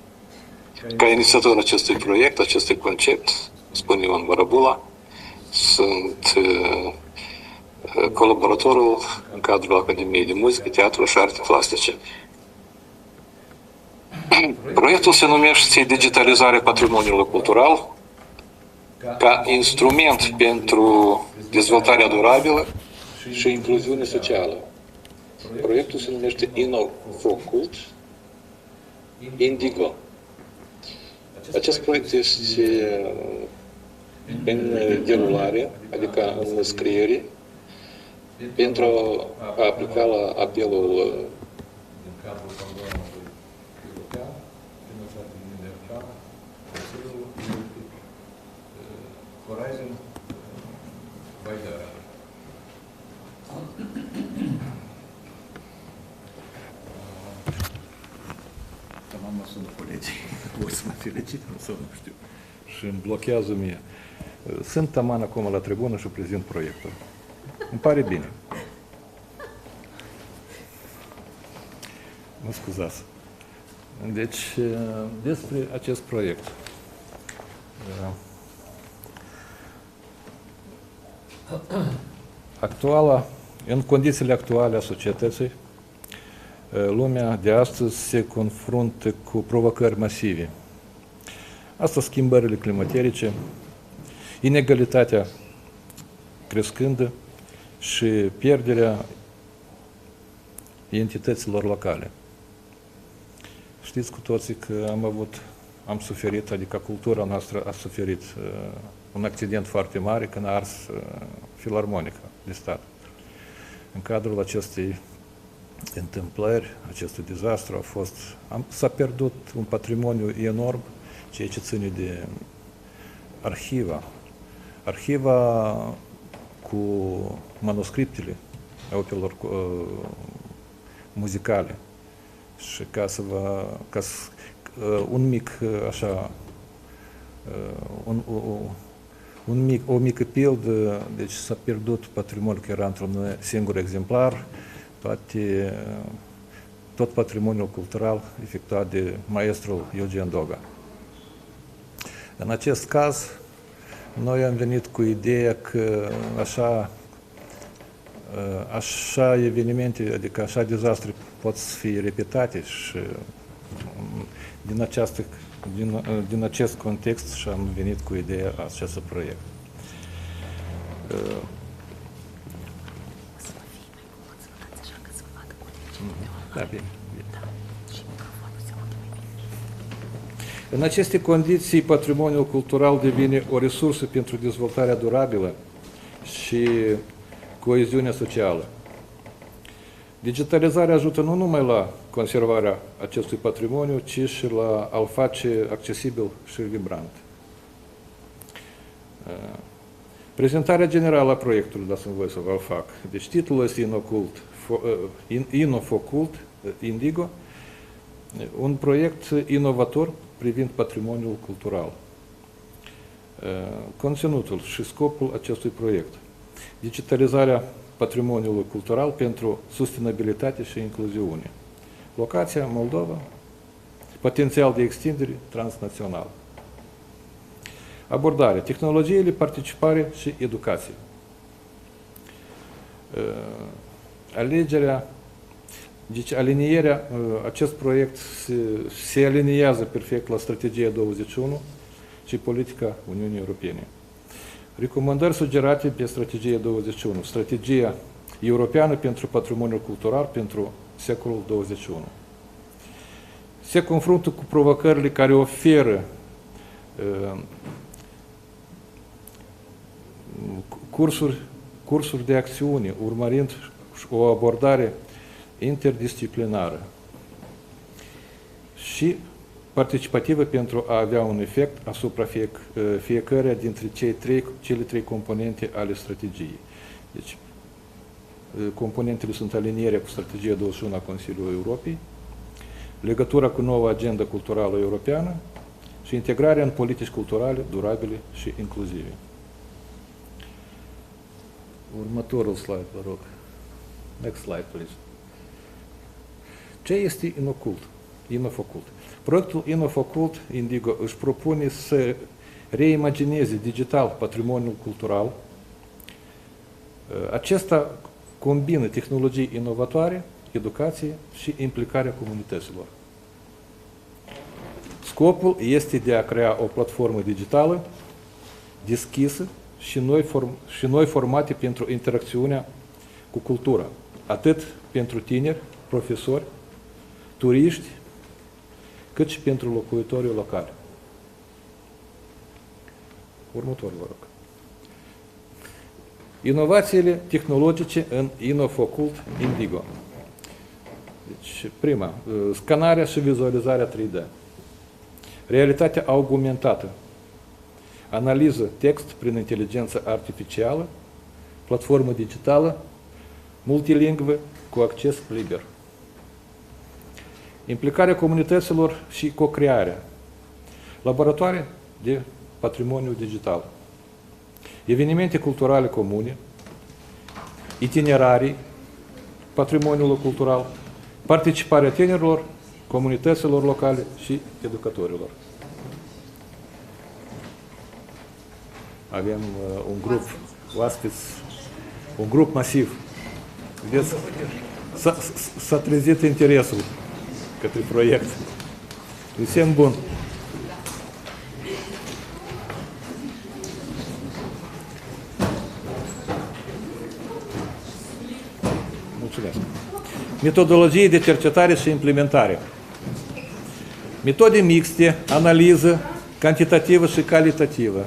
Speaker 16: ca inițiator acestui proiect, acestui concept, spun Ion Barabula, sunt colaboratorul în cadrul Academiei de Muzică, Teatru și Arte Plastice. Proiectul se numește Digitalizarea patrimoniului cultural ca instrument pentru dezvoltarea durabilă și incluziune socială. Proiectul se numește InnoFocult Indigo. Acest proiect este în derulare, adică în scriere, pentru a aplica la apelul
Speaker 18: Mă sună colegii, o să mă felicit, nu sună, nu știu, și îmi blochează mie. Sunt taman acum la tribună și prezint proiectul. Îmi pare bine. Mă scuzați. Deci, despre acest proiect. În condițiile actuale a societății, lumea de astăzi se confruntă cu provocări masive. Asta schimbările climaterice, inegalitatea crescândă și pierderea entităților locale. Știți cu toții că am suferit, adică cultura noastră a suferit un accident foarte mare când a ars filarmonica de stat. În cadrul acestei întâmplări, acestui dezastru s-a pierdut un patrimoniu enorm, ceea ce ține de arhiva. Arhiva cu manuscriptele operelor muzicale. Și un mic, așa, o mică pildă, deci s-a pierdut patrimoniul care era într-un singur exemplar, tot patrimoniul cultural efectuat de maestrul Eugen Doga. În acest caz, noi am venit cu ideea că așa evenimente, adică așa dezastre pot să fie repetate și din acest context și am venit cu ideea acestui proiect. Da, bine. În aceste condiții, patrimoniul cultural devine o resursă pentru dezvoltarea durabilă și coeziunea socială. Digitalizarea ajută nu numai la conservarea acestui patrimoniu, ci și la a-l face accesibil și vibrant. Prezentarea generală a proiectului, dați-mi voie să vă fac. Deci titlul este Inofocult, Indigo, un proiect inovator privind patrimoniul cultural. Conținutul și scopul acestui proiect. Digitalizarea patrimoniului cultural pentru sustenabilitate și incluziune. Locația Moldova, potențial de extindere transnațional. Abordare. Tehnologiile, participare și educație. Alinierea, acest proiect se aliniază perfect la Strategia 21 și politica Uniunii Europene. Recomandări sugerate pe Strategia 21, Strategia Europeană pentru Patrimoniul Cultural pentru secolul 21. Se confruntă cu provocările care oferă cursuri de acțiune, urmărind o abordare interdisciplinară și participativă pentru a avea un efect asupra fiecăreia dintre cele trei componente ale strategiei. Deci, componentele sunt alinierea cu Strategia 21 a Consiliului Europei, legătura cu noua agenda culturală europeană și integrarea în politici culturale, durabile și inclusive. Următorul slide, vă rog. Next slide, please. Ce este Inofocult? Proiectul Inofocult Indigo își propune să reimagineze digital patrimoniul cultural. Acesta combină tehnologii inovatoare, educație și implicarea comunităților. Scopul este de a crea o platformă digitală deschisă și noi formate pentru interacțiunea cu cultura, atât pentru tineri, profesori, turiști, cât și pentru locuitorii locali. Următorul, vă rog. Inovațiile tehnologice în Inofocult Indigo. Deci, prima, scanarea și vizualizarea 3D. Realitatea augmentată. Analiză text prin inteligență artificială, platformă digitală, multilingvă cu acces liber. Implicarea comunităților și co-crearea. Laboratoare de patrimoniu digital. Evenimente culturale comune, itinerarii, patrimoniul cultural, participarea tinerilor, comunităților locale și educatorilor. Avem un grup, oaspeți, un grup masiv. Vedeți, s-a trezit interesul către proiect. E semn bun. Mulțumesc. Metodologie de cercetare și implementare. Metode mixte, analiză cantitativă și calitativă.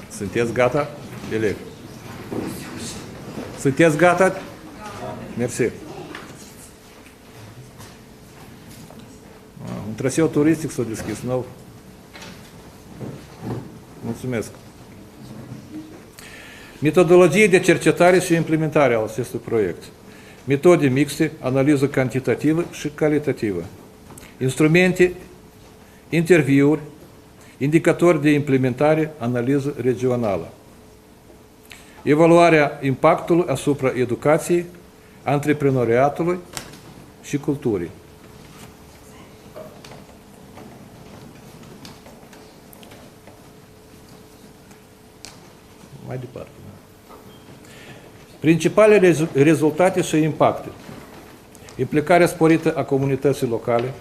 Speaker 18: Sunteți gata, elevi? Sunteți gata? Mersi. Un traseu turistic s-a deschis nou. Mulțumesc. Metodologie de cercetare și implementare a acestui proiect. Metode mixte, analiză cantitativă și calitativă. Instrumente, interviuri, indicatori de implementare, analiză regională. Evaluarea impactului asupra educației, antreprenoriatului și culturii. Mai departe. Principalele rezultate și impacte. Implicarea sporită a comunității locale,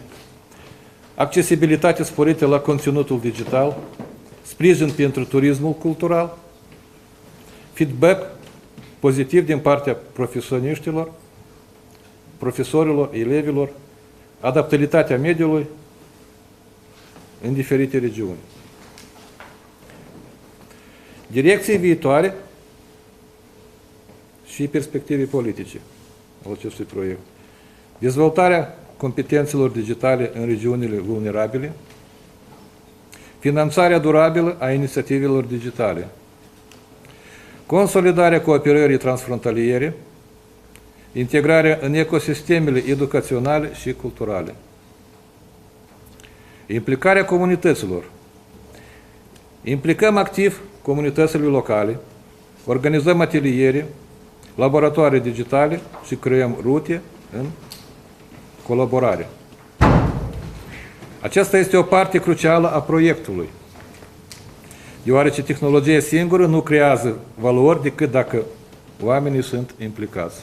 Speaker 18: accesibilitate sporită la conținutul digital, sprijin pentru turismul cultural, feedback pozitiv din partea profesioniștilor, profesorilor, elevilor, adaptabilitatea mediului în diferite regiuni. Direcții viitoare și perspective politice al acestui proiect. Dezvoltarea competențelor digitale în regiunile vulnerabile, finanțarea durabilă a inițiativelor digitale, consolidarea cooperării transfrontaliere, integrarea în ecosistemele educaționale și culturale, implicarea comunităților. Implicăm activ comunitățile locale, organizăm ateliere, laboratoare digitale și creăm rute în colaborare. Aceasta este o parte crucială a proiectului, deoarece tehnologia singură nu creează valori decât dacă oamenii sunt implicați.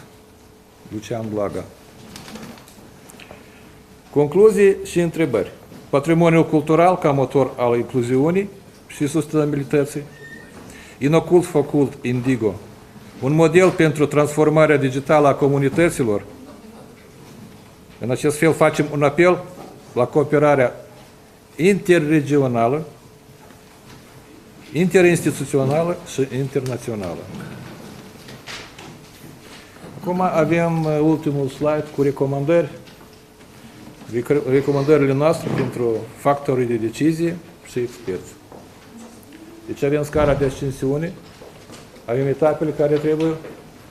Speaker 18: Lucian Blaga. Concluzii și întrebări. Patrimoniul cultural ca motor al incluziunii și sustenabilității. Inocult Focult Indigo. Un model pentru transformarea digitală a comunităților. În acest fel facem un apel la cooperarea interregională, interinstituțională și internațională. Acum avem ultimul slide cu recomandări. Recomandările noastre pentru factorii de decizie și experți. Deci avem scara de ascensiune, avem etapele care trebuie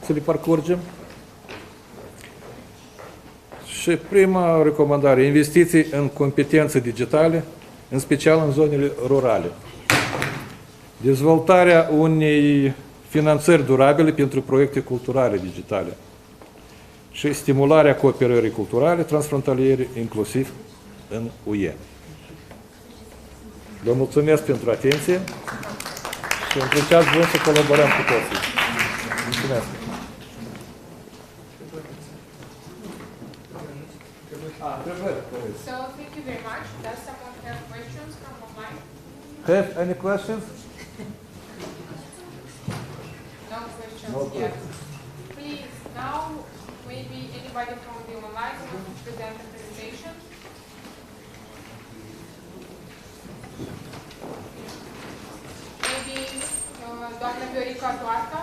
Speaker 18: să le parcurgem. Și prima recomandare, investiții în competențe digitale, în special în zonele rurale. Dezvoltarea unei finanțări durabile pentru proiecte culturale digitale și stimularea cooperării culturale transfrontaliere, inclusiv în UE. Vă mulțumesc pentru atenție și încercați bun să colaborăm cu toții. Mulțumesc!
Speaker 15: So thank you very much. Does someone have questions from online?
Speaker 18: Have any questions?
Speaker 15: questions yet. Please, now maybe anybody from the online wants to present a presentation. Maybe doamna Viorica Toarca.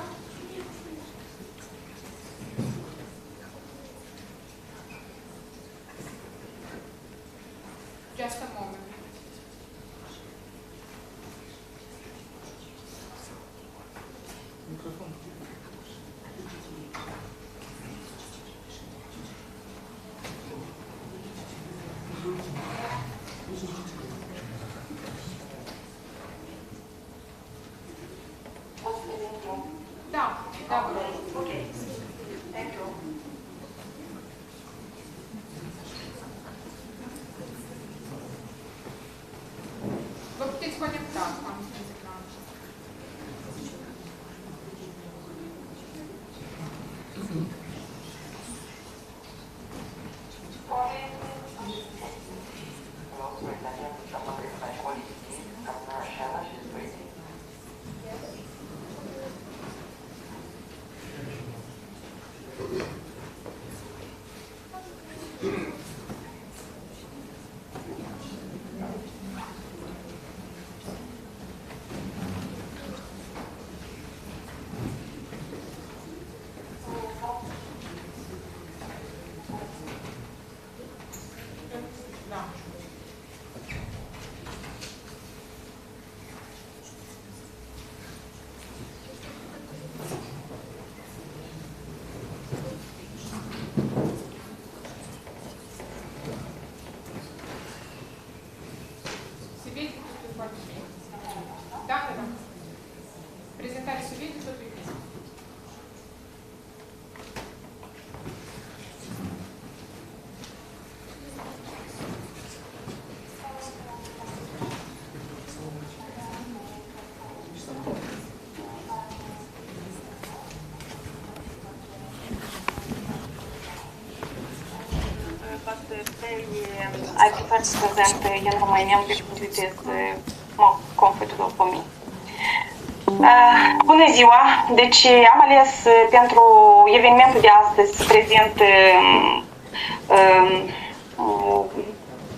Speaker 15: Just a moment. Da, da, ok. Thank you. Vă puteți conecta cu acest ecran. Prezentare se vede, totul e bine.
Speaker 19: I prefer to present in Romanian because it is more comfortable for me. Bună ziua! Deci am ales pentru evenimentul de astăzi să prezint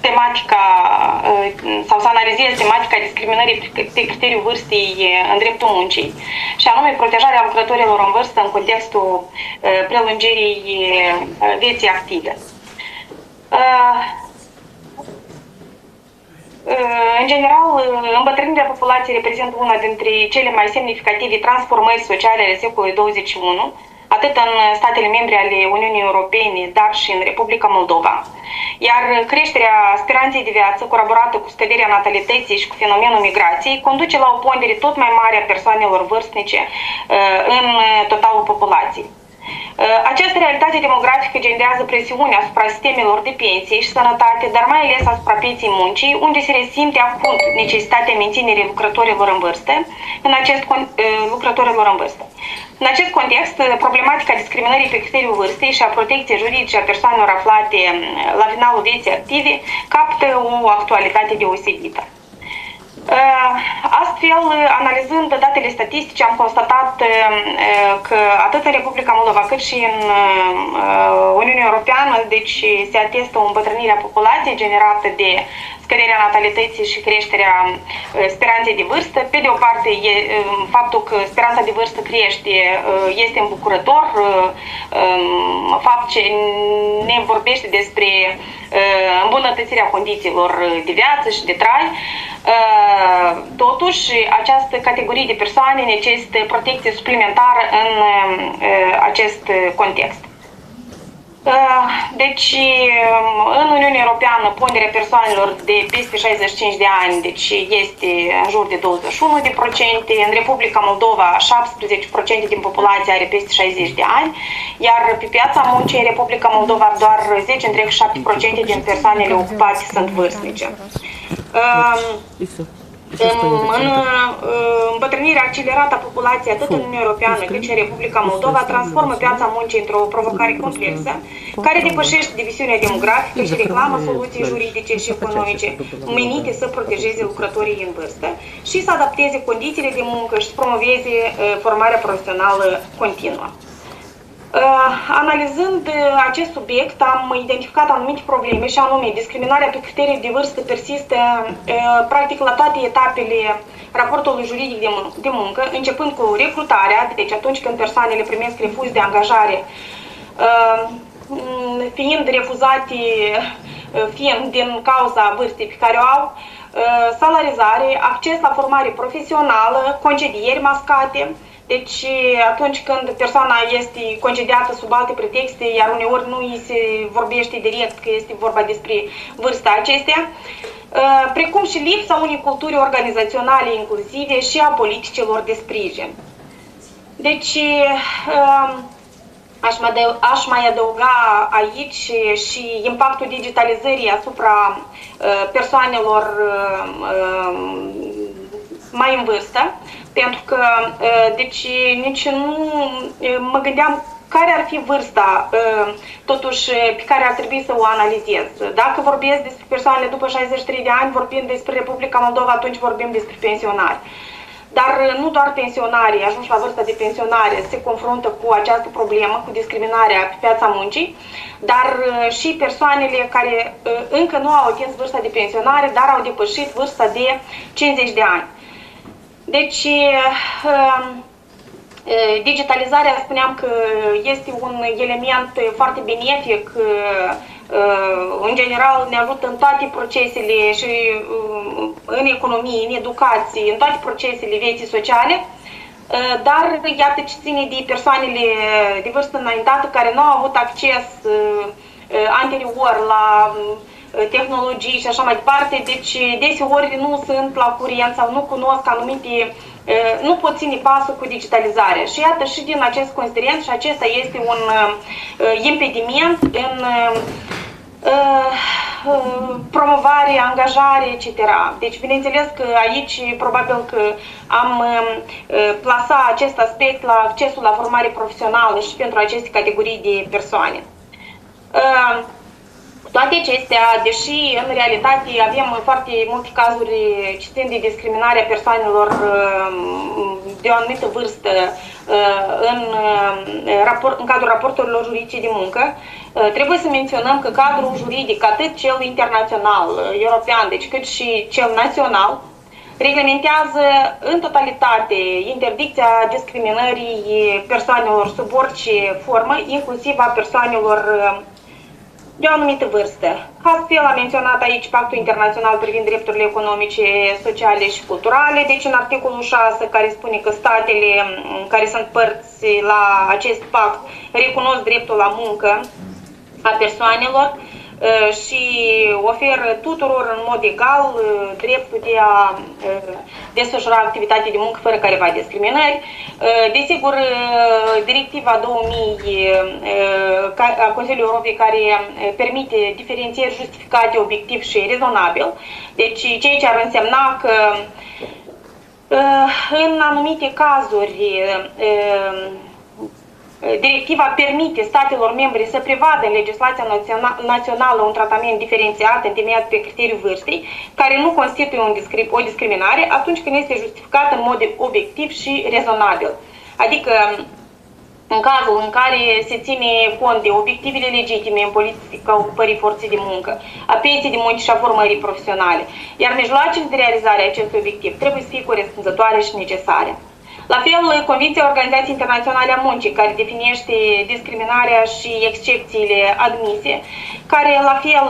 Speaker 19: tematica sau să analizez tematica discriminării pe criteriul vârstei în dreptul muncii și anume protejarea lucrătorilor în vârstă în contextul prelungirii vieții active. În general, îmbătrânirea populației reprezintă una dintre cele mai semnificative transformări sociale ale secolului 21, atât în statele membre ale Uniunii Europene, dar și în Republica Moldova. Iar creșterea speranței de viață, colaborată cu scăderea natalității și cu fenomenul migrației, conduce la o pondere tot mai mare a persoanelor vârstnice în totalul populației. Această realitate demografică generează presiune asupra sistemelor de pensie și sănătate, dar mai ales asupra pieței muncii, unde se resimte acut necesitatea menținerii lucrătorilor în vârstă. În acest context, problematica discriminării pe criteriul vârstei și a protecției juridice a persoanelor aflate la finalul vieții active capătă o actualitate deosebită. Astfel, analizând datele statistice, am constatat că atât în Republica Moldova cât și în Uniunea Europeană, deci se atestă o îmbătrânire a populației generată de scăderea natalității și creșterea speranței de vârstă. Pe de o parte, faptul că speranța de vârstă crește este îmbucurător, fapt ce ne vorbește despre îmbunătățirea condițiilor de viață și de trai. Totuși, această categorie de persoane necesită protecție suplimentară în acest context. Deci, în Uniunea Europeană, ponderea persoanelor de peste 65 de ani deci este în jur de 21%, în Republica Moldova 17% din populație are peste 60 de ani, iar pe piața muncii în Republica Moldova doar 10,7% din persoanele ocupate sunt vârstnice. În îmbătrânirea accelerată a populației atât în Uniunea Europeană cât și în Republica Moldova transformă piața muncii într-o provocare complexă care depășește diviziunea demografică și reclamă soluții juridice și economice menite să protejeze lucrătorii în vârstă și să adapteze condițiile de muncă și să promoveze formarea profesională continuă. Analizând acest subiect, am identificat anumite probleme și anume discriminarea pe criterii de vârstă persistă practic la toate etapele raportului juridic de muncă, începând cu recrutarea, deci atunci când persoanele primesc refuz de angajare, fiind refuzate din cauza vârstei pe care o au, salarizare, acces la formare profesională, concedieri mascate. Deci atunci când persoana este concediată sub alte pretexte, iar uneori nu îi se vorbește direct că este vorba despre vârsta acestea, precum și lipsa unei culturi organizaționale inclusive și a politicilor de sprijin. Deci aș mai adăuga aici și impactul digitalizării asupra persoanelor mai în vârstă, pentru că, deci, nici nu mă gândeam care ar fi vârsta, totuși, pe care ar trebui să o analizez. Dacă vorbesc despre persoanele după 63 de ani, vorbim despre Republica Moldova, atunci vorbim despre pensionari. Dar nu doar pensionarii, ajunși la vârsta de pensionare, se confruntă cu această problemă, cu discriminarea pe piața muncii, dar și persoanele care încă nu au atins vârsta de pensionare, dar au depășit vârsta de 50 de ani. Deci, digitalizarea, spuneam că este un element foarte benefic, în general ne ajută în toate procesele și în economie, în educație, în toate procesele vieții sociale, dar iată ce ține de persoanele de vârstă înaintată care nu au avut acces anterior la tehnologii și așa mai departe, deci deseori nu sunt la curent sau nu cunosc anumite, nu pot ține pasul cu digitalizarea. Și iată și din acest considerent și acesta este un impediment în promovare, angajare, etc. Deci, bineînțeles că aici probabil că am plasat acest aspect la accesul la formare profesională și pentru aceste categorii de persoane. Toate acestea, deși în realitate avem foarte multe cazuri ce țin de discriminarea persoanelor de o anumită vârstă în cadrul raporturilor juridice de muncă, trebuie să menționăm că cadrul juridic, atât cel internațional, european, deci cât și cel național, reglementează în totalitate interdicția discriminării persoanelor sub orice formă, inclusiv a persoanelor de o anumită vârstă. Astfel a menționat aici Pactul Internațional privind drepturile economice, sociale și culturale, deci în articolul 6 care spune că statele care sunt părți la acest pact recunosc dreptul la muncă a persoanelor și oferă tuturor în mod egal dreptul de a desfășura activitate de muncă fără careva discriminări. Desigur, directiva 2000 a Consiliului Europei care permite diferențieri justificate, obiectiv și rezonabil, deci ceea ce ar însemna că în anumite cazuri directiva permite statelor membre să prevadă în legislația națională un tratament diferențiat întemeiat pe criteriul vârstei, care nu constituie o discriminare atunci când este justificat în mod obiectiv și rezonabil. Adică în cazul în care se ține cont de obiectivele legitime în politica ocupării forței de muncă, a pieței de muncă și a formării profesionale, iar mijloacele de realizare a acestui obiectiv trebuie să fie corespunzătoare și necesare. La fel, Convenția Organizației Internaționale a Muncii, care definește discriminarea și excepțiile admise, care la fel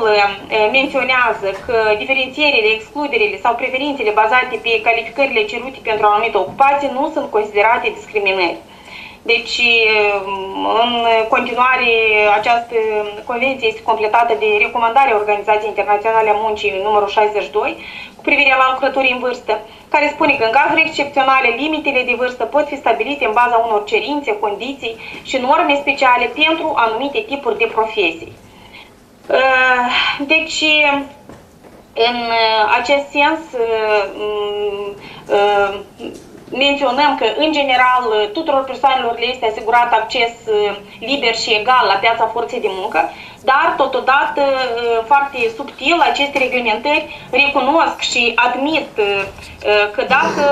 Speaker 19: menționează că diferențierile, excluderile sau preferințele bazate pe calificările cerute pentru o anumită ocupație nu sunt considerate discriminări. Deci, în continuare, această convenție este completată de recomandarea Organizației Internaționale a Muncii numărul 62 cu privire la lucrătorii în vârstă, care spune că în cazuri excepționale, limitele de vârstă pot fi stabilite în baza unor cerințe, condiții și norme speciale pentru anumite tipuri de profesii. Deci, În acest sens, menționăm că, în general, tuturor persoanelor le este asigurat acces liber și egal la piața forței de muncă, dar, totodată, foarte subtil, aceste reglementări recunosc și admit că dacă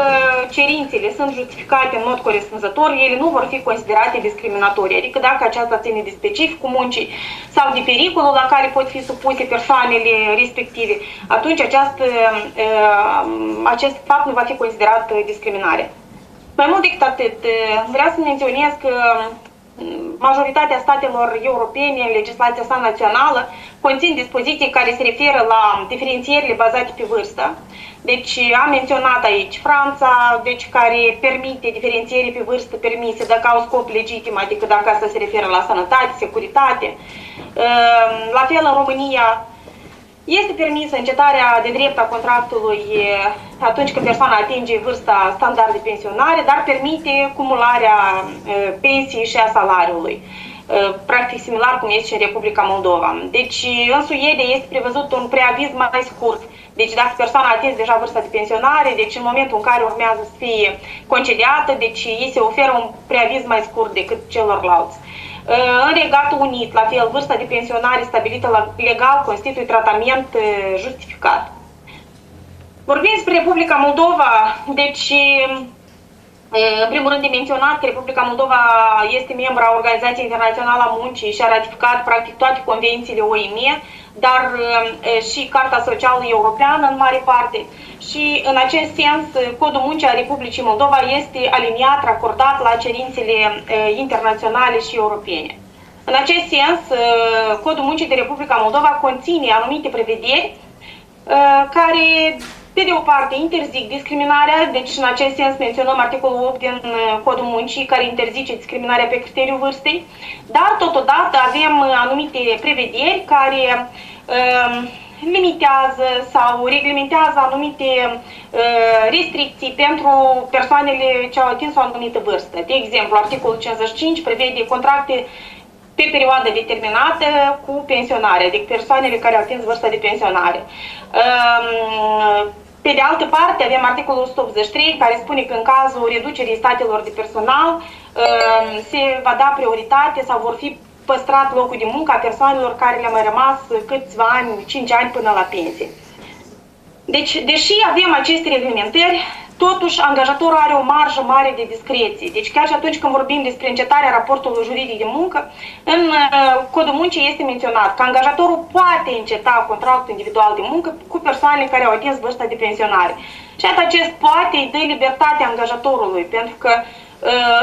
Speaker 19: cerințele sunt justificate în mod corespunzător, ele nu vor fi considerate discriminatorii, adică dacă aceasta ține de specificul muncii sau de pericolul la care pot fi supuse persoanele respective, atunci acest fapt nu va fi considerat discriminare. Mai mult decât atât, vreau să menționez că majoritatea statelor europene, în legislația sa națională, conțin dispoziții care se referă la diferențierile bazate pe vârstă. Deci am menționat aici Franța, deci care permite diferențiere pe vârstă permise dacă au scop legitim, adică dacă asta se referă la sănătate, securitate. La fel în România este permisă încetarea de drept a contractului atunci când persoana atinge vârsta standard de pensionare, dar permite cumularea pensiei și a salariului. Practic similar cum este și în Republica Moldova. Deci în Suedia este prevăzut un preaviz mai scurt. Deci dacă persoana a atins deja vârsta de pensionare, deci în momentul în care urmează să fie concediată, deci ei se oferă un preaviz mai scurt decât celorlalți. În Regatul Unit, la fel, vârsta de pensionare stabilită legal constituie tratament justificat. Vorbim despre Republica Moldova, deci în primul rând de menționat că Republica Moldova este membra a Organizației Internaționale a Muncii și a ratificat practic toate convențiile OIM, dar și Carta Socială Europeană în mare parte. Și în acest sens, Codul Muncii a Republicii Moldova este aliniat, racordat la cerințele internaționale și europene. În acest sens, Codul Muncii de Republica Moldova conține anumite prevederi care, pe de o parte, interzic discriminarea, deci în acest sens menționăm articolul 8 din Codul Muncii care interzice discriminarea pe criteriul vârstei, dar totodată avem anumite prevederi care limitează sau reglementează anumite restricții pentru persoanele ce au atins o anumită vârstă. De exemplu, articolul 55 prevede contracte pe perioadă determinată cu pensionare, adică persoanele care au atins vârsta de pensionare. Pe de altă parte, avem articolul 183 care spune că în cazul reducerii statelor de personal se va da prioritate sau vor fi păstrat locul de muncă a persoanelor care le-au mai rămas câțiva ani, 5 ani până la pensie. Deci, deși avem aceste reglementări, totuși angajatorul are o marjă mare de discreție. Deci chiar și atunci când vorbim despre încetarea raportului juridic de muncă, în Codul Muncii este menționat că angajatorul poate înceta contractul individual de muncă cu persoanele care au atins vârsta de pensionare. Și acest poate îi dă libertatea angajatorului, pentru că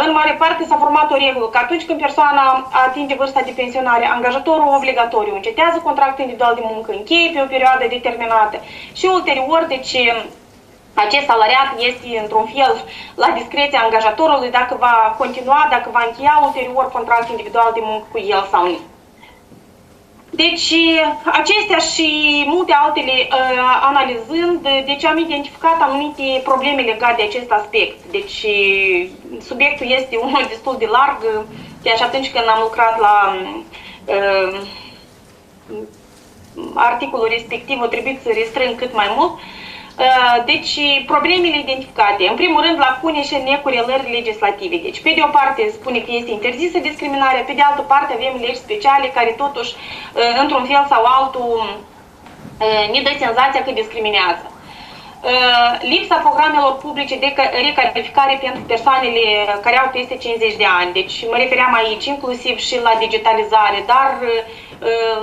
Speaker 19: în mare parte s-a format o regulă că atunci când persoana atinge vârsta de pensionare, angajatorul obligatoriu încetează contractul individual de muncă, încheie pe o perioadă determinată și ulterior, deci acest salariat este într-un fel la discreția angajatorului dacă va continua, dacă va încheia ulterior contract individual de muncă cu el sau nu. Deci, acestea și multe altele analizând, deci am identificat anumite probleme legate de acest aspect. Deci, subiectul este unul destul de larg, chiar și atunci când am lucrat la articolul respectiv, o trebuie să restrâng cât mai mult. Deci, problemele identificate. În primul rând, lacune și necorelări legislative. Deci, pe de o parte, spune că este interzisă discriminarea, pe de altă parte, avem legi speciale care, totuși, într-un fel sau altul, ne dă senzația că discriminează. Lipsa programelor publice de recalificare pentru persoanele care au peste 50 de ani. Deci, mă refeream aici inclusiv și la digitalizare, dar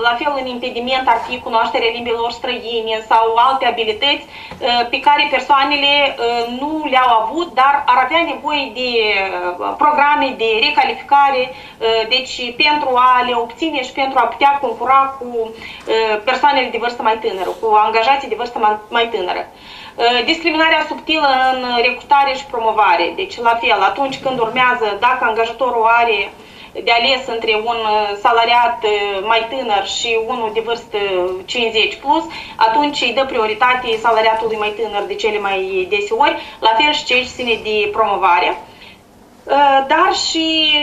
Speaker 19: la fel în impediment ar fi cunoașterea limbilor străine sau alte abilități pe care persoanele nu le-au avut, dar ar avea nevoie de programe de recalificare, deci pentru a le obține și pentru a putea concura cu persoanele de vârstă mai tânără, cu angajații de vârstă mai tânără. Discriminarea subtilă în recrutare și promovare. Deci, la fel, atunci când urmează, dacă angajatorul are de ales între un salariat mai tânăr și unul de vârstă 50 plus, atunci îi dă prioritate salariatului mai tânăr de cele mai deseori, la fel și ce ține de promovare. Dar și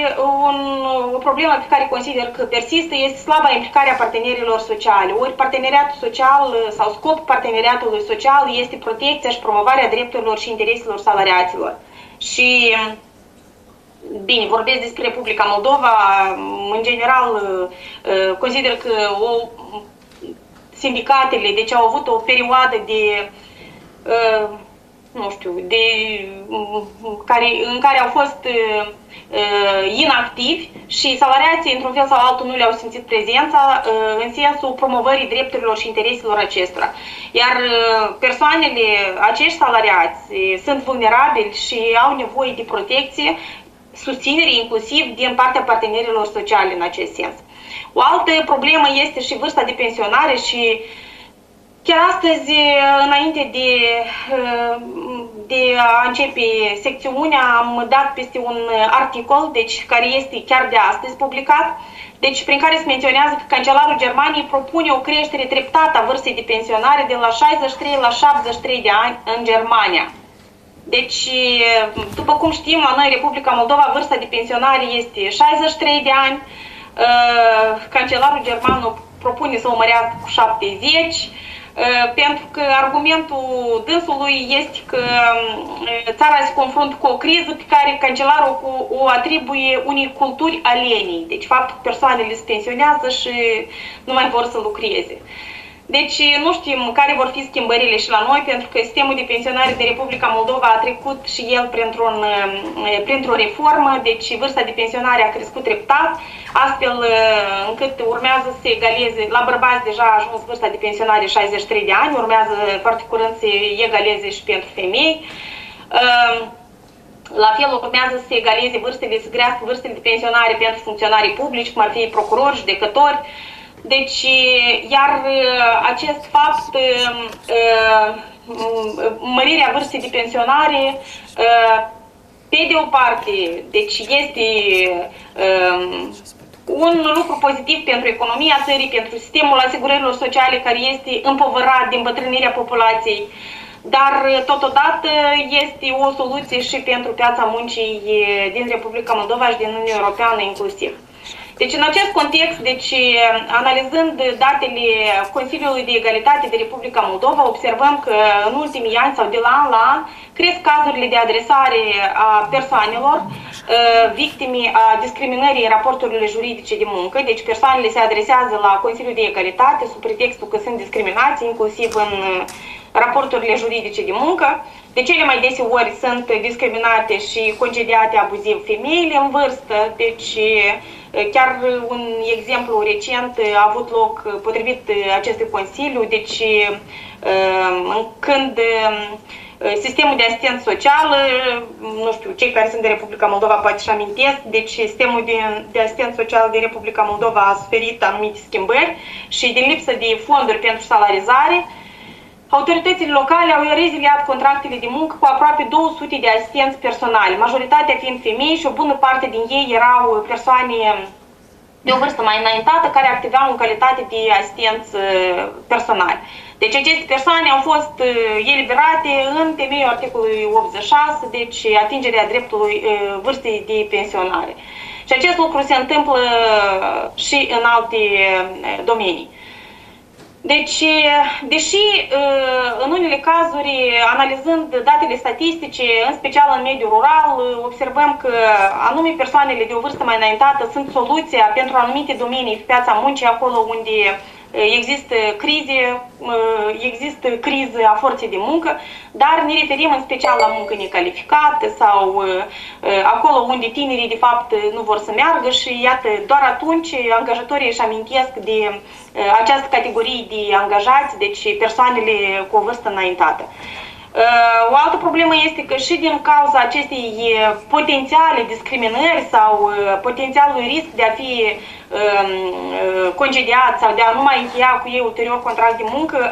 Speaker 19: o problemă pe care consider că persistă este slaba implicare a partenerilor sociale. Ori parteneriatul social sau scopul parteneriatului social este protecția și promovarea drepturilor și intereselor salariaților. Și, bine, vorbesc despre Republica Moldova, în general consider că sindicatele deci au avut o perioadă de nu știu, în care au fost inactivi și salariații, într-un fel sau altul, nu le-au simțit prezența în sensul promovării drepturilor și intereselor acestora. Iar persoanele, acești salariați, sunt vulnerabili și au nevoie de protecție, susținere inclusiv din partea partenerilor sociale în acest sens. O altă problemă este și vârsta de pensionare și chiar astăzi, înainte de a începe secțiunea, am dat peste un articol, deci, care este chiar de astăzi publicat, deci, prin care se menționează că Cancelarul Germaniei propune o creștere treptată a vârstei de pensionare de la 63 la 73 de ani în Germania. Deci, după cum știm, la noi, în Republica Moldova, vârsta de pensionare este 63 de ani, Cancelarul German propune să o mărească cu 70, pentru că argumentul dânsului este că țara se confruntă cu o criză pe care cancelarul o atribuie unei culturi alienii. Deci faptul că persoanele se pensionează și nu mai vor să lucreze. Deci nu știm care vor fi schimbările și la noi, pentru că sistemul de pensionare de Republica Moldova a trecut și el printr-o reformă, deci vârsta de pensionare a crescut treptat, astfel încât urmează să se egaleze, la bărbați deja a ajuns vârsta de pensionare 63 de ani, urmează foarte curând să se egaleze și pentru femei. La fel urmează să se egaleze vârstele, să crească vârstele de pensionare pentru funcționarii publici, cum ar fi procurori, judecători. Deci, iar acest fapt, mărirea vârstei de pensionare, pe de o parte, deci este un lucru pozitiv pentru economia țării, pentru sistemul asigurărilor sociale care este împovărat de îmbătrânirea populației, dar totodată este o soluție și pentru piața muncii din Republica Moldova și din Uniunea Europeană inclusiv. Deci în acest context, deci, analizând datele Consiliului de Egalitate de Republica Moldova, observăm că în ultimii ani sau de la an la an cresc cazurile de adresare a persoanelor victime a discriminării în raporturile juridice de muncă. Deci persoanele se adresează la Consiliul de Egalitate sub pretextul că sunt discriminați, inclusiv în raporturile juridice de muncă. De cele mai deseori sunt discriminate și concediate abuziv femeile în vârstă, deci chiar un exemplu recent a avut loc potrivit acestui Consiliu, deci când sistemul de asistență socială, nu știu, cei care sunt de Republica Moldova poate și amintesc, deci sistemul de asistență socială din Republica Moldova a suferit anumite schimbări și din lipsă de fonduri pentru salarizare, autoritățile locale au reziliat contractele de muncă cu aproape 200 de asistenți personali, majoritatea fiind femei și o bună parte din ei erau persoane de o vârstă mai înaintată care activau în calitate de asistenți personali. Deci aceste persoane au fost eliberate în temeiul articolului 86, deci atingerea dreptului vârstei de pensionare. Și acest lucru se întâmplă și în alte domenii. Deci, deși în unele cazuri, analizând datele statistice, în special în mediul rural, observăm că anume persoanele de o vârstă mai înaintată sunt soluția pentru anumite domenii pe piața muncii, acolo unde există criză a forței de muncă, dar ne referim în special la muncă necalificată sau acolo unde tinerii de fapt nu vor să meargă și iată, doar atunci angajatorii își amintesc de această categorie de angajați, deci persoanele cu o vârstă înaintată. O altă problemă este că și din cauza acestei potențiale discriminări sau potențialului risc de a fi concediat sau de a nu mai încheia cu ei ulterior contract de muncă,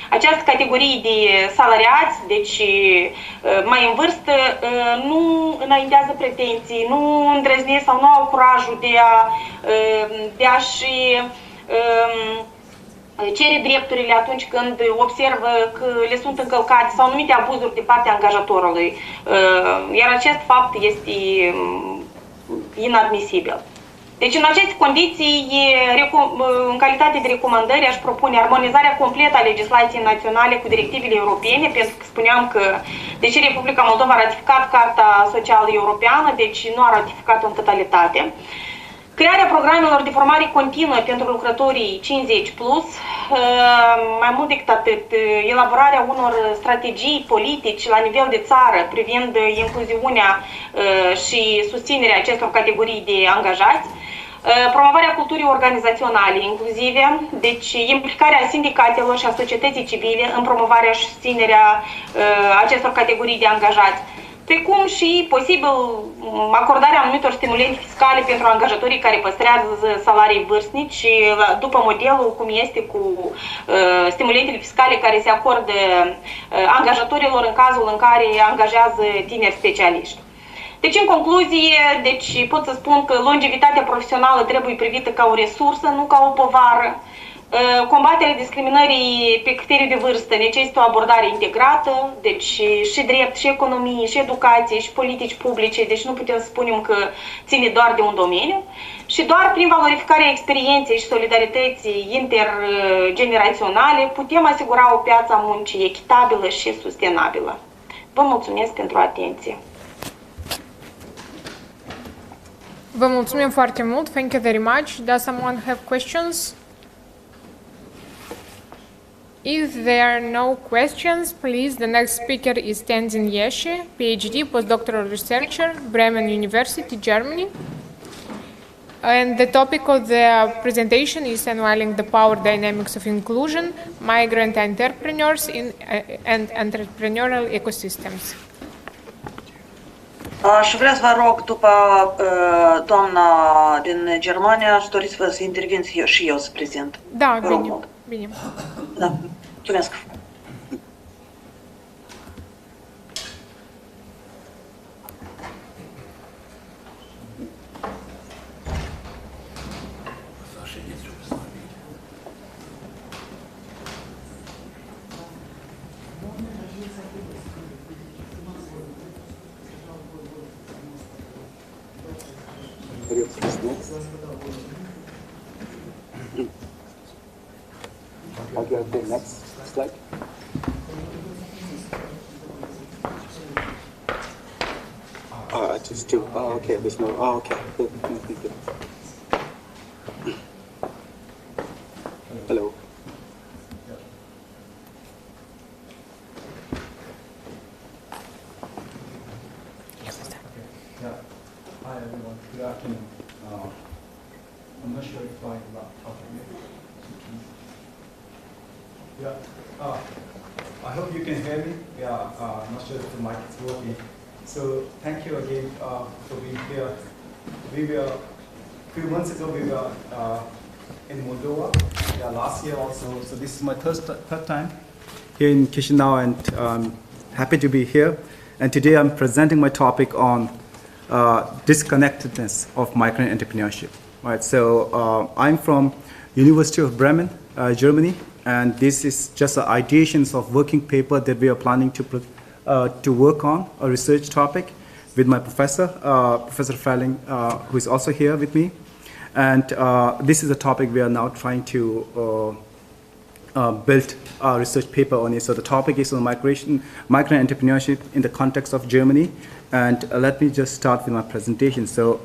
Speaker 19: această categorie de salariați, deci mai în vârstă, nu înaintează pretenții, nu îndrăznesc sau nu au curajul de a-și cere drepturile atunci când observă că le sunt încălcate sau anumite abuzuri de partea angajatorului, iar acest fapt este inadmisibil. Deci, în aceste condiții, în calitate de recomandări, aș propune armonizarea completă a legislației naționale cu directivele europene, pentru că spuneam că, deși Republica Moldova a ratificat Carta Socială Europeană, deci nu a ratificat-o în totalitate. Crearea programelor de formare continuă pentru lucrătorii 50+, mai mult decât atât, elaborarea unor strategii politici la nivel de țară privind incluziunea și susținerea acestor categorii de angajați, promovarea culturii organizaționale inclusive, deci implicarea sindicatelor și a societății civile în promovarea și susținerea acestor categorii de angajați, precum și posibil acordarea anumitor stimulente fiscale pentru angajatorii care păstrează salarii vârstnici, după modelul cum este cu stimulentele fiscale care se acordă angajatorilor în cazul în care angajează tineri specialiști. Deci, în concluzie, pot să spun că longevitatea profesională trebuie privită ca o resursă, nu ca o povară. Combaterea discriminării pe criterii de vârstă necesită o abordare integrată, deci și drept, și economie, și educație, și politici publice, deci nu putem să spunem că ține doar de un domeniu. Și doar prin valorificarea experienței și solidarității intergeneraționale putem asigura o piață a muncii echitabilă și sustenabilă. Vă mulțumesc pentru atenție.
Speaker 15: Vă mulțumim foarte mult. Thank you very much. Does someone have questions? If there are no questions, please, the next speaker is Tenzin Yeshe, PhD, postdoctoral researcher, Bremen University, Germany. And the topic of the presentation is Unveiling the Power Dynamics of Inclusion, Migrant Entrepreneurs and Entrepreneurial Ecosystems.
Speaker 20: Și vreau să vă rog, după doamna din Germania, aș dori să intervin și eu să prezint.
Speaker 15: Da, bine, bine.
Speaker 20: Da, mulțumesc.
Speaker 16: Okay, next slide. Just two. Oh, okay. There's no. Oh, okay. Hello.
Speaker 21: Hi everyone. Good afternoon. I'm not sure if I'm talking. I hope you can hear me. I'm not sure if the mic is working. So thank you again for being here. A few months ago we were in Moldova. Last year also. So this is my third time here in Chisinau, and I'm happy to be here. And today I'm presenting my topic on disconnectedness of migrant entrepreneurship. Right. So I'm from University of Bremen, Germany. And this is just the ideations of working paper that we are planning to work on, a research topic, with my professor, Professor Felling, who is also here with me. And this is a topic we are now trying to build a research paper on it. So the topic is on migrant entrepreneurship in the context of Germany. And let me just start with my presentation. So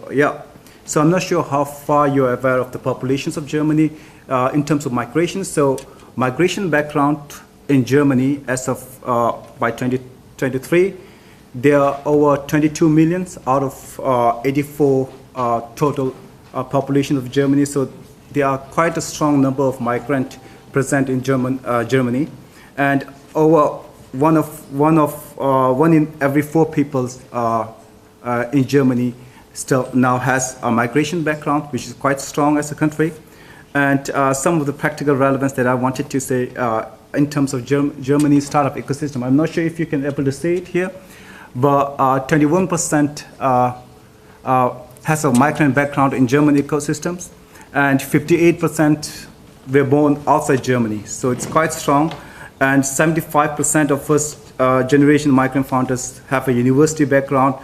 Speaker 21: so I'm not sure how far you're aware of the populations of Germany in terms of migration. So migration background in Germany as of by 2023, there are over 22 million out of 84 total population of Germany. So there are quite a strong number of migrants present in Germany, and over one in every 4 people in Germany still now has a migration background, which is quite strong as a country. And some of the practical relevance that I wanted to say in terms of Germany's startup ecosystem. I'm not sure if you can able to see it here, but 21% has a migrant background in German ecosystems, and 58% were born outside Germany. So it's quite strong. And 75% of first generation migrant founders have a university background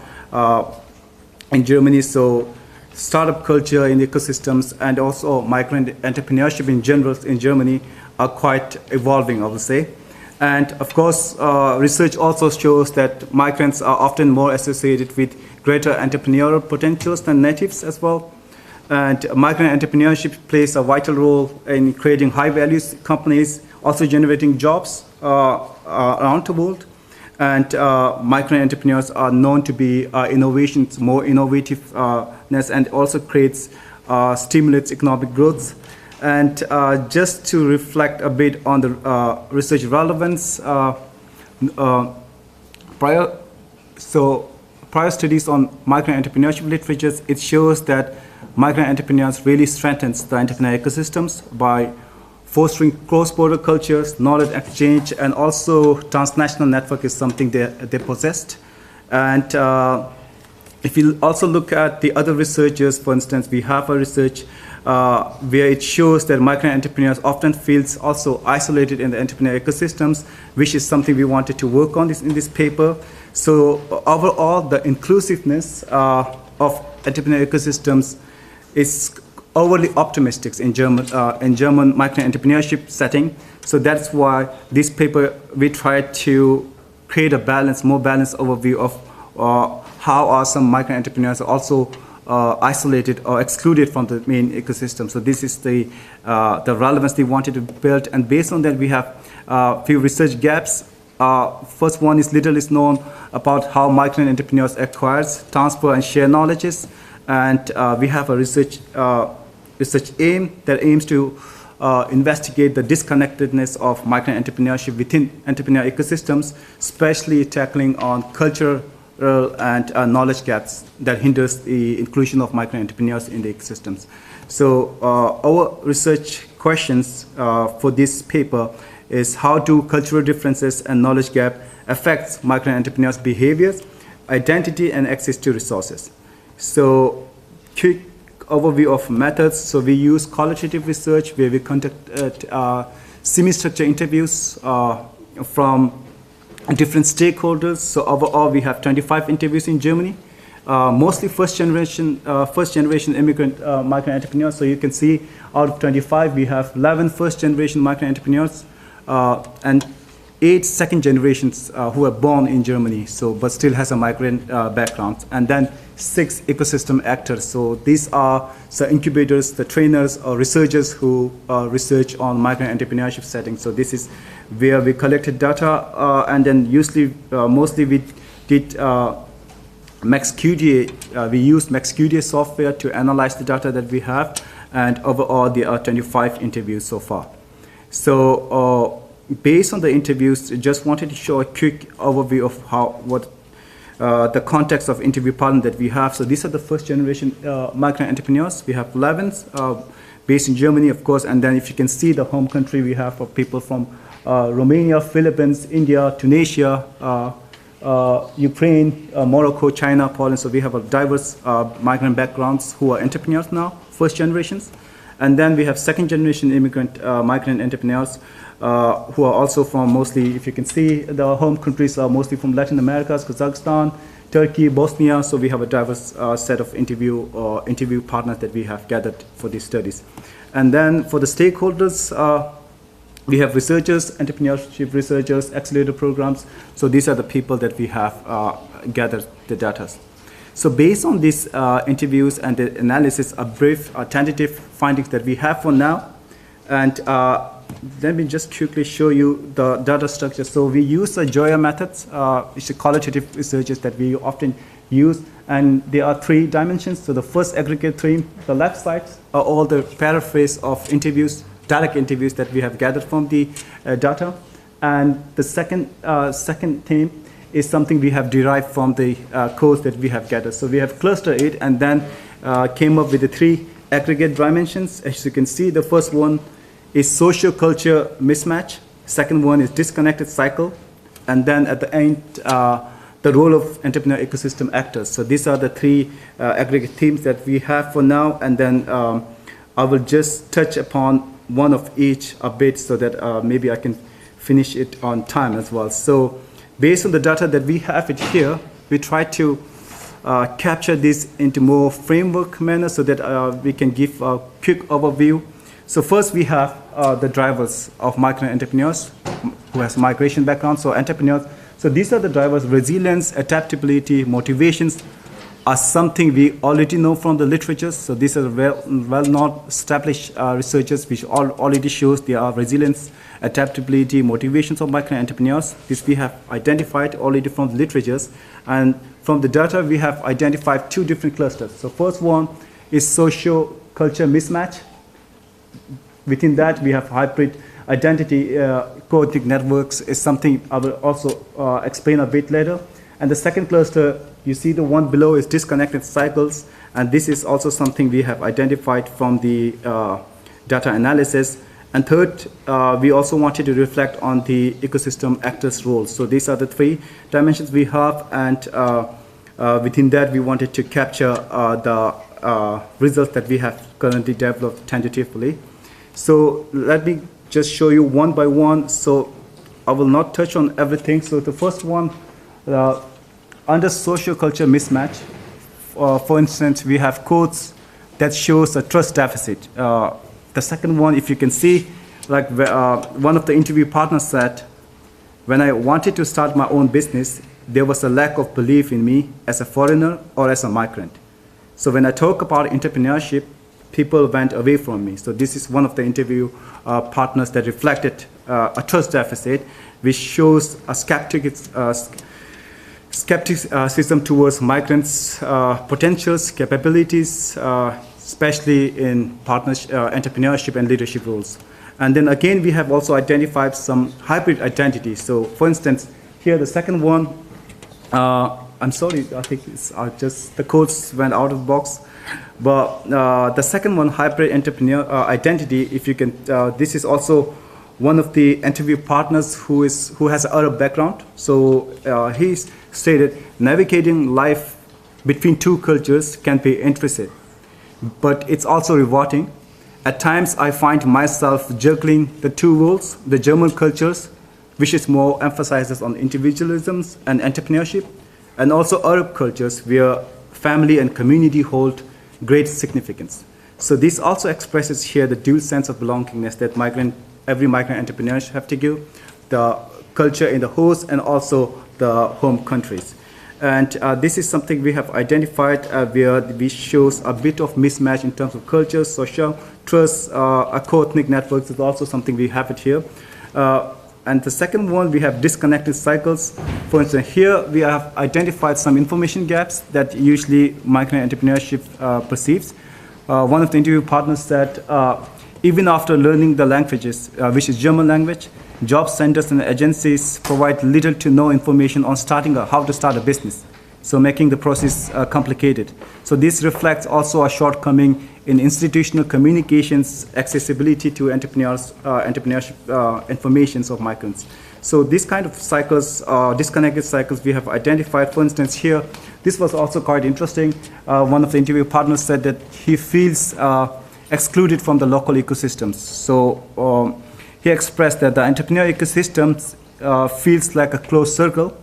Speaker 21: in Germany. So startup culture in ecosystems and also migrant entrepreneurship in general in Germany are quite evolving, I would say. And of course, research also shows that migrants are often more associated with greater entrepreneurial potentials than natives as well. And migrant entrepreneurship plays a vital role in creating high-value companies, also generating jobs around the world. And migrant entrepreneurs are known to be innovations, more innovativeness, and also creates stimulates economic growth. And just to reflect a bit on the research relevance, prior studies on migrant entrepreneurship literatures, it shows that migrant entrepreneurs really strengthens the entrepreneurial ecosystems by fostering cross-border cultures, knowledge exchange, and also transnational network is something they possessed. And if you also look at the other researchers, for instance, we have a research where it shows that migrant entrepreneurs often feels also isolated in the entrepreneurial ecosystems, which is something we wanted to work on in this paper. So overall, the inclusiveness of entrepreneurial ecosystems is overly optimistic in German migrant entrepreneurship setting. So that's why this paper, we tried to create a more balanced overview of how are some migrant entrepreneurs also isolated or excluded from the main ecosystem. So this is the relevance they wanted to build. And based on that, we have a few research gaps. First one is little is known about how migrant entrepreneurs acquire, transfer, and share knowledges. And we have a research aim that aims to investigate the disconnectedness of migrant entrepreneurship within entrepreneurial ecosystems, especially tackling on cultural and knowledge gaps that hinders the inclusion of migrant entrepreneurs in the ecosystems. So our research questions for this paper is how do cultural differences and knowledge gap affect migrant entrepreneurs' behaviors, identity, and access to resources. So quick overview of methods. So we use qualitative research where we conduct semi-structured interviews from different stakeholders. So overall, we have 25 interviews in Germany, mostly first generation immigrant migrant entrepreneurs. So you can see out of 25, we have 11 first generation migrant entrepreneurs and 8 second generations who are born in Germany, so but still has a migrant background, and then 6 ecosystem actors. So these are the incubators, the trainers, or researchers who research on migrant entrepreneurship settings. So this is where we collected data, and then mostly we did MaxQDA. We used MaxQDA software to analyze the data that we have, and overall there are 25 interviews so far. So based on the interviews, I just wanted to show a quick overview of what the context of interview pattern that we have. So these are the first generation migrant entrepreneurs. We have 11 based in Germany, of course, and then if you can see the home country, we have people from Romania, Philippines, India, Tunisia, Ukraine, Morocco, China, Poland. So we have a diverse migrant backgrounds who are entrepreneurs now, first generations. And then we have second generation migrant entrepreneurs who are also from mostly, if you can see, the home countries are mostly from Latin America, Kazakhstan, Turkey, Bosnia. So we have a diverse set of interview partners that we have gathered for these studies. And then for the stakeholders, we have researchers, entrepreneurship researchers, accelerator programs. So these are the people that we have gathered the data. So based on these interviews and the analysis, a brief tentative findings that we have for now. And let me just quickly show you the data structure. So we use the Joya methods. It's a qualitative researches that we often use. And there are 3 dimensions. So the first aggregate theme, the left side, are all the paraphrase of interviews, direct interviews that we have gathered from the data. And the second theme is something we have derived from the codes that we have gathered. So we have clustered it and then came up with the 3 aggregate dimensions. As you can see, the first one is socio-culture mismatch. Second one is disconnected cycle. And then at the end, the role of entrepreneur ecosystem actors. So these are the 3 aggregate themes that we have for now. And then I will just touch upon one of each a bit so that maybe I can finish it on time as well. So based on the data that we have it here, we try to capture this into more framework manner so that we can give a quick overview. So first we have the drivers of migrant entrepreneurs who has migration background, so entrepreneurs. So these are the drivers: resilience, adaptability, motivations are something we already know from the literature. So these are well-known established researchers which already shows there are resilience, adaptability, motivations of migrant entrepreneurs. This we have identified already from the literatures. And from the data, we have identified two different clusters. So first one is socio-culture mismatch. Within that, we have hybrid identity, coordinate networks is something I will also explain a bit later. And the second cluster, you see the one below, is disconnected cycles. And this is also something we have identified from the data analysis. And third, we also wanted to reflect on the ecosystem actors' roles. So these are the three dimensions we have. And within that, we wanted to capture the results that we have currently developed tentatively. So let me just show you one by one. So I will not touch on everything. So the first one, under socio-culture mismatch, for instance, we have quotes that shows a trust deficit. The second one, if you can see, like one of the interview partners said, when I wanted to start my own business, there was a lack of belief in me as a foreigner or as a migrant. So when I talk about entrepreneurship, people went away from me. So this is one of the interview partners that reflected a trust deficit, which shows a skepticism towards migrants' potentials, capabilities, especially in entrepreneurship and leadership roles. And then again, we have also identified some hybrid identities. So for instance, here the second one, I'm sorry, I think it's just the codes went out of the box. But the second one, hybrid entrepreneur identity, if you can, this is also one of the interview partners who has an Arab background. So he stated, navigating life between two cultures can be interesting, but it's also rewarding. At times, I find myself juggling the two roles, the German cultures, which is more emphasizes on individualism and entrepreneurship, and also Arab cultures where family and community hold great significance. So this also expresses here the dual sense of belongingness that every migrant entrepreneurs have to give, the culture in the host and also the home countries. And this is something we have identified where we shows a bit of mismatch in terms of culture, social trust, ethnic networks is also something we have it here. And the second one, we have disconnected cycles. For instance, here we have identified some information gaps that usually migrant entrepreneurship perceives. One of the interview partners said, even after learning the languages, which is German language, job centers and agencies provide little to no information on how to start a business, so making the process complicated. So this reflects also a shortcoming in institutional communications, accessibility to entrepreneurship informations of migrants. So these kind of cycles, disconnected cycles, we have identified. For instance, here, this was also quite interesting. One of the interview partners said that he feels excluded from the local ecosystems. So he expressed that the entrepreneurial ecosystem feels like a closed circle.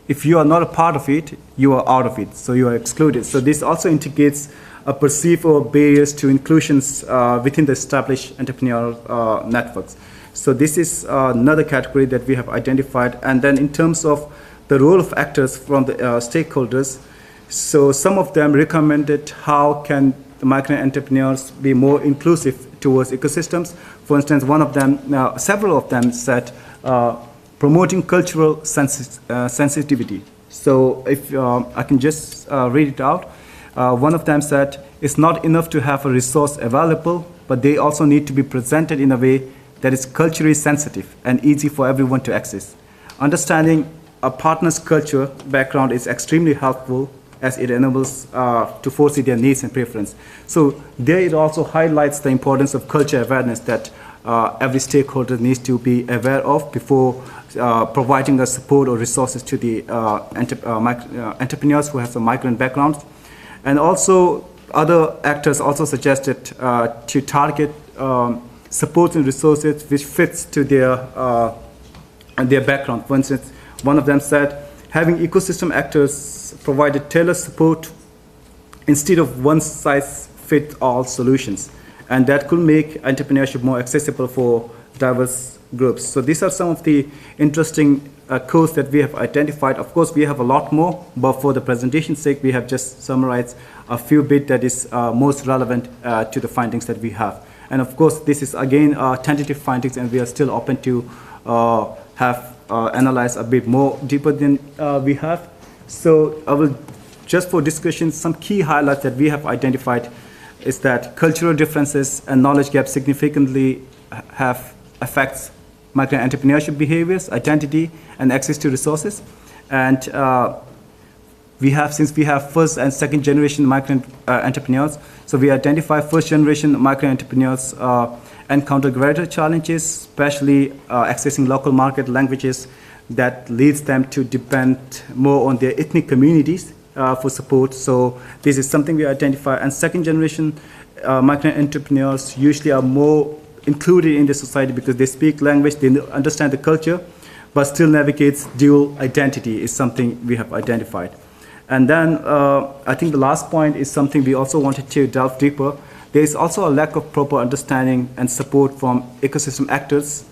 Speaker 21: If you are not a part of it, you are out of it, so you are excluded. So this also indicates a perceived barriers to inclusions within the established entrepreneurial networks. So this is another category that we have identified. And then in terms of the role of actors from the stakeholders, so some of them recommended how can the migrant entrepreneurs be more inclusive towards ecosystems. For instance, one of them, several of them said promoting cultural sensitivity. So if I can just read it out. One of them said, it's not enough to have a resource available, but they also need to be presented in a way that is culturally sensitive and easy for everyone to access. Understanding a partner's culture background is extremely helpful as it enables to foresee their needs and preference. So there it also highlights the importance of culture awareness that every stakeholder needs to be aware of before providing the support or resources to the entrepreneurs who have some migrant backgrounds. And also other actors also suggested to target support and resources which fits to their background. For instance, one of them said, having ecosystem actors provided tailored support instead of one-size-fits-all solutions. And that could make entrepreneurship more accessible for diverse groups. So these are some of the interesting codes that we have identified. Of course, we have a lot more, but for the presentation's sake, we have just summarized a few bits that is most relevant to the findings that we have. And of course, this is again tentative findings, and we are still open to have analyzed a bit more deeper than we have. So I will, just for discussion, some key highlights that we have identified is that cultural differences and knowledge gaps significantly have affects micro-entrepreneurship behaviors, identity, and access to resources. And since we have first and second generation micro-entrepreneurs, so we identify first generation micro-entrepreneurs encounter greater challenges, especially accessing local market languages that leads them to depend more on their ethnic communities for support. So this is something we identify. And second generation micro-entrepreneurs usually are more included in the society because they speak language, they understand the culture, but still navigates dual identity is something we have identified. And then I think the last point is something we also wanted to delve deeper. There is also a lack of proper understanding and support from ecosystem actors,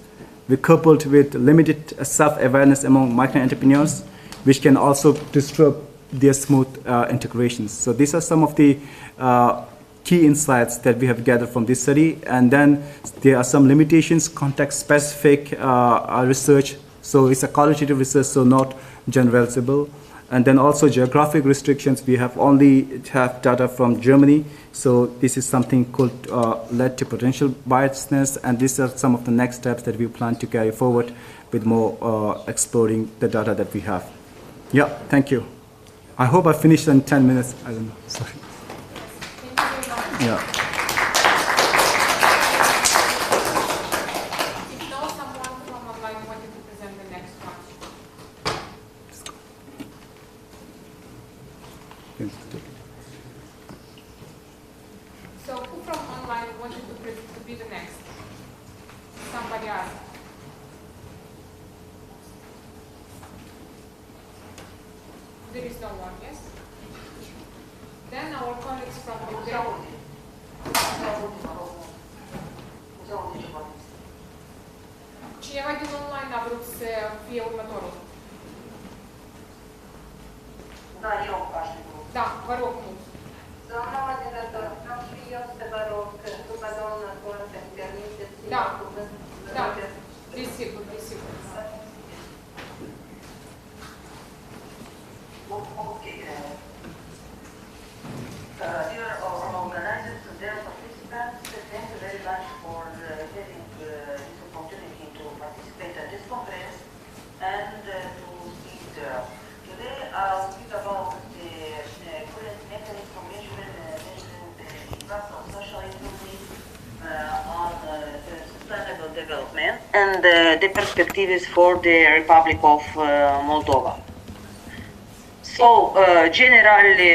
Speaker 21: coupled with limited self-awareness among micro-entrepreneurs, which can also disrupt their smooth integrations. So these are some of the key insights that we have gathered from this study. And then there are some limitations, context-specific research. So it's a qualitative research, so not generalizable. And then also geographic restrictions. We have only have data from Germany. So this is something could lead to potential biasness. And these are some of the next steps that we plan to carry forward with more exploring the data that we have. Yeah, thank you. I hope I finished in 10 minutes. I don't know, sorry. Yeah.
Speaker 15: So who from online wanted to be the next? Somebody else? There is no one, yes? Then our colleagues from Bulgaria. Cineva din online a vrut să fie următorul.
Speaker 1: Da, eu aș fi vrut.
Speaker 15: Da, vă rog mult.
Speaker 1: Doamna moderator, vreau și eu să vă rog, după doamna Cor, să-mi permiteți să
Speaker 15: da.
Speaker 1: iau cuvântul.
Speaker 15: Da, desigur, desigur.
Speaker 1: Okay. Dear organizers and dear participants, thank you very much for having this opportunity to participate at this conference and to speak there. Today I'll speak about the current mechanism for measuring the impact of social economy on sustainable development and the perspectives for the Republic of Moldova. So, generally,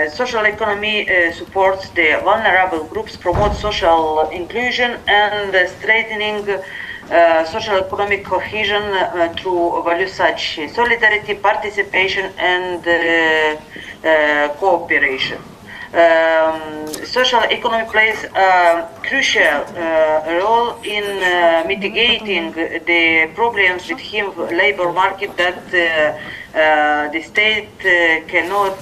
Speaker 1: social economy supports the vulnerable groups, promotes social inclusion, and strengthening social economic cohesion through values such as solidarity, participation, and cooperation. Social economy plays a crucial role in mitigating the problems with the labor market that the state cannot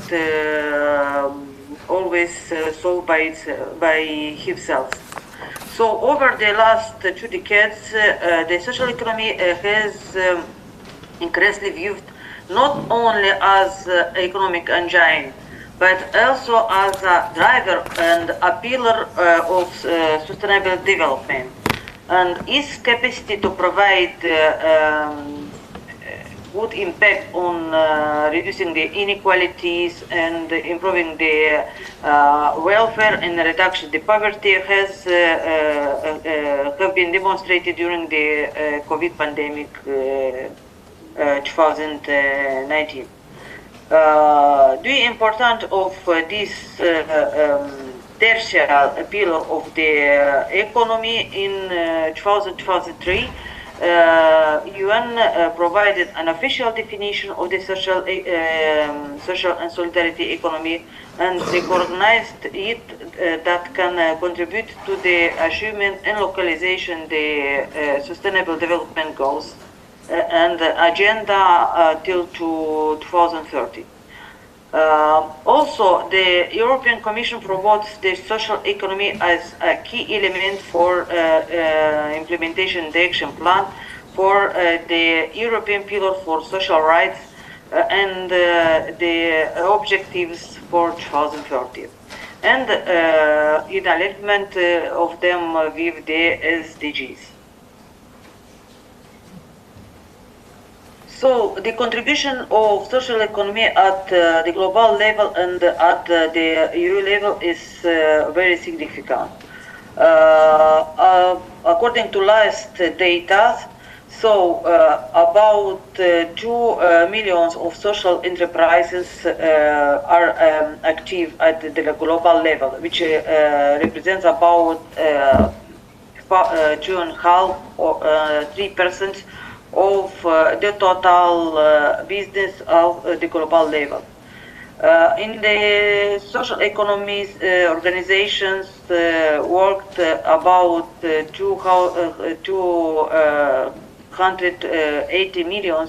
Speaker 1: always solve by himself. So over the last 2 decades, the social economy has increasingly viewed not only as economic engine, but also as a driver and a pillar of sustainable development. And its capacity to provide good impact on reducing the inequalities and improving the welfare and reduction the poverty has have been demonstrated during the COVID pandemic 2019.
Speaker 20: The importance of this tertiary pillar of the economy in 2003, UN provided an official definition of the social and solidarity economy and recognized it that can contribute to the achievement and localization the sustainable development goals and the agenda till to 2030. Also, the European Commission promotes the social economy as a key element for implementation of the action plan for the European Pillar for Social Rights and the objectives for 2030, and in alignment of them with the SDGs. So the contribution of social economy at the global level and at the EU level is very significant. According to last data, so about 2 million of social enterprises are active at the global level, which represents about 2.5 or 3% of the total business of the global level. In the social economies, organizations worked about 280 million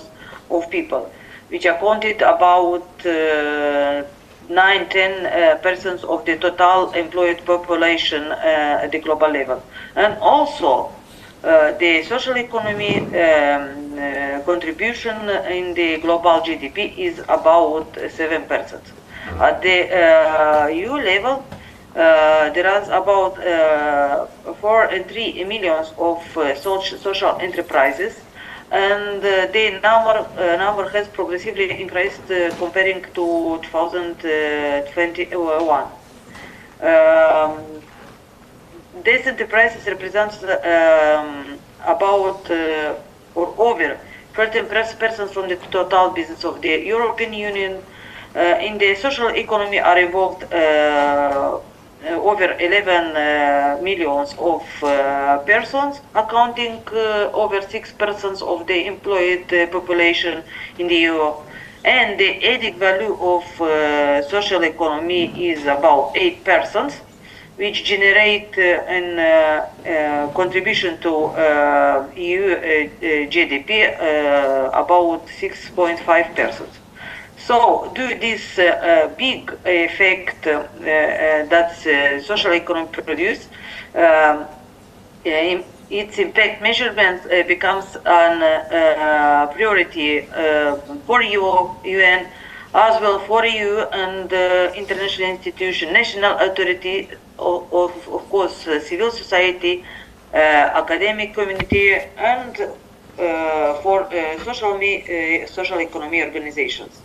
Speaker 20: of people, which accounted about 9-10% of the total employed population at the global level. And also, the social economy contribution in the global GDP is about 7%. At the EU level, there is about 4.3 million of social enterprises, and the number has progressively increased comparing to 2021. These enterprises represent about or over 13% from the total business of the European Union. In the social economy are involved over 11 millions of persons, accounting over 6% of the employed population in the EU. And the added value of social economy is about 8%. Which generate contribution to EU GDP about 6.5%. So, due to this big effect that social economy produce, its impact measurement becomes a priority for UN, as well for EU and international institution, national authority, of course, civil society, academic community, and for social economy organizations.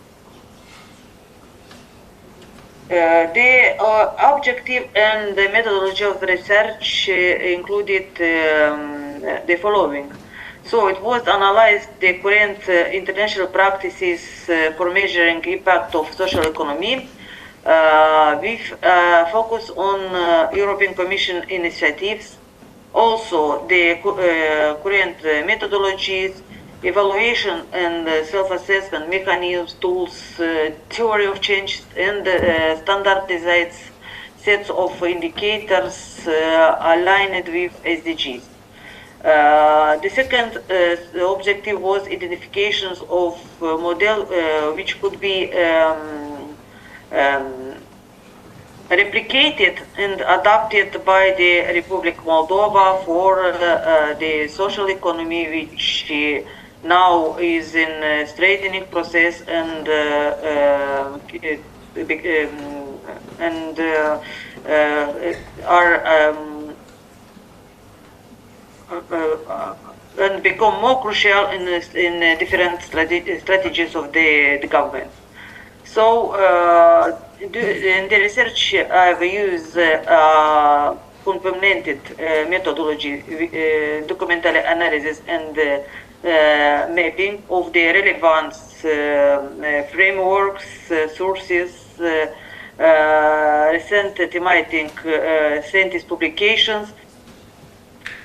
Speaker 20: The objective and the methodology of research included the following. So it was analyzed the current international practices for measuring impact of social economy, with focus on European Commission initiatives, also the current methodologies, evaluation and self-assessment mechanisms, tools, theory of change, and standardized sets of indicators aligned with SDGs. The second objective was identifications of model which could be replicated and adapted by the Republic Moldova for the social economy, which now is in straightening process and and become more crucial in different strategies of the government. So, in the research, I've used complemented methodology, documentary analysis, and mapping of the relevant frameworks, sources, recent thematic scientist publications,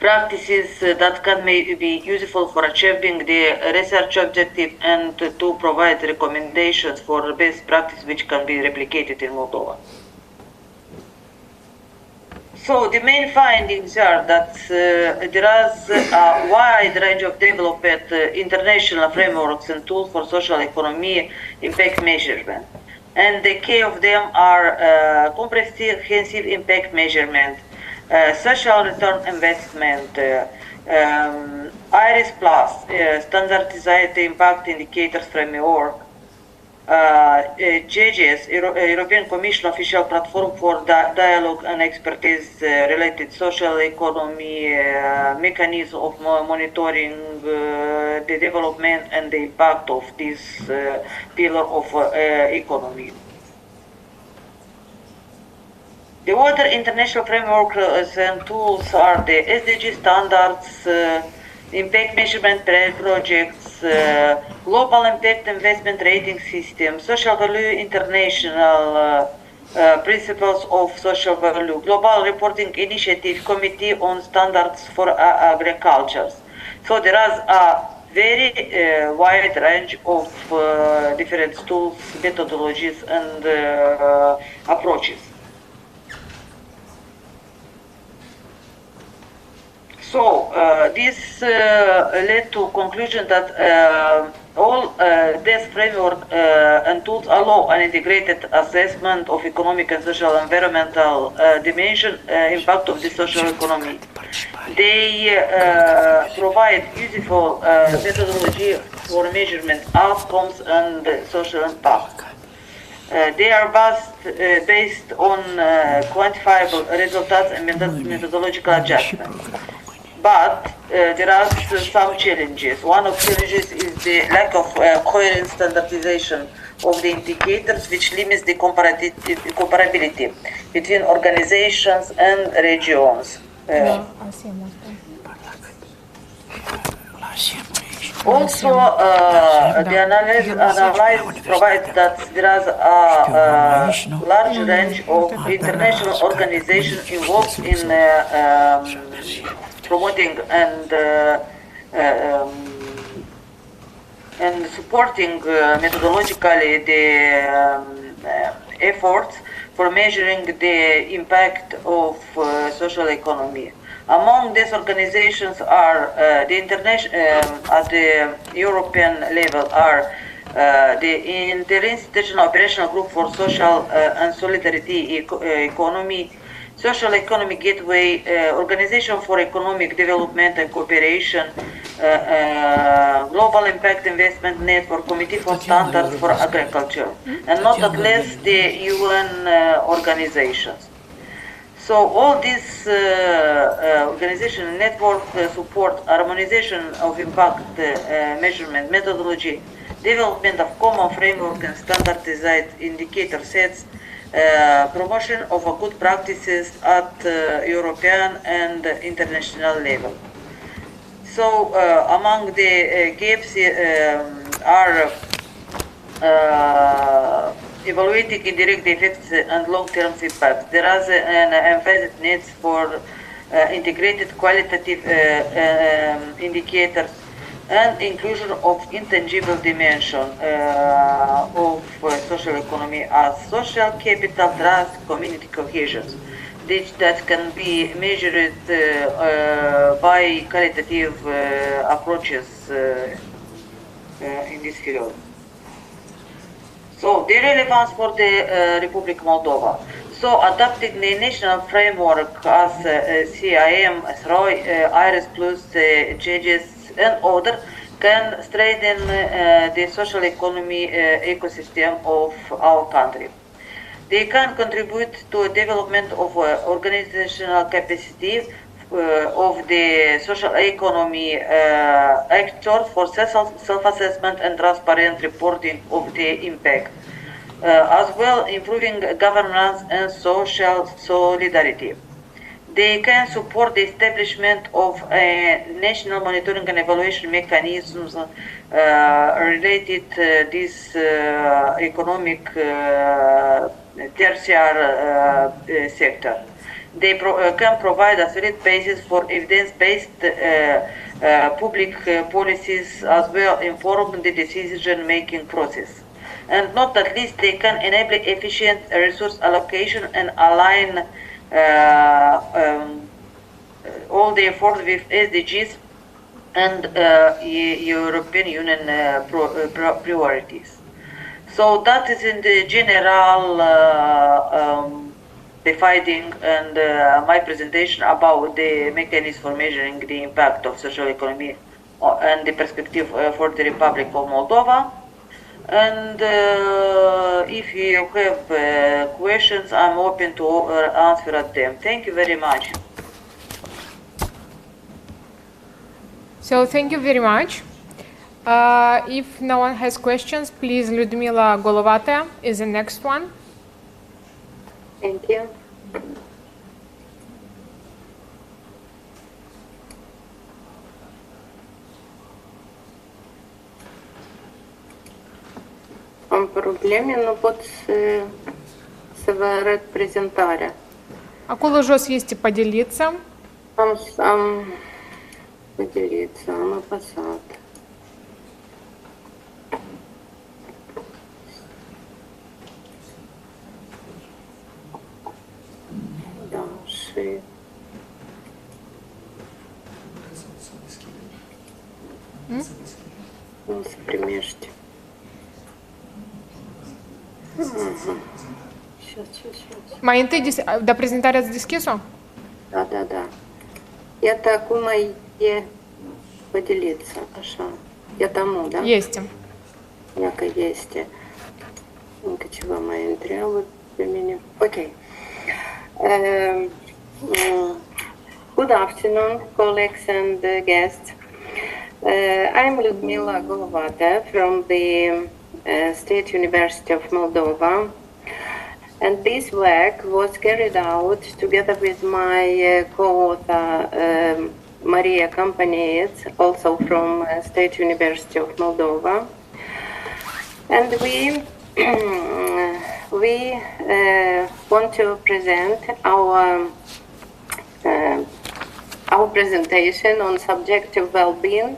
Speaker 20: practices that can be useful for achieving the research objective, and to provide recommendations for best practice which can be replicated in Moldova. So the main findings are that there is a wide range of developed international frameworks and tools for social economy impact measurement. And the key of them are comprehensive impact measurement, social return investment, IRIS Plus, standardized impact indicators framework, JGS, European Commission official platform for dialogue and expertise related social economy, mechanism of monitoring the development and the impact of this pillar of economy. The other international frameworks and tools are the SDG standards, impact measurement projects, global impact investment rating system, social value international principles of social value, global reporting initiative, committee on standards for agriculture. So there is a very wide range of different tools, methodologies, and approaches. So this led to conclusion that all this framework and tools allow an integrated assessment of economic and social environmental dimension impact of the social economy. They provide useful methodology for measurement outcomes and social impact. They are based on quantifiable results and methodological adjustments. But there are some challenges. One of the challenges is the lack of coherent standardization of the indicators, which limits the comparability between organizations and regions. Also, the analysis provides that there is a large range of international organizations involved in promoting and supporting methodologically the efforts for measuring the impact of social economy. Among these organizations are the at the European level are the Interinstitutional Operational Group for Social and Solidarity Economy, Social Economic Gateway, Organization for Economic Development and Cooperation, Global Impact Investment Network, Committee for Standards for Agriculture, and not at least the UN organizations. So all these organization and network support harmonization of impact measurement methodology, development of common framework and standardized indicator sets, promotion of good practices at European and international level. So among the gaps are evaluating indirect effects and long-term feedback. There is an emphasis needs for integrated qualitative indicators and inclusion of intangible dimension of social economy as social capital, trust, community cohesion, that can be measured by qualitative approaches in this field. So the relevance for the Republic Moldova. So adopting the national framework as CIM, SROI, IRIS Plus, JGS, and other can strengthen the social economy ecosystem of our country. They can contribute to a development of organizational capacity of the social economy actors for self-assessment and transparent reporting of the impact, as well improving governance and social solidarity. They can support the establishment of national monitoring and evaluation mechanisms related to this economic tertiary sector. They can provide a solid basis for evidence-based public policies as well inform the decision-making process. And not at least they can enable efficient resource allocation and align all the efforts with SDGs and European Union priorities. So that is in the general dividing and my presentation about the mechanism for measuring the impact of social economy and the perspective for the Republic of Moldova. And if you have questions, I'm open to answer at them. Thank you very much.
Speaker 15: So thank you very much. If no one has questions, please, Ludmila Golovata is the next one.
Speaker 4: Thank you. Am probleme, nu pot să vă arăt prezentarea.
Speaker 15: Acolo jos este поделиться.
Speaker 4: Am поделиться, am apăsat. Da, și... Nu se primește.
Speaker 15: Mai întâi, dar prezentarea ați deschis-o?
Speaker 4: Da. Iată, acum e поделиться, așa. Iată amu, da?
Speaker 15: Este.
Speaker 4: Iacă este. Încă ceva mai întreabă pe mine. Ok. Good afternoon, colleagues and guests. I'm Ludmila Golovata from the State University of Moldova, and this work was carried out together with my co-author Maria Campanietz, also from State University of Moldova, and we want to present our presentation on subjective well-being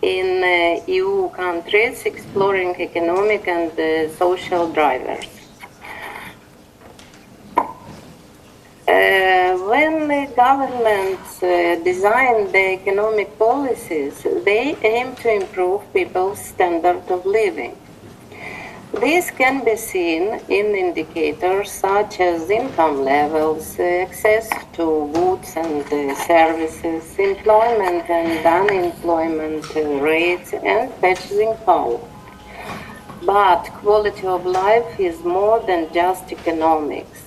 Speaker 4: in EU countries, exploring economic and social drivers. When the governments design the economic policies, they aim to improve people's standard of living. This can be seen in indicators such as income levels, access to goods and services, employment and unemployment rates, and purchasing power. But quality of life is more than just economics.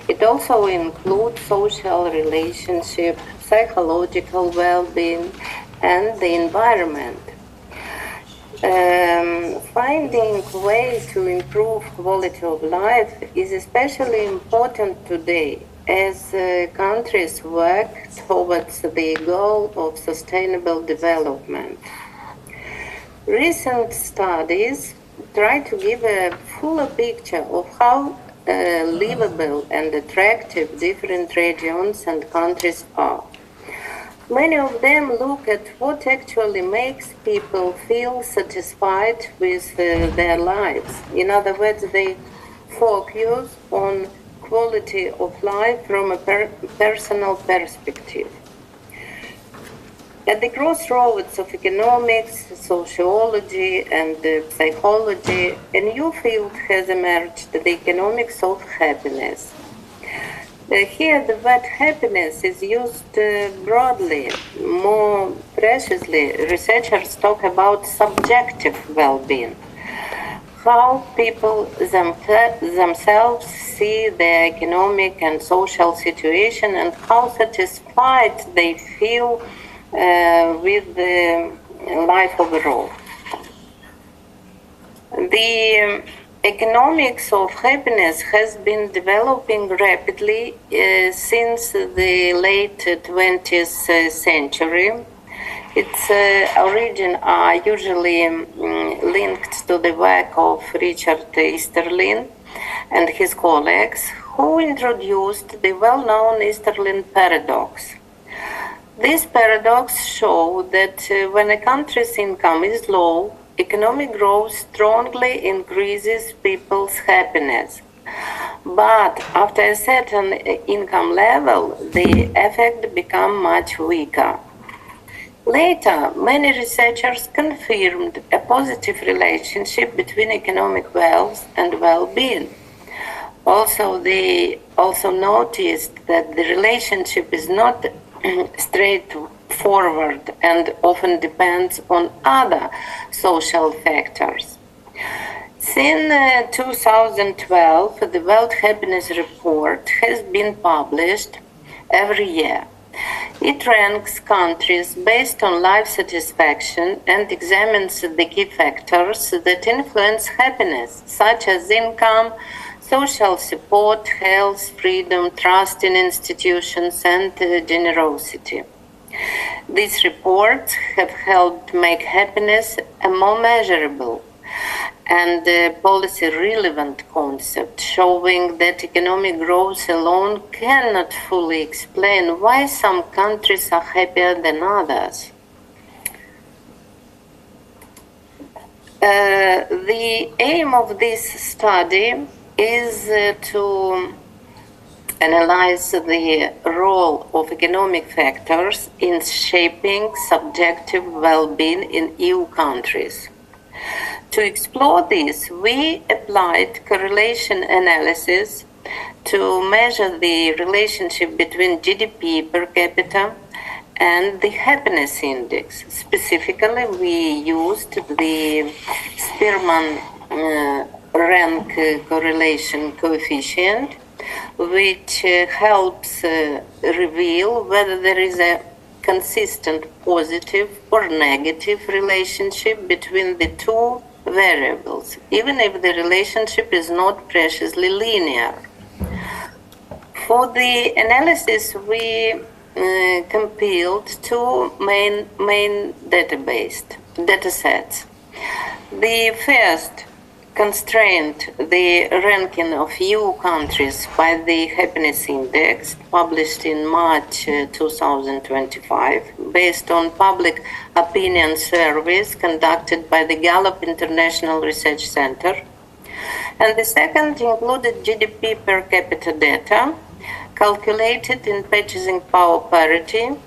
Speaker 4: It also includes social relationship, psychological well-being, and the environment. Finding ways to improve quality of life is especially important today as countries work towards the goal of sustainable development. Recent studies try to give a fuller picture of how livable and attractive different regions and countries are. Many of them look at what actually makes people feel satisfied with their lives. In other words, they focus on quality of life from a personal perspective. At the crossroads of economics, sociology, and psychology, a new field has emerged, the economics of happiness. Here, the word happiness is used broadly. More preciously, researchers talk about subjective well-being, how people themselves see their economic and social situation and how satisfied they feel with the life overall. The economics of happiness has been developing rapidly since the late 20th century. Its origins are usually linked to the work of Richard Easterlin and his colleagues, who introduced the well-known Easterlin paradox. This paradox shows that when a country's income is low, economic growth strongly increases people's happiness. But after a certain income level, the effect becomes much weaker. Later, many researchers confirmed a positive relationship between economic wealth and well-being. Also, they also noticed that the relationship is not straightforward and often depends on other social factors. Since 2012, the World Happiness Report has been published every year. It ranks countries based on life satisfaction and examines the key factors that influence happiness, such as income, social support, health, freedom, trust in institutions, and generosity. These reports have helped make happiness a more measurable and policy-relevant concept, showing that economic growth alone cannot fully explain why some countries are happier than others. The aim of this study is to analyze the role of economic factors in shaping subjective well-being in EU countries. To explore this, we applied correlation analysis to measure the relationship between GDP per capita and the happiness index. Specifically, we used the Spearman rank correlation coefficient, which helps reveal whether there is a consistent positive or negative relationship between the two variables, even if the relationship is not preciously linear. For the analysis, we compiled two main data sets. The first constrained the ranking of EU countries by the Happiness Index, published in March 2025, based on public opinion surveys conducted by the Gallup International Research Center. And the second included GDP per capita data, calculated in purchasing power parity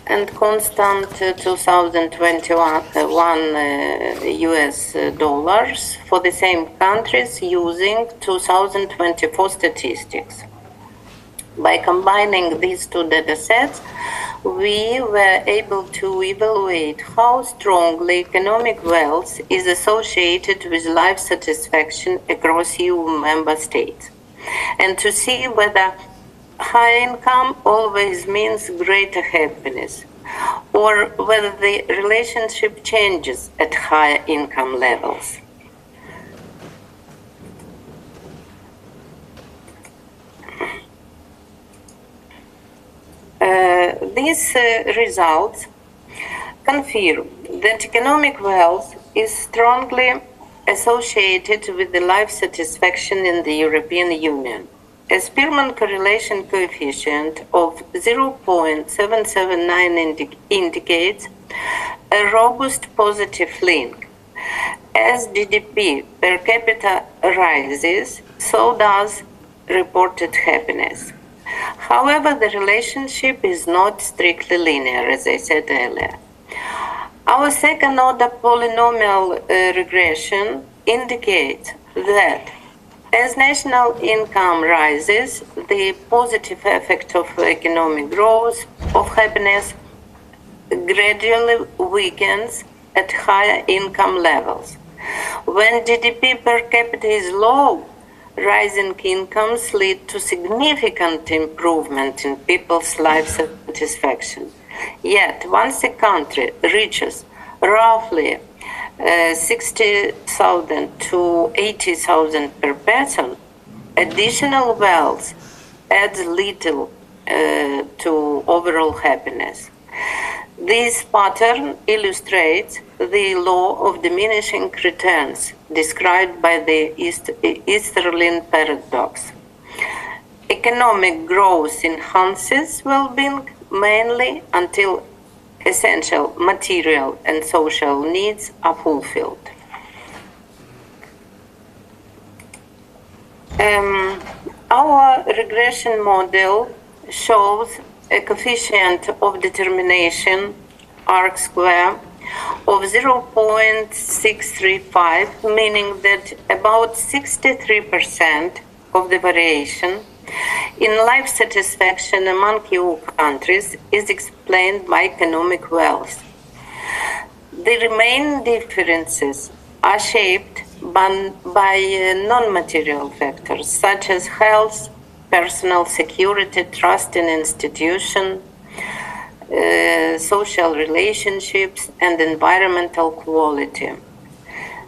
Speaker 4: and constant 2021 US dollars for the same countries using 2024 statistics. By combining these two data sets, we were able to evaluate how strongly economic wealth is associated with life satisfaction across EU member states, and to see whether high income always means greater happiness, or whether the relationship changes at higher income levels. These results confirm that economic wealth is strongly associated with the life satisfaction in the European Union. A Spearman correlation coefficient of 0.779 indicates a robust positive link. As GDP per capita rises, so does reported happiness. However, the relationship is not strictly linear, as I said earlier. Our second-order polynomial regression indicates that as national income rises, the positive effect of economic growth of happiness gradually weakens at higher income levels. When GDP per capita is low, rising incomes lead to significant improvement in people's life satisfaction. Yet, once a country reaches roughly 60,000 to 80,000 per person, additional wealth adds little to overall happiness. This pattern illustrates the law of diminishing returns described by the Easterlin paradox. Economic growth enhances well-being mainly until essential material and social needs are fulfilled. Our regression model shows a coefficient of determination, R square, of 0.635, meaning that about 63% of the variation in life satisfaction among EU countries is explained by economic wealth. The remaining differences are shaped by non-material factors such as health, personal security, trust in institutions, social relationships, and environmental quality.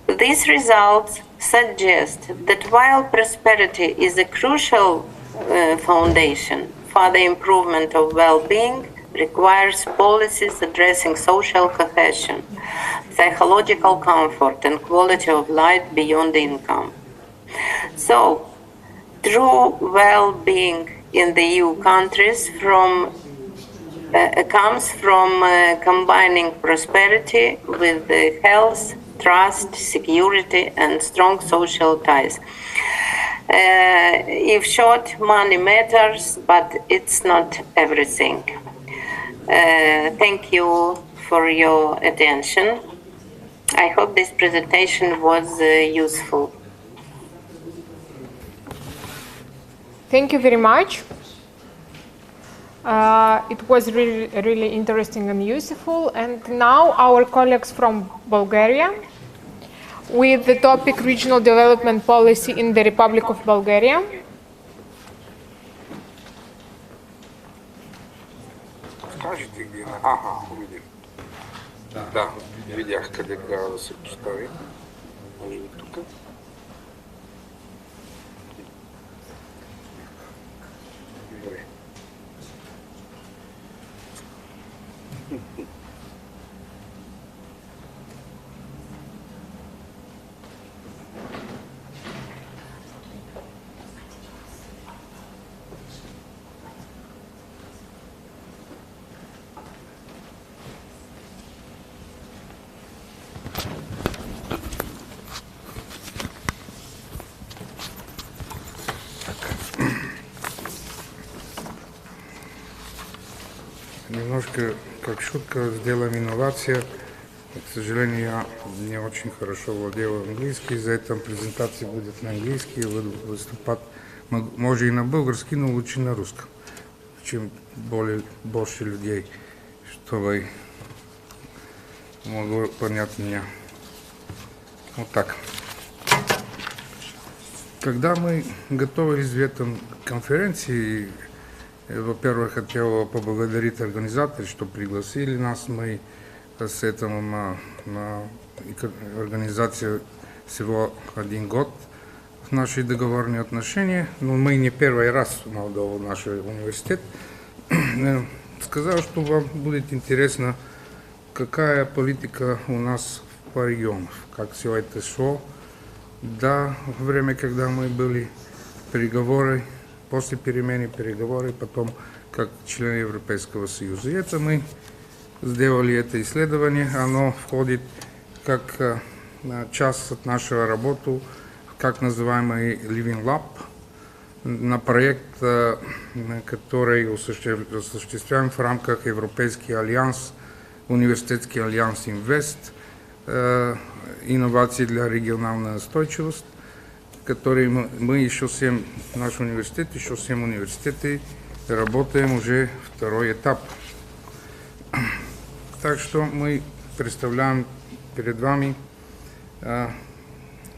Speaker 4: These results suggest that while prosperity is a crucial foundation, further improvement of well-being requires policies addressing social cohesion, psychological comfort, and quality of life beyond income. So, true well-being in the EU countries comes from combining prosperity with health, trust, security, and strong social ties. If short, money matters, but it's not everything. Thank you for your attention. I hope this presentation was useful.
Speaker 15: Thank you very much. It was really interesting and useful. And now our colleagues from Bulgaria with the topic Regional Development Policy in the Republic of Bulgaria.
Speaker 5: Скажите, где? Ага, увидел. Да, видях къде трябва да се постави. Може би тук. Добре. Немножко как шутка сделаем инновация. К сожалению, я не очень хорошо владею английски, за это презентация будет на английски, выступать може и на български, но лучше на русском, чем больше людей, чтобы могло понять меня. Вот так. Когда мы готовились в этом конференции, во-первых, хотел поблагодарить организаторов, что пригласили нас. Мы с этим на организации всего 1 год в наши договорные отношения. Но мы не первый раз в наш университет. Сказал, что вам будет интересно, какая политика у нас по регионам, как все это шло. Да, во время, когда мы были переговоры, после перемены переговоры, потом как члены Европейского Союза. И это мы сделали это исследование. Оно входит как часть от нашей работы, как называемый Living Lab, на проект, который осуществляем в рамках Европейский альянс, Университетский альянс Инвест, инновации для региональной устойчивости, который мы еще 7, наш университет, еще 7 университетов, работаем уже второй этап. Так что мы представляем перед вами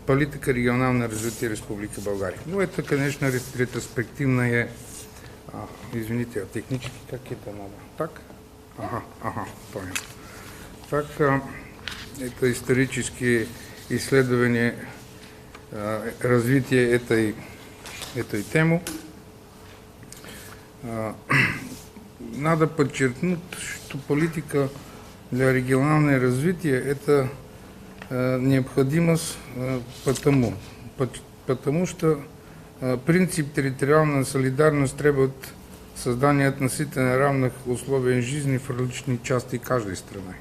Speaker 5: политика регионального развития Республики Болгария. Ну, это, конечно, ретроспективное, извините, а технически как это надо? Так? Ага, понял. Так, это исторические исследования развития этой темы. Надо подчеркнуть, что политика для регионального развития – это необходимость потому что принцип территориальной солидарности требует создания относительно равных условий жизни в различных частях каждой страны.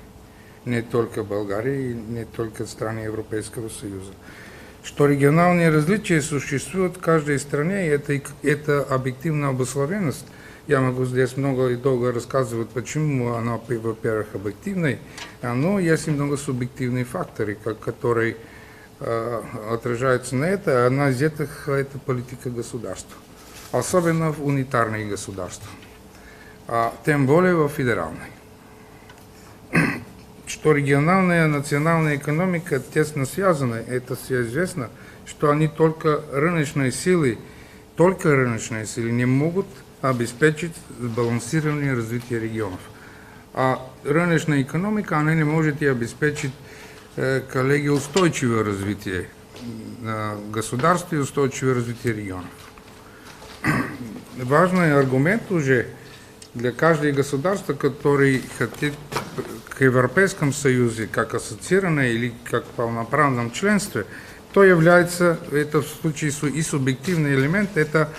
Speaker 5: Не только Болгарии, не только страны Европейского Союза. Что региональные различия существуют в каждой стране, и это объективная обусловленность. Я могу здесь много и долго рассказывать, почему она, во-первых, объективная, но есть и много субъективных факторов, которые отражаются на это. Одна из этих – это политика государства, особенно в унитарных государствах, тем более во федеральной. Что региональная и национальная экономика тесно связаны, это все известно, что они только рыночные силы не могут обеспечить сбалансированное развитие регионов. А рыночная экономика, она не может и обеспечить, коллеги, устойчивое развитие государства и устойчивое развитие регионов. Важный аргумент уже для каждого государства, который хотит к Европейскому Союзу как ассоциированное или как полноправном членстве, то является, это в случае и субъективный элемент, это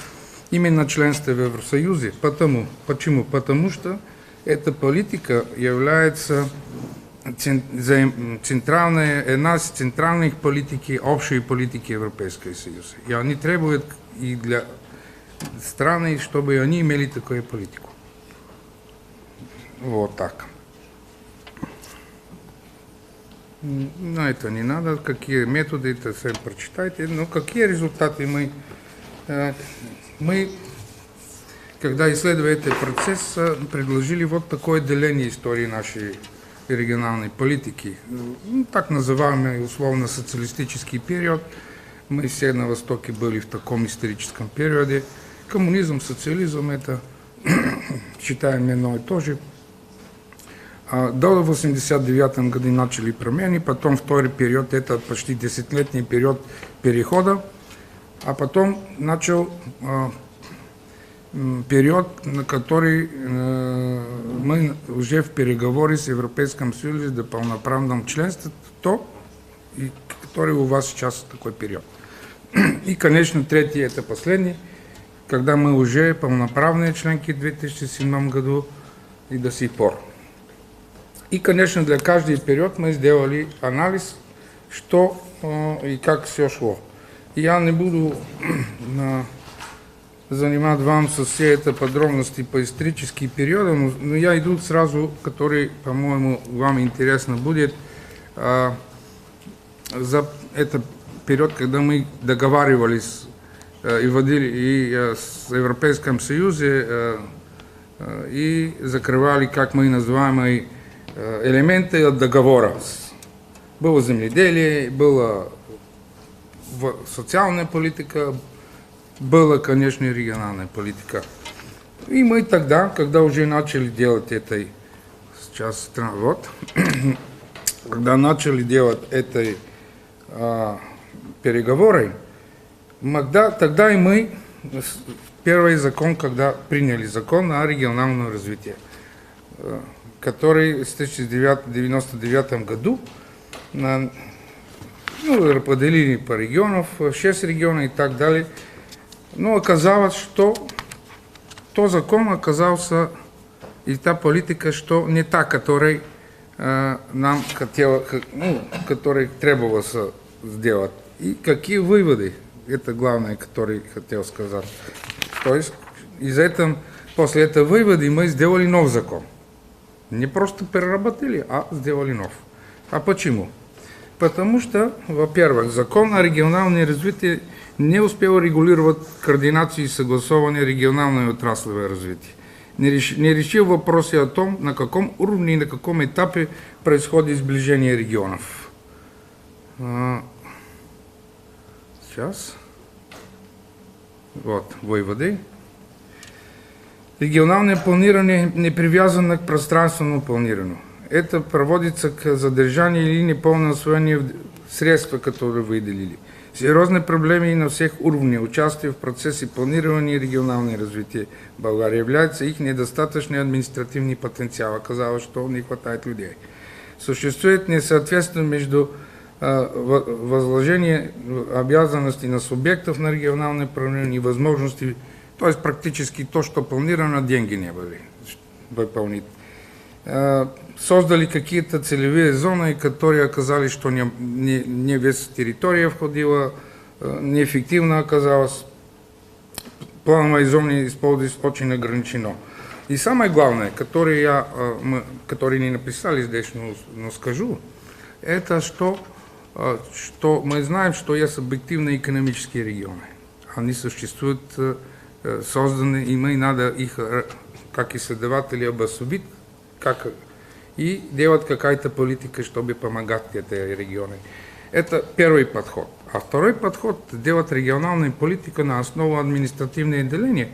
Speaker 5: именно членство в Евросоюзе. Почему? Потому что эта политика является одна из центральных политик, общей политики Европейского Союза. И они требуют и для страны, чтобы они имели такую политику. Вот так. Но это не надо, какие методы, это сами прочитайте. Но какие результаты мы, когда исследовали этот процесс, предложили вот такое деление истории нашей региональной политики. Так называемый условно-социалистический период. Мы все на Востоке были в таком историческом периоде. Коммунизм, социализм, это считаем одно и то же. До 1989 году начали промены, потом второй период, это почти 10-летний период перехода, а потом начал период, на который мы уже в переговоре с Европейским Союзом до полноправного членства, который у вас сейчас такой период. И, конечно, третий, это последний, когда мы уже полноправные членки в 2007 году и до сих пор. И, конечно, для каждого периода мы сделали анализ, что и как все шло. Я не буду занимать вам со всей этой подробности по историческим периодам, но я иду сразу, который, по-моему, вам интересно будет, за этот период, когда мы договаривались и вводили и с Европейским Союзом и закрывали, как мы называем, элементы от договора. Было земледелие, была социальная политика, была, конечно, региональная политика. И мы тогда, когда уже начали делать это, сейчас, вот, когда начали делать эти переговоры, тогда и мы, первый закон, когда приняли закон о региональном развитии, который в 1999 году поделили по регионам, 6 регионов и так далее. Но оказалось, что тот закон оказался и та политика, что не та, которой нам которой требовалось сделать. И какие выводы, это главное, который хотел сказать. То есть после этого вывода мы сделали новый закон. Не просто переработали, а сделали нов. А почему? Потому что, во-первых, закон о региональном развитии не успел регулировать координацию и согласование регионального и отраслевого развития. Не решил вопросы о том, на каком уровне и на каком этапе происходит сближение регионов. Сейчас. Вот, выводы. Региональное планирование не привязано к пространственному планированию. это проводится к задержанию или неполному освоению средств, которые выделили. Серьезные проблемы на всех уровнях участия в процессе планирования регионального развития Болгарии является их недостаточный административный потенциал. Оказалось, что не хватает людей. Существует несоответствие между возложением обязанностей на субъектов на региональное управление и возможностей, то есть практически то, что планировано, деньги не были выполнить. Создали какие-то целевые зоны, которые оказались, что не весь территория входила, неэффективно оказалось. Плановой зоны использовались очень ограничено. И самое главное, которое не написали здесь, но скажу, это что мы знаем, что есть объективные экономические регионы. Они существуют, созданы, и мы надо их, как исследователи, обособить, и делать какая-то политика, чтобы помогать этой регионы. Это первый подход. А второй подход – делать региональную политику на основе административного отделения,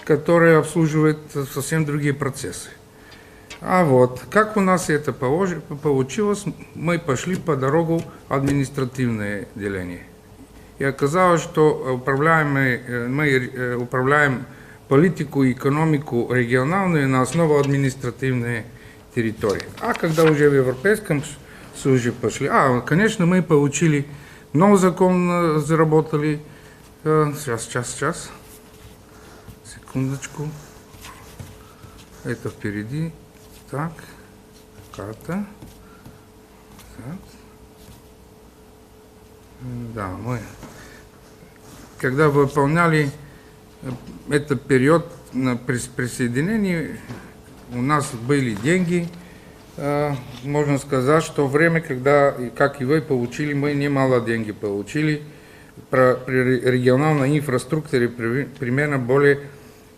Speaker 5: которое обслуживает совсем другие процессы. А вот, как у нас это получилось, мы пошли по дорогу административное деление. И оказалось, что мы управляем политику и экономику региональную на основе административной территории. А когда уже в Европейском Союзе пошли, конечно, мы получили новый закон, заработали. Сейчас. Секундочку. Это впереди. Так, карта. Так. Да, мы, когда выполняли этот период присоединения, у нас были деньги. Можно сказать, что время, когда, как и вы получили, мы немало денег получили. При региональной инфраструктуре примерно более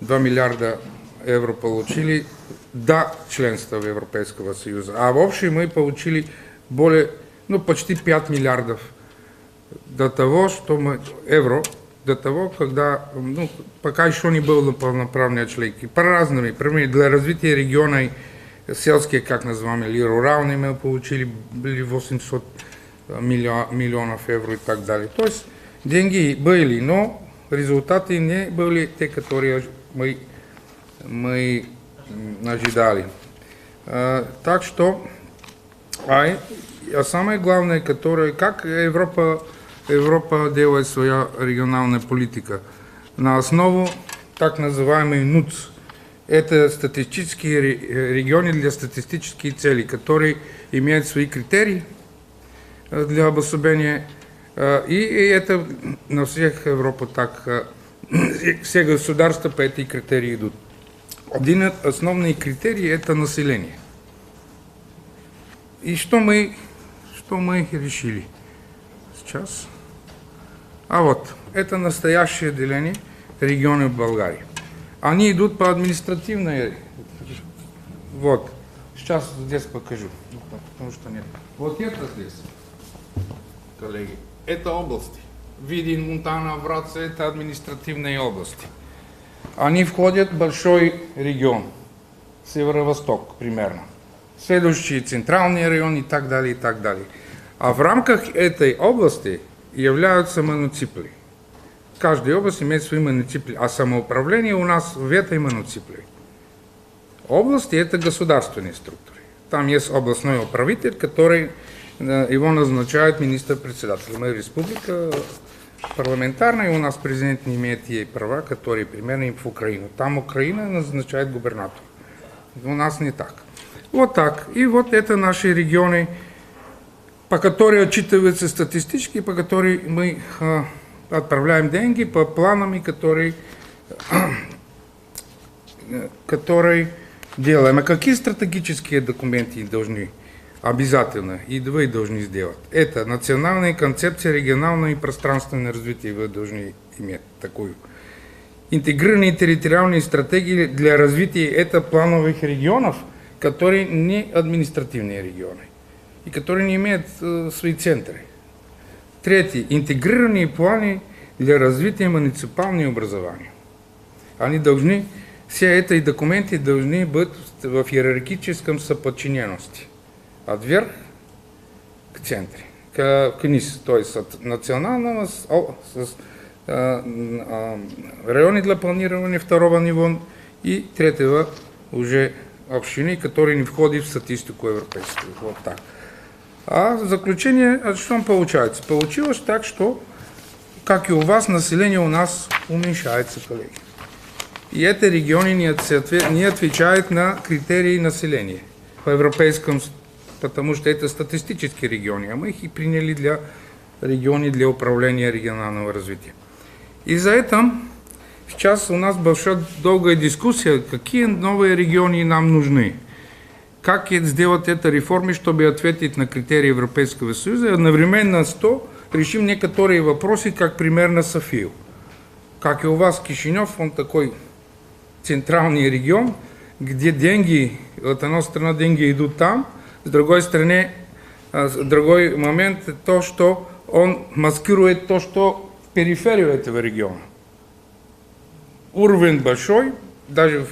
Speaker 5: 2 миллиарда евро получили до членства Европейского Союза. А в общем мы получили почти 5 миллиардов до того, до того, когда, пока еще не был полноправный член. По-разному, например, для развития региона сельские, как называем, или руральные, мы получили 800 миллионов евро и так далее. То есть деньги были, но результаты не были те, которые мы ожидали. Так что, самое главное, как Европа делает свою региональную политику на основу так называемой НУЦ. Это статистические регионы для статистических целей, которые имеют свои критерии для обособления. И это на всех Европе так, все государства по этой критерии идут. Один основный критерий – это население. И что мы решили? Сейчас. Это настоящее деление регионов Болгарии. Они идут по административной. Сейчас здесь покажу, потому что нет. Это здесь, коллеги, это области. Видин, Монтана, Враца – это административные области. Они входят в большой регион, северо-восток примерно. Следующие центральные районы и так далее, и так далее. А в рамках этой области являются муниципы. Каждая область имеет свои муниципы, а самоуправление у нас в этой муниципе. Области – это государственные структуры. Там есть областной управитель, который его назначает министр-председатель. Мы республика парламентарная, у нас президент не имеет ей права, которые примерно в Украину. Там Украина назначает губернатор. У нас не так. Так. И это наши регионы, по которым отчитываются статистически, по которым мы отправляем деньги по планам, которые делаем. А какие стратегические документы должны обязательно и вы должны сделать? Это национальная концепция регионального и пространственного развития, вы должны иметь такую. Интегрированные территориальные стратегии для развития это плановых регионов, которые не административные регионы и которые не имеют свои центры. Третье. Интегрированные планы для развития муниципального образования. Они должны, все эти документы должны быть в иерархическом соподчиненности. от вверх к центре, к вниз, то есть от национального с районы для планирования второго ниво и третьего уже общины, которые не входят в статистику европейскую. Вот так. А в заключение, что получается? Получилось так, что, как и у вас, население у нас уменьшается, коллеги. И эти регионы не отвечают на критерии населения по европейскому, потому что это статистические регионы, а мы их и приняли для регионов для управления регионального развития. Из-за этого сейчас у нас большая долгая дискуссия, какие новые регионы нам нужны. Как сделать эту реформу, чтобы ответить на критерии Европейского Союза, и одновременно с то решим некоторые вопросы, как примерно Софию. Как и у вас Кишинев, он такой центральный регион, где деньги, от одной стороны деньги идут там, с другой стороны, другой момент, то, что он маскирует то, что в периферию этого региона. Уровень большой, даже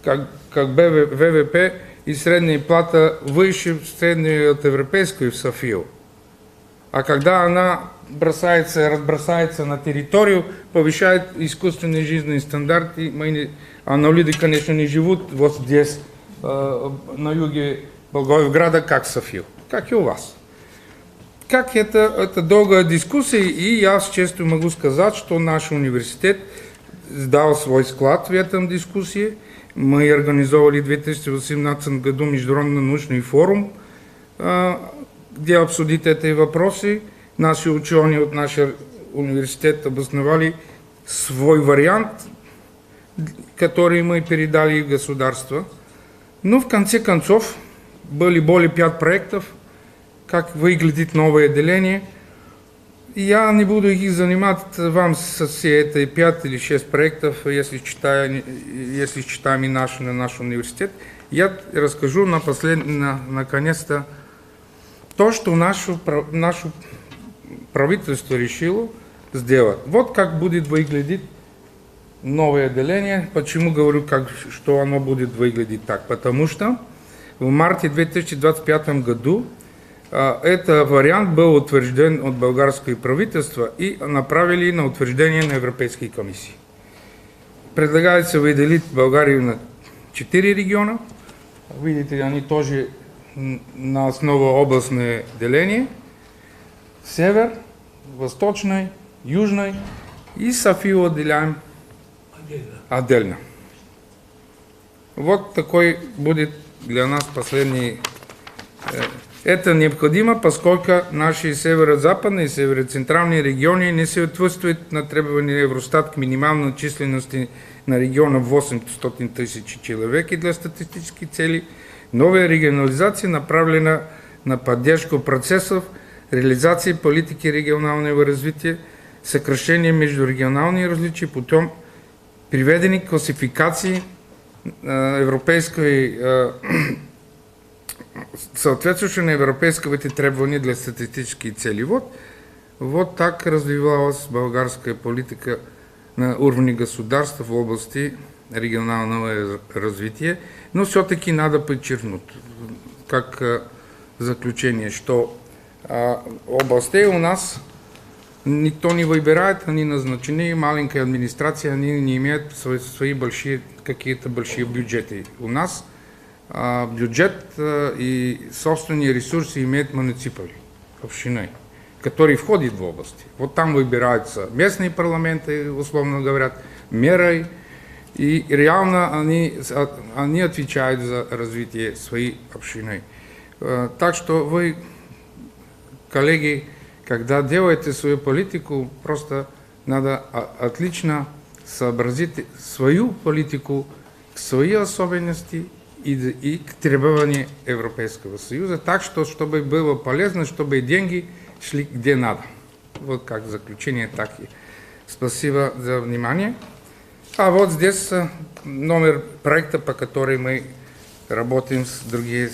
Speaker 5: как ВВП и средняя плата выше средней от европейской в Софию. А когда она разбросается на территорию, повышает искусственные жизненные стандарты, но люди, конечно, не живут вот здесь, на юге Волгограда, как Софию, как и у вас. Как это долгая дискуссия, и я с честью могу сказать, что наш университет дал свой вклад в этом дискуссии. Мы организовали в 2018 году Международный научный форум, где обсудить эти вопросы. Наши ученые от нашего университета обосновали свой вариант, который мы передали в государство. Но в конце концов были более 5 проектов, как выглядит новое отделение. Я не буду их занимать вам со всей этой 5 или 6 проектов, если читаем и наш университет. Я расскажу наконец-то то, что наше правительство решило сделать. Вот как будет выглядеть новое отделение. Почему говорю, что оно будет выглядеть так? Потому что в марте 2025 году этот вариант был утвержден от болгарского правительства и направили на утверждение на Европейской комиссии. Предлагается выделить Болгарию на 4 региона. Видите, они тоже на основе областное деление. Север, Восточный, Южный и Софию отделяем отдельно. Вот такой будет для нас последний. Это необходимо, поскольку наши северо-западные и северо-центральные регионы не соответствуют на требования Евростат к минимальной численности на регионах 800 тысяч человек и для статистических целей. Новая регионализация направлена на поддержку процессов реализации политики регионального развития, сокращение междурегиональных различий путем приведения к классификации европейской соответствующие на европейските требования для статистические цели. Вот так развивалась болгарская политика на уровне государства в области регионального развития. Но все-таки надо подчеркнуть, как заключение, что областей у нас никто не выбирает, они назначены, маленькая администрация, они не имеют свои какие-то большие бюджеты. У нас бюджет и собственные ресурсы имеют муниципали, общины, которые входят в области. Вот там выбираются местные парламенты, условно говоря, мерой, и реально они отвечают за развитие своей общины. Так что вы, коллеги, когда делаете свою политику, просто надо отлично сообразить свою политику, свои особенности и к требованиям Европейского Союза, так что, чтобы было полезно, чтобы деньги шли где надо. Вот как заключение, так и. Спасибо за внимание. А вот здесь номер проекта, по которому мы работаем с другими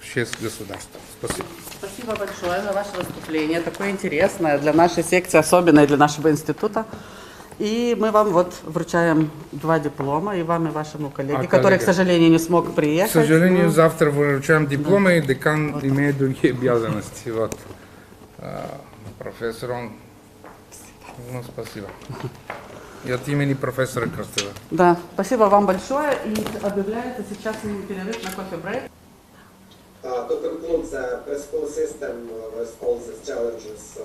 Speaker 5: 6 государств. Спасибо.
Speaker 6: Спасибо большое за ваше выступление, такое интересное для нашей секции, особенно для нашего института.
Speaker 13: И мы вам вот вручаем 2 диплома, и вам, и вашему коллеге, который, к сожалению, не смог приехать.
Speaker 5: К сожалению, завтра вручаем дипломы, и декан имеет другие обязанности. Вот. Профессор, он... Ну, спасибо. И от имени профессора Creșterea.
Speaker 13: Да, спасибо вам большое, и объявляется сейчас перерыв на кофе-брейк.
Speaker 6: To conclude, the preschool system with all these challenges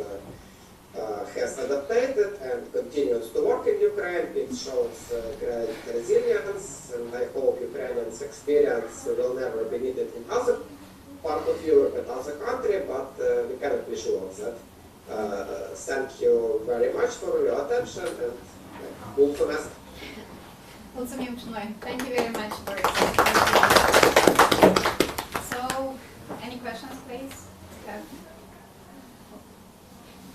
Speaker 6: has adapted and continues to work in Ukraine. It shows great resilience, and I hope Ukrainians' experience will never be needed in other part of Europe and other country, but we cannot be sure of that. Thank you very much for your attention and mulțumesc.
Speaker 22: Mulțumim și noi. Thank you very much, Boris. So, any questions, please?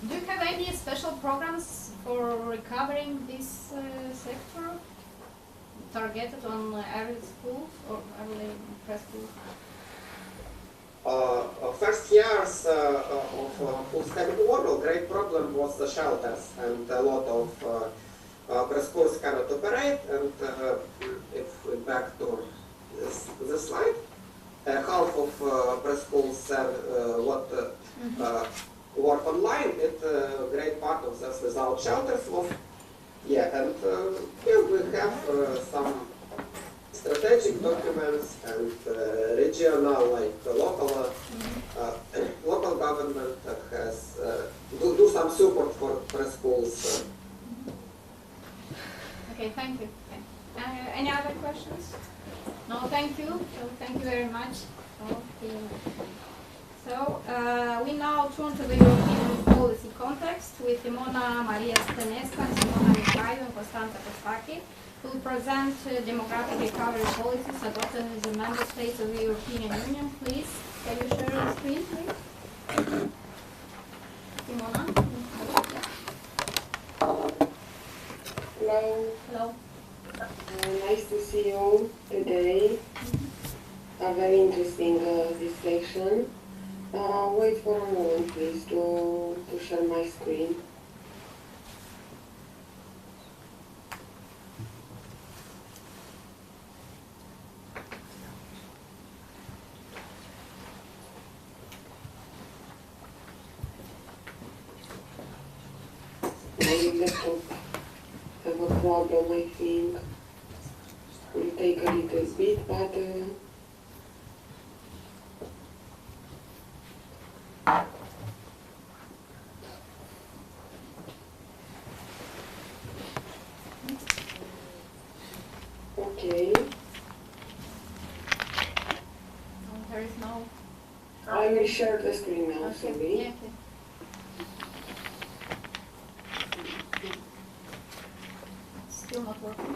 Speaker 22: Do you have any special programs for recovering this sector targeted on early schools or early preschool?
Speaker 6: First years of post-COVID world, great problem was the shelters, and a lot of preschools cannot operate. And if we back to the slide, half of preschools work online. It great part of this without shelters was, and here we have some strategic documents and regional, like local government has do some support for preschools.
Speaker 22: Okay, thank you. Any other questions? No, thank you. So, thank you very much. Okay. So, we now turn to the European policy context with Simona Maria Stănescu and Simona Mihail and Constanța Costache, who will present demographic recovery policies adopted in the member states of the European Union. Please, can you share your screen, please? Simona?
Speaker 23: Hello.
Speaker 22: Hello.
Speaker 23: Nice to see you today. Very interesting this section. Wait for a moment, please, to share my screen. My laptop have a problem, I think. Will take a little bit, but okay.
Speaker 22: There is no...
Speaker 23: I will share the screen now, sorry.
Speaker 22: Yeah, okay. Still not working.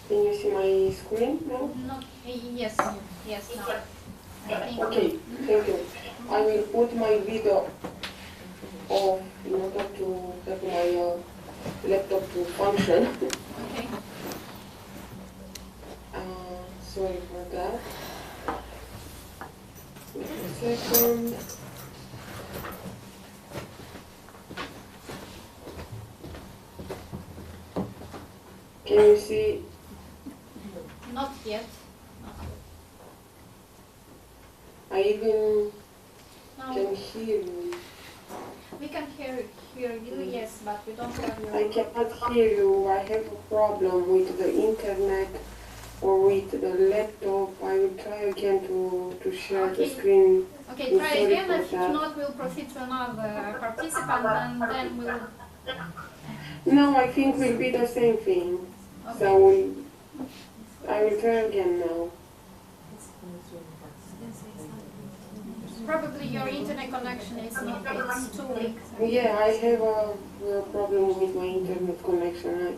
Speaker 23: Can you see my screen now?
Speaker 22: No, yes, now. I think.
Speaker 23: Okay, thank you. I will put my video off in order to have my laptop to function.
Speaker 22: Okay.
Speaker 23: Sorry for that. Wait a second. Can you see?
Speaker 22: Not yet.
Speaker 23: I even
Speaker 22: No.
Speaker 23: can hear you.
Speaker 22: We can hear you, yes, but we don't have your...
Speaker 23: I cannot hear you. I have a problem with the internet or with the laptop. I will try again to share the screen.
Speaker 22: Okay,
Speaker 23: I'm
Speaker 22: try
Speaker 23: sorry
Speaker 22: again.
Speaker 23: for
Speaker 22: If
Speaker 23: that.
Speaker 22: not, we'll proceed to another participant, and then we'll...
Speaker 23: No, I think will be the same thing.
Speaker 22: Okay.
Speaker 23: So I will try again now.
Speaker 22: Probably your internet connection is not, it's too weak.
Speaker 23: Yeah, I have a problem with my internet connection.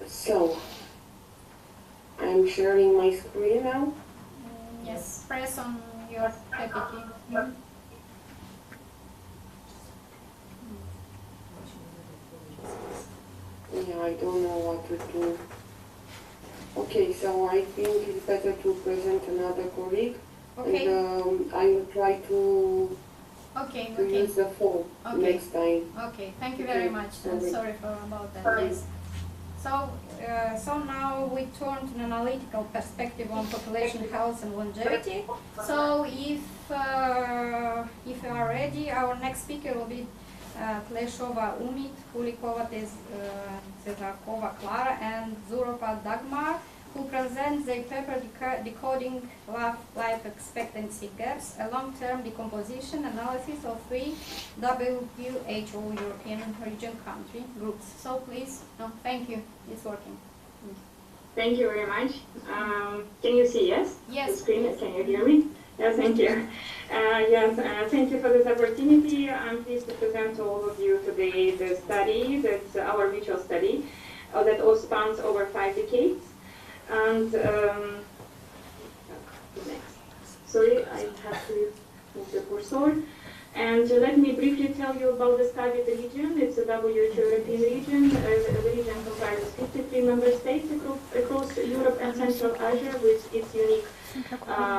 Speaker 23: So I'm sharing my screen now.
Speaker 22: Yes, press on your happy key.
Speaker 23: Yeah, I don't know what to do. Okay, so I think it's better to present another colleague
Speaker 22: Okay.
Speaker 23: And I will try to use the phone next time.
Speaker 22: Okay, thank you very much. I'm sorry about that. Yes. So now we turn to an analytical perspective on population health and longevity. So if you are ready, our next speaker will be Tleshova Umit, Kulikova Tezakova Clara, and Zurova Dagmar, who presents their paper Decoding Life Expectancy Gaps, a long-term decomposition analysis of 3 WHO European region country groups. So please, thank you, it's working.
Speaker 3: Thank you very much. Can you see, yes?
Speaker 22: Yes.
Speaker 3: The screen, can you hear me? Yes, thank you. Thank you for this opportunity. I'm pleased to present to all of you today the study, that's our mutual study, that all spans over 5 decades. And next. Sorry, I have to move the cursor. And let me briefly tell you about the study of the region. It's a WHO European region. The region comprises 53 member states across Europe and Central Asia, with its unique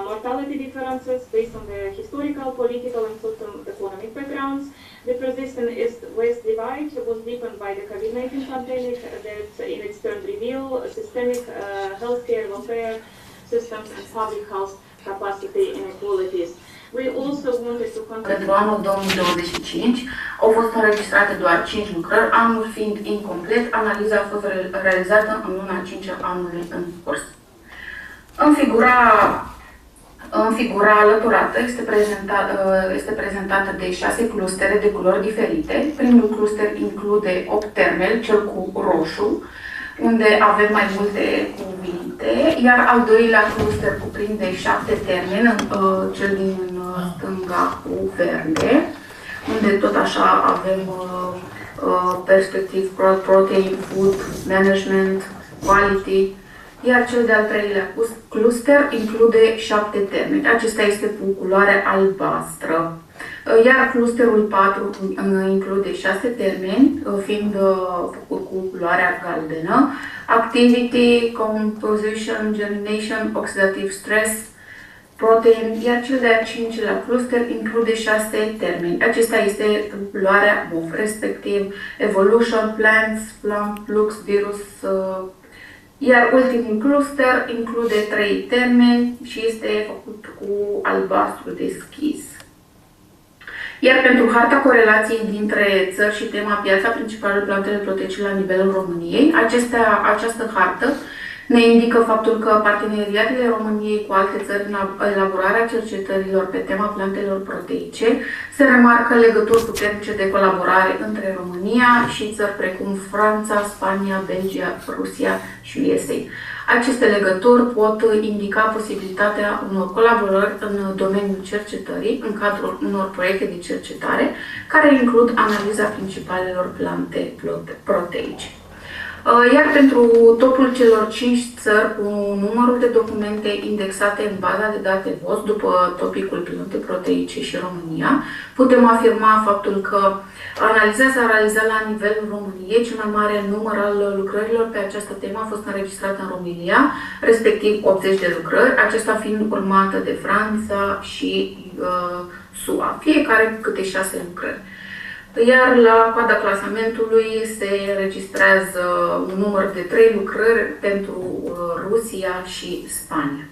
Speaker 3: mortality differences based on the historical, political, and socio-economic backgrounds. The persistent East-West divide was deepened by the COVID-19 pandemic that in its turn revealed systemic healthcare, welfare systems, and public health capacity inequalities. We also wanted to continue.
Speaker 7: Pentru anul 2025 au fost înregistrate doar 5 lucrări, anul fiind incomplet, analiza a fost realizată în luna 5 a anului în curs. În figura alăturată este prezentată de 6 clustere de culori diferite. Primul cluster include 8 termeni, cel cu roșu, unde avem mai multe cuvinte, iar al doilea cluster cuprinde 7 termeni, cel din stânga cu verde, unde tot așa avem perspective, protein, food, management, quality, iar cel de-al treilea cluster include 7 termeni. Acesta este cu culoare albastră. Iar clusterul 4 include 6 termeni, fiind făcut cu culoarea galbenă: activity, composition, germination, oxidative stress, protein, iar cel de-al 5-lea cluster include 6 termeni. Acesta este cu culoarea mov, respectiv evolution, plants, plant, flux, virus, iar ultimul cluster include 3 termeni și este făcut cu albastru deschis. Iar pentru harta corelației dintre țări și tema piața principală plantele protecție la nivelul României, această hartă ne indică faptul că parteneriatele României cu alte țări în elaborarea cercetărilor pe tema plantelor proteice se remarcă legături puternice de colaborare între România și țări precum Franța, Spania, Belgia, Rusia și USA. Aceste legături pot indica posibilitatea unor colaborări în domeniul cercetării, în cadrul unor proiecte de cercetare, care includ analiza principalelor plante proteice. Iar pentru topul celor 5 țări cu numărul de documente indexate în baza de date VOS după topicul plante proteice și România, putem afirma faptul că analiza s-a realizat la nivelul României. Cel mai mare număr al lucrărilor pe această temă a fost înregistrat în România, respectiv 80 de lucrări, acesta fiind urmată de Franța și SUA, fiecare câte 6 lucrări. Iar la coada clasamentului se registrează un număr de 3 lucrări pentru Rusia și Spania.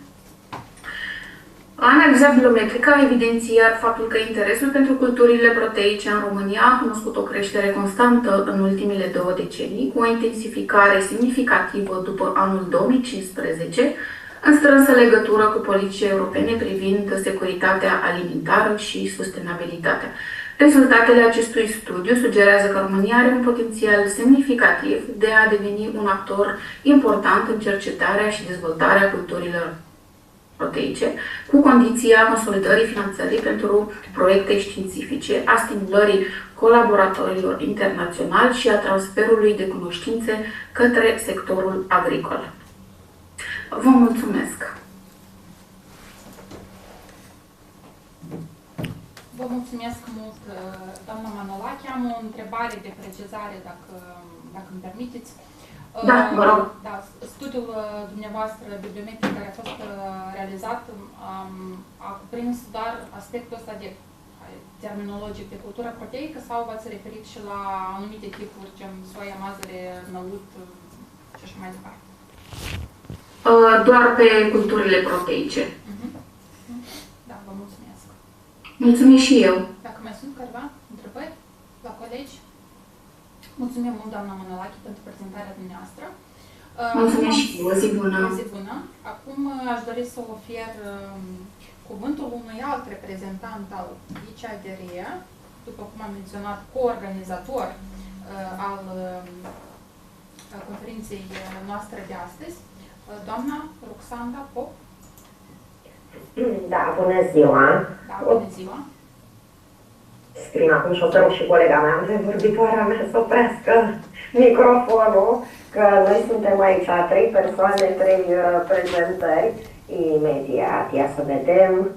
Speaker 7: Analiza bibliometrică a evidențiat faptul că interesul pentru culturile proteice în România a cunoscut o creștere constantă în ultimile 2 decenii, cu o intensificare semnificativă după anul 2015, în strânsă legătură cu politicile europene privind securitatea alimentară și sustenabilitatea. Rezultatele acestui studiu sugerează că România are un potențial semnificativ de a deveni un actor important în cercetarea și dezvoltarea culturilor proteice, cu condiția consolidării finanțării pentru proiecte științifice, a stimulării colaboratorilor internaționali și a transferului de cunoștințe către sectorul agricol. Vă mulțumesc!
Speaker 9: Vă mulțumesc mult, doamna Manolache. Am o întrebare de precizare, dacă îmi permiteți.
Speaker 7: Da, vă rog.
Speaker 9: Da, studiul dumneavoastră bibliometric care a fost realizat a cuprins doar aspectul ăsta de terminologic de cultură proteică sau v-ați referit și la anumite tipuri, gen soia, mazăre, năut și așa mai departe?
Speaker 7: Doar pe culturile proteice.
Speaker 9: Da, vă mulțumesc.
Speaker 7: Mulțumim și eu.
Speaker 9: Dacă mai sunt careva întrebări la colegi, mulțumim mult, doamna Mănălache, pentru prezentarea dumneavoastră.
Speaker 7: Mulțumim și eu. O zi bună.
Speaker 9: O zi bună. Acum aș dori să ofer cuvântul unui alt reprezentant al ICADR-ea, după cum am menționat, coorganizator al conferinței noastre de astăzi, doamna Roxanda Pop.
Speaker 8: Da, bună ziua!
Speaker 9: Da, bună ziua!
Speaker 8: Scrin acum și o să rog și colega mea, vorbitoarea mea, să oprească microfonul, că noi suntem aici 3 persoane, 3 prezentări. Imediat, ia să vedem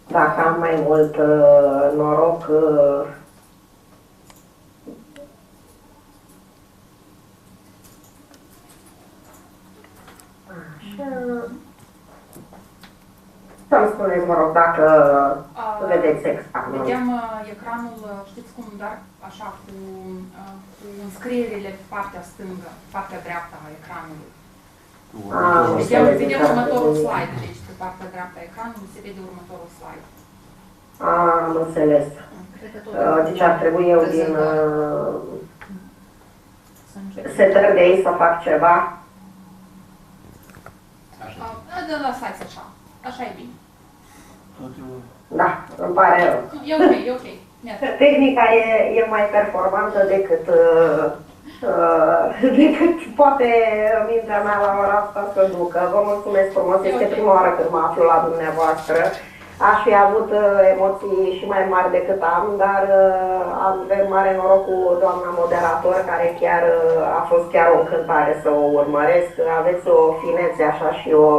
Speaker 8: dacă am mai mult noroc. Așa. Să-mi spuneți, mă rog, dacă vedeți ecranul.
Speaker 9: Vedem ecranul, știți cum, doar așa, cu înscrierile pe partea stângă, partea dreaptă a ecranului. Vedem următorul slide, deci pe partea dreaptă a ecranului se vede următorul slide.
Speaker 8: Am înțeles. Deci ar trebui eu din setări de ei să fac ceva.
Speaker 9: Lăsați așa. Așa e bine.
Speaker 8: Da, îmi pare rău.
Speaker 9: E ok, e ok.
Speaker 8: Tehnica e mai performantă decât poate mintea mea la ora asta să ducă. Vă mulțumesc frumos, este prima oară când mă aflu la dumneavoastră. Aș fi avut emoții și mai mari decât am, dar avem mare noroc cu doamna moderator, care chiar a fost chiar o încântare să o urmăresc. Aveți o finețe așa și o...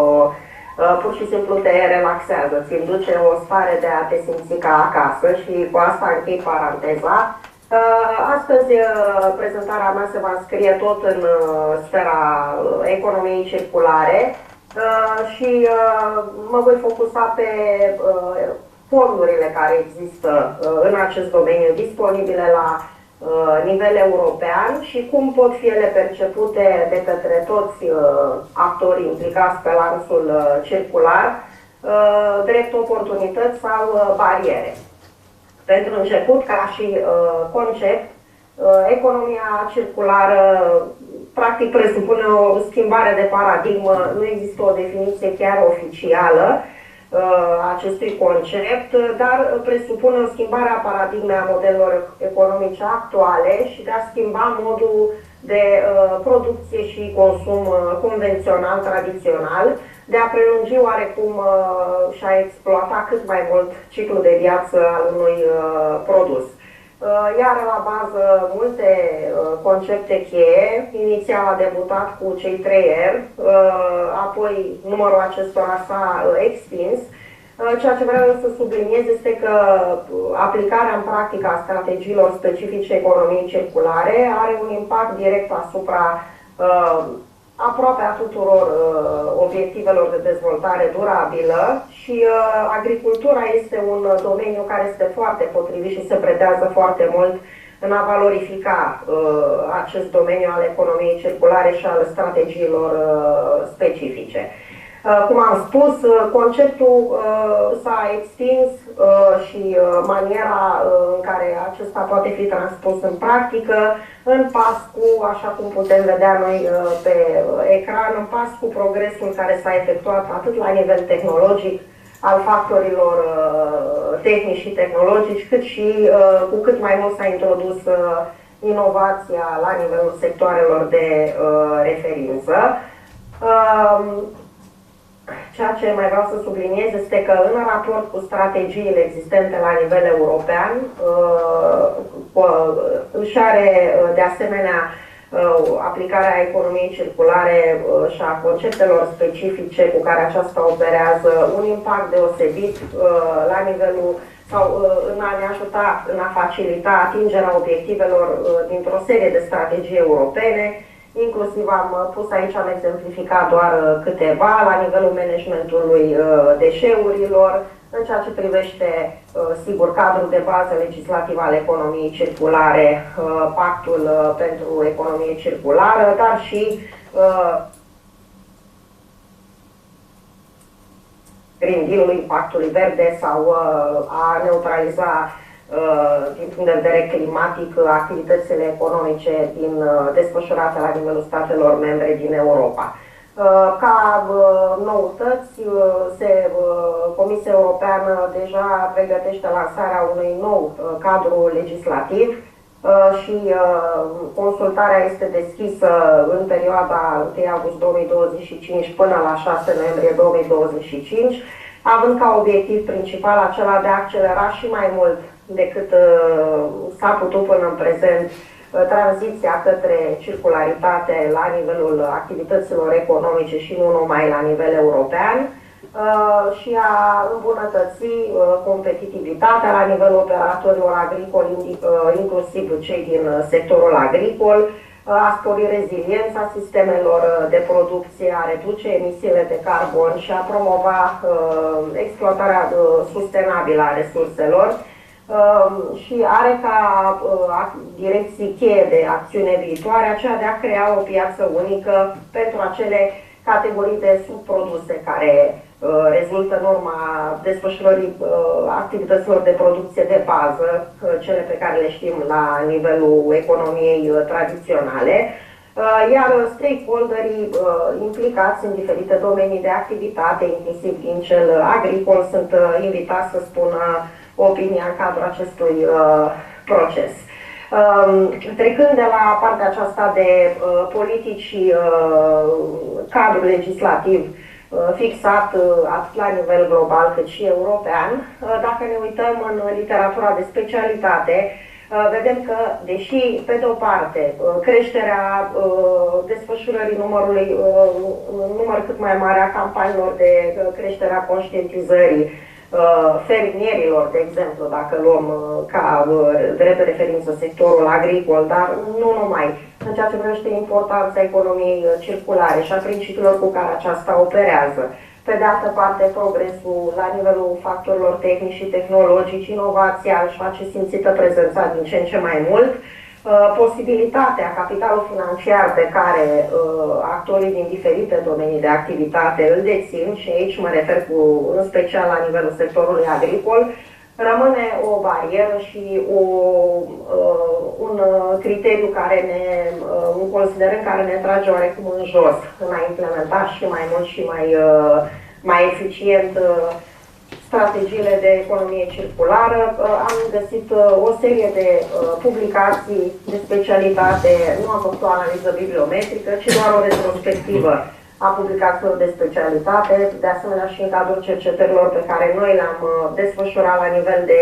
Speaker 8: pur și simplu te relaxează, ți-mi duce o stare de a te simți ca acasă și cu asta închei paranteza. Astăzi prezentarea mea se va înscrie tot în sfera economiei circulare și mă voi focusa pe fondurile care există în acest domeniu disponibile la nivel european și cum pot fi ele percepute de către toți actorii implicați pe lanțul circular drept oportunități sau bariere. Pentru început, ca și concept, economia circulară practic presupune o schimbare de paradigmă, nu există o definiție chiar oficială acestui concept, dar presupune o schimbare a paradigmei a modelelor economice actuale și de a schimba modul de producție și consum convențional, tradițional, de a prelungi oarecum și a exploata cât mai mult ciclul de viață al unui produs. Iar la bază multe concepte cheie, inițial a debutat cu cei 3 R, apoi numărul acestora s-a extins. Ceea ce vreau să subliniez este că aplicarea în practică a strategiilor specifice economiei circulare are un impact direct asupra aproape a tuturor obiectivelor de dezvoltare durabilă și agricultura este un domeniu care este foarte potrivit și se pretează foarte mult în a valorifica acest domeniu al economiei circulare și al strategiilor specifice. Cum am spus, conceptul s-a extins și maniera în care acesta poate fi transpus în practică, în pas cu, așa cum putem vedea noi pe ecran, în pas cu progresul care s-a efectuat atât la nivel tehnologic, al factorilor tehnici și tehnologici, cât și cu cât mai mult s-a introdus inovația la nivelul sectoarelor de referință. Ceea ce mai vreau să subliniez este că în raport cu strategiile existente la nivel european își are de asemenea aplicarea economiei circulare și a conceptelor specifice cu care aceasta operează un impact deosebit la nivelul sau în a ne ajuta, în a facilita atingerea obiectivelor dintr-o serie de strategii europene, Inclusiv am pus aici, am exemplificat doar câteva, la nivelul managementului deșeurilor, în ceea ce privește, sigur, cadrul de bază legislativ al economiei circulare, pactul pentru economie circulară, dar și Green Deal-ului, impactului verde sau a neutraliza din punct de vedere climatic activitățile economice desfășurate la nivelul statelor membre din Europa. Ca noutăți, Comisia Europeană deja pregătește lansarea unui nou cadru legislativ și consultarea este deschisă în perioada 1 august 2025 până la 6 noiembrie 2025, având ca obiectiv principal acela de a accelera și mai mult decât s-a putut până în prezent tranziția către circularitate la nivelul activităților economice și nu numai la nivel european și a îmbunătăți competitivitatea la nivelul operatorilor agricoli, inclusiv cei din sectorul agricol, a spori reziliența sistemelor de producție, a reduce emisiile de carbon și a promova exploatarea sustenabilă a resurselor și are ca direcții cheie de acțiune viitoare aceea de a crea o piață unică pentru acele categorii de subproduse care rezultă în urma desfășurării activităților de producție de bază, cele pe care le știm la nivelul economiei tradiționale, iar stakeholderii implicați în diferite domenii de activitate, inclusiv din cel agricol, sunt invitați să spună opinia în cadrul acestui proces. Trecând de la partea aceasta de politici și cadru legislativ fixat atât la nivel global cât și european, dacă ne uităm în literatura de specialitate, vedem că, deși, pe de o parte, creșterea desfășurării număr cât mai mare a campaniilor de creștere a conștientizării fermierilor, de exemplu, dacă luăm ca drept de referință sectorul agricol, dar nu numai, în ceea ce privește importanța economiei circulare și a principiilor cu care aceasta operează. Pe de altă parte, progresul la nivelul factorilor tehnici și tehnologici, inovația își face simțită prezența din ce în ce mai mult, posibilitatea, capitalul financiar pe care actorii din diferite domenii de activitate îl dețin, și aici mă refer în special la nivelul sectorului agricol, rămâne o barieră și un criteriu care un considerent care ne trage oarecum în jos în a implementa și mai mult și mai eficient strategiile de economie circulară. Am găsit o serie de publicații de specialitate, nu am făcut o analiză bibliometrică, ci doar o retrospectivă a publicațiilor de specialitate, de asemenea și în cadrul cercetărilor pe care noi le-am desfășurat la nivel de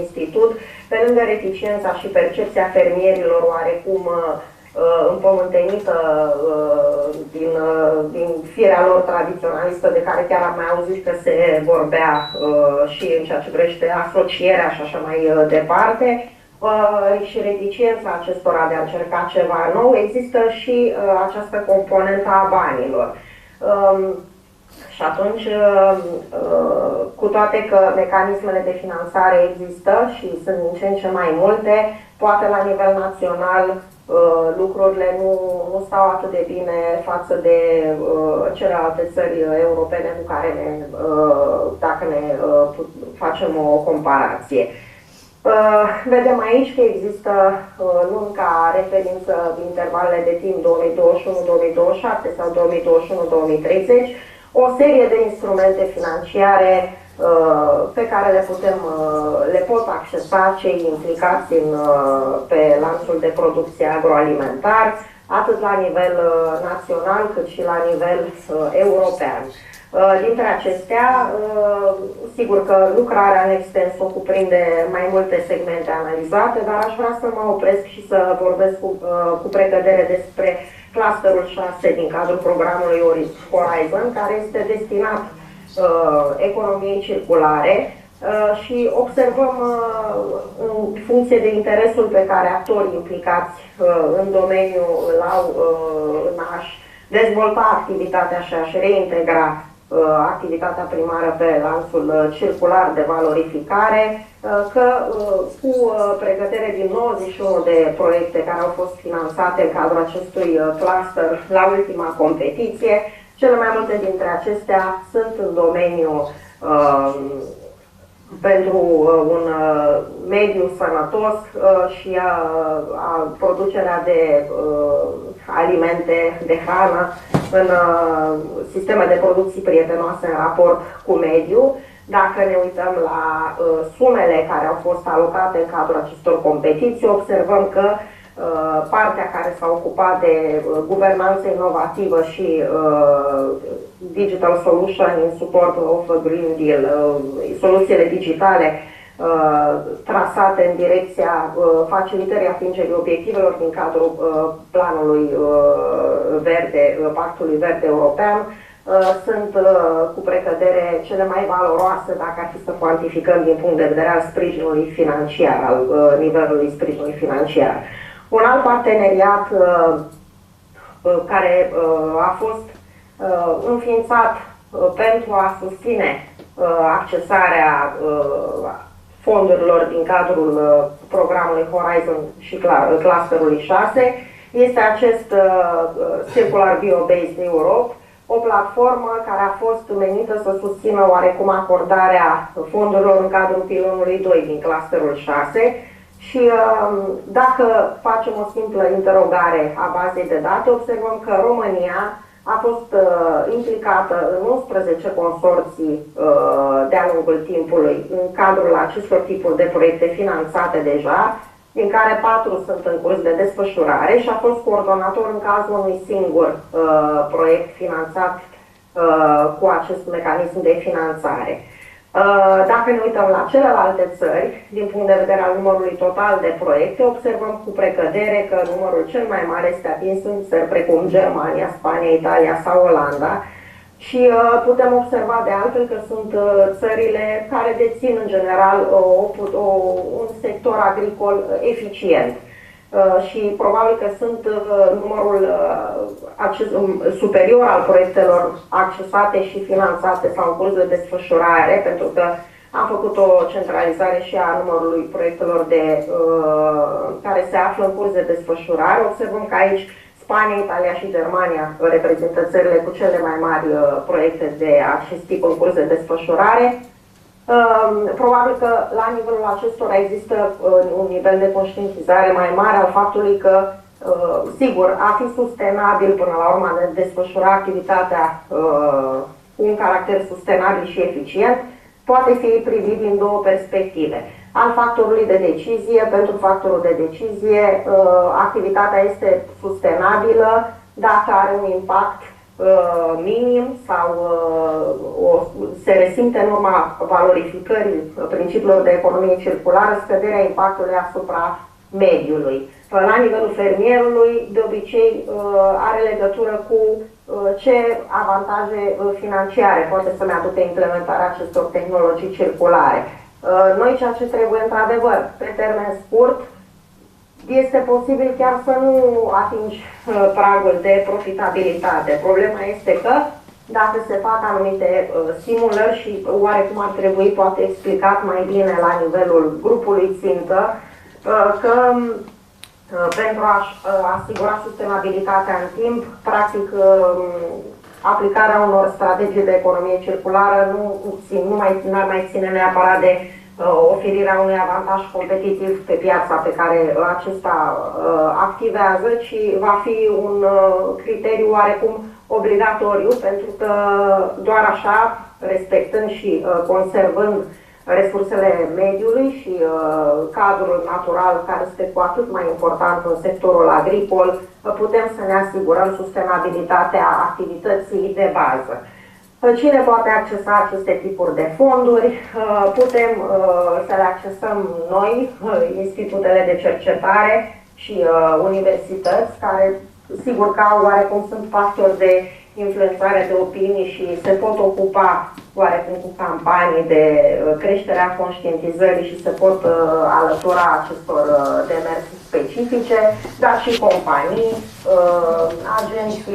Speaker 8: institut, pe lângă reticența și percepția fermierilor oarecum împământenită din firea lor tradiționalistă, de care chiar am mai auzit că se vorbea și în ceea ce privește asocierea și așa mai departe, și reticența acestora de a încerca ceva nou, există și această componentă a banilor. Și atunci, cu toate că mecanismele de finanțare există și sunt din ce în ce mai multe, poate la nivel național lucrurile nu stau atât de bine față de celelalte țări europene cu care dacă ne facem o comparație. Vedem aici că există, luând ca referință intervalele de timp 2021-2027 sau 2021-2030, o serie de instrumente financiare pe care le pot accesa cei implicați pe lanțul de producție agroalimentar, atât la nivel național cât și la nivel european. Dintre acestea, sigur că lucrarea în extens o cuprinde mai multe segmente analizate, dar aș vrea să mă opresc și să vorbesc cu precădere despre clusterul 6 din cadrul programului Horizon, care este destinat economiei circulare, și observăm în funcție de interesul pe care actorii implicați în domeniu îl au în a-și dezvolta activitatea și a-și reintegra activitatea primară pe lanțul circular de valorificare, că cu pregătire din 91 de proiecte care au fost finanțate în cadrul acestui cluster la ultima competiție, cele mai multe dintre acestea sunt în domeniul pentru un mediu sănătos și a producerea de alimente, de hrană în sisteme de producții prietenoase în raport cu mediul. Dacă ne uităm la sumele care au fost alocate în cadrul acestor competiții, observăm că partea care s-a ocupat de guvernanță inovativă și digital solution in support of a Green Deal, soluțiile digitale trasate în direcția facilitării atingerii obiectivelor din cadrul planului verde, pactului verde european, sunt cu precădere cele mai valoroase dacă ar fi să cuantificăm din punct de vedere al sprijinului financiar, al nivelului sprijinului financiar. Un alt parteneriat care a fost înființat pentru a susține accesarea fondurilor din cadrul programului Horizon și clusterului 6 este acest Circular Bio-Based Europe, o platformă care a fost menită să susțină oarecum acordarea fondurilor în cadrul pilonului 2 din clusterul 6 și dacă facem o simplă interogare a bazei de date, observăm că România a fost implicată în 11 consorții de-a lungul timpului în cadrul acestor tipuri de proiecte finanțate deja, din care 4 sunt în curs de desfășurare și a fost coordonator în cazul unui singur proiect finanțat cu acest mecanism de finanțare. Dacă ne uităm la celelalte țări, din punct de vedere al numărului total de proiecte, observăm cu precădere că numărul cel mai mare este atins în țări precum Germania, Spania, Italia sau Olanda și putem observa de altfel că sunt țările care dețin în general un sector agricol eficient. Și probabil că sunt numărul superior al proiectelor accesate și finanțate sau în curs de desfășurare, pentru că am făcut o centralizare și a numărului proiectelor care se află în curs de desfășurare. Observăm că aici Spania, Italia și Germania reprezintă țările cu cele mai mari proiecte de acest tip în curs de desfășurare. Probabil că la nivelul acestora există un nivel de conștientizare mai mare al faptului că, sigur, a fi sustenabil până la urmă de desfășura activitatea cu un caracter sustenabil și eficient, poate fi privit din două perspective. Al factorului de decizie, pentru factorul de decizie, activitatea este sustenabilă dacă are un impact minim sau se resimte în urma valorificării principiilor de economie circulară scăderea impactului asupra mediului. La nivelul fermierului, de obicei, are legătură cu ce avantaje financiare poate să-mi aducă implementarea acestor tehnologii circulare. Noi ceea ce trebuie într-adevăr, pe termen scurt, este posibil chiar să nu atingi pragul de profitabilitate. Problema este că dacă se fac anumite simulări și oarecum ar trebui poate explicat mai bine la nivelul grupului țintă, că pentru a asigura sustenabilitatea în timp, practic aplicarea unor strategii de economie circulară nu ar mai ține neapărat de oferirea unui avantaj competitiv pe piața pe care acesta activează, ci va fi un criteriu oarecum obligatoriu, pentru că doar așa, respectând și conservând resursele mediului și cadrul natural, care este cu atât mai important în sectorul agricol, putem să ne asigurăm sustenabilitatea activității de bază. Cine poate accesa aceste tipuri de fonduri? Putem să le accesăm noi, institutele de cercetare și universități, care sigur că au oarecum sunt factori de influențare de opinii și se pot ocupa oarecum cu campanii de creșterea conștientizării și se pot alătura acestor demersuri specifice, dar și companii, agenți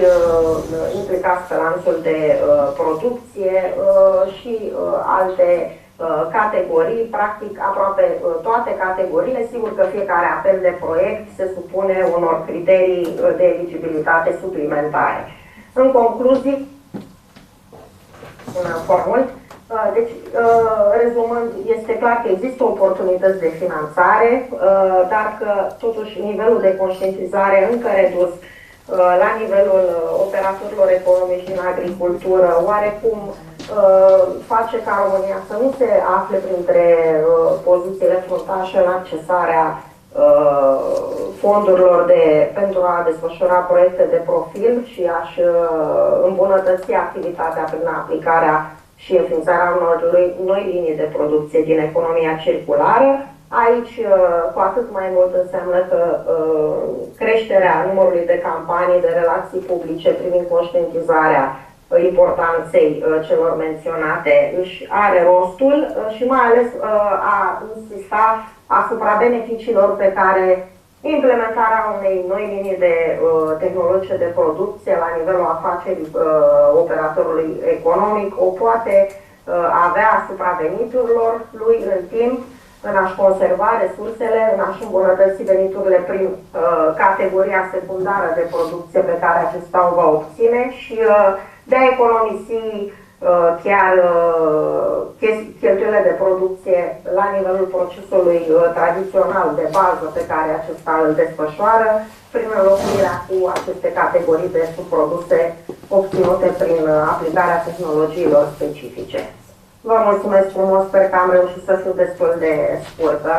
Speaker 8: implicați pe lanțul de producție și alte categorii, practic aproape toate categoriile. Sigur că fiecare apel de proiect se supune unor criterii de eligibilitate suplimentare. În concluzii, deci, rezumând, este clar că există oportunități de finanțare, dar că totuși nivelul de conștientizare încă redus la nivelul operatorilor economici din agricultură, oarecum face ca România să nu se afle printre pozițiile fruntașe în accesarea fondurilor pentru a desfășura proiecte de profil și a-și îmbunătăți activitatea prin aplicarea și înființarea unor noi linii de producție din economia circulară. Aici, cu atât mai mult înseamnă că creșterea numărului de campanii, de relații publice privind conștientizarea importanței celor menționate își are rostul și mai ales a insista asupra beneficiilor pe care implementarea unei noi linii de tehnologie de producție la nivelul afacerii operatorului economic o poate avea asupra veniturilor lui în timp, în a-și conserva resursele, în a-și îmbunătăți veniturile prin categoria secundară de producție pe care acesta o va obține și de a economisi chiar cheltuielile de producție la nivelul procesului tradițional de bază pe care acesta îl desfășoară, prin înlocuirea cu aceste categorii de subproduse obținute prin aplicarea tehnologiilor specifice. Vă mulțumesc frumos, sper că am reușit să fiu destul de scurtă.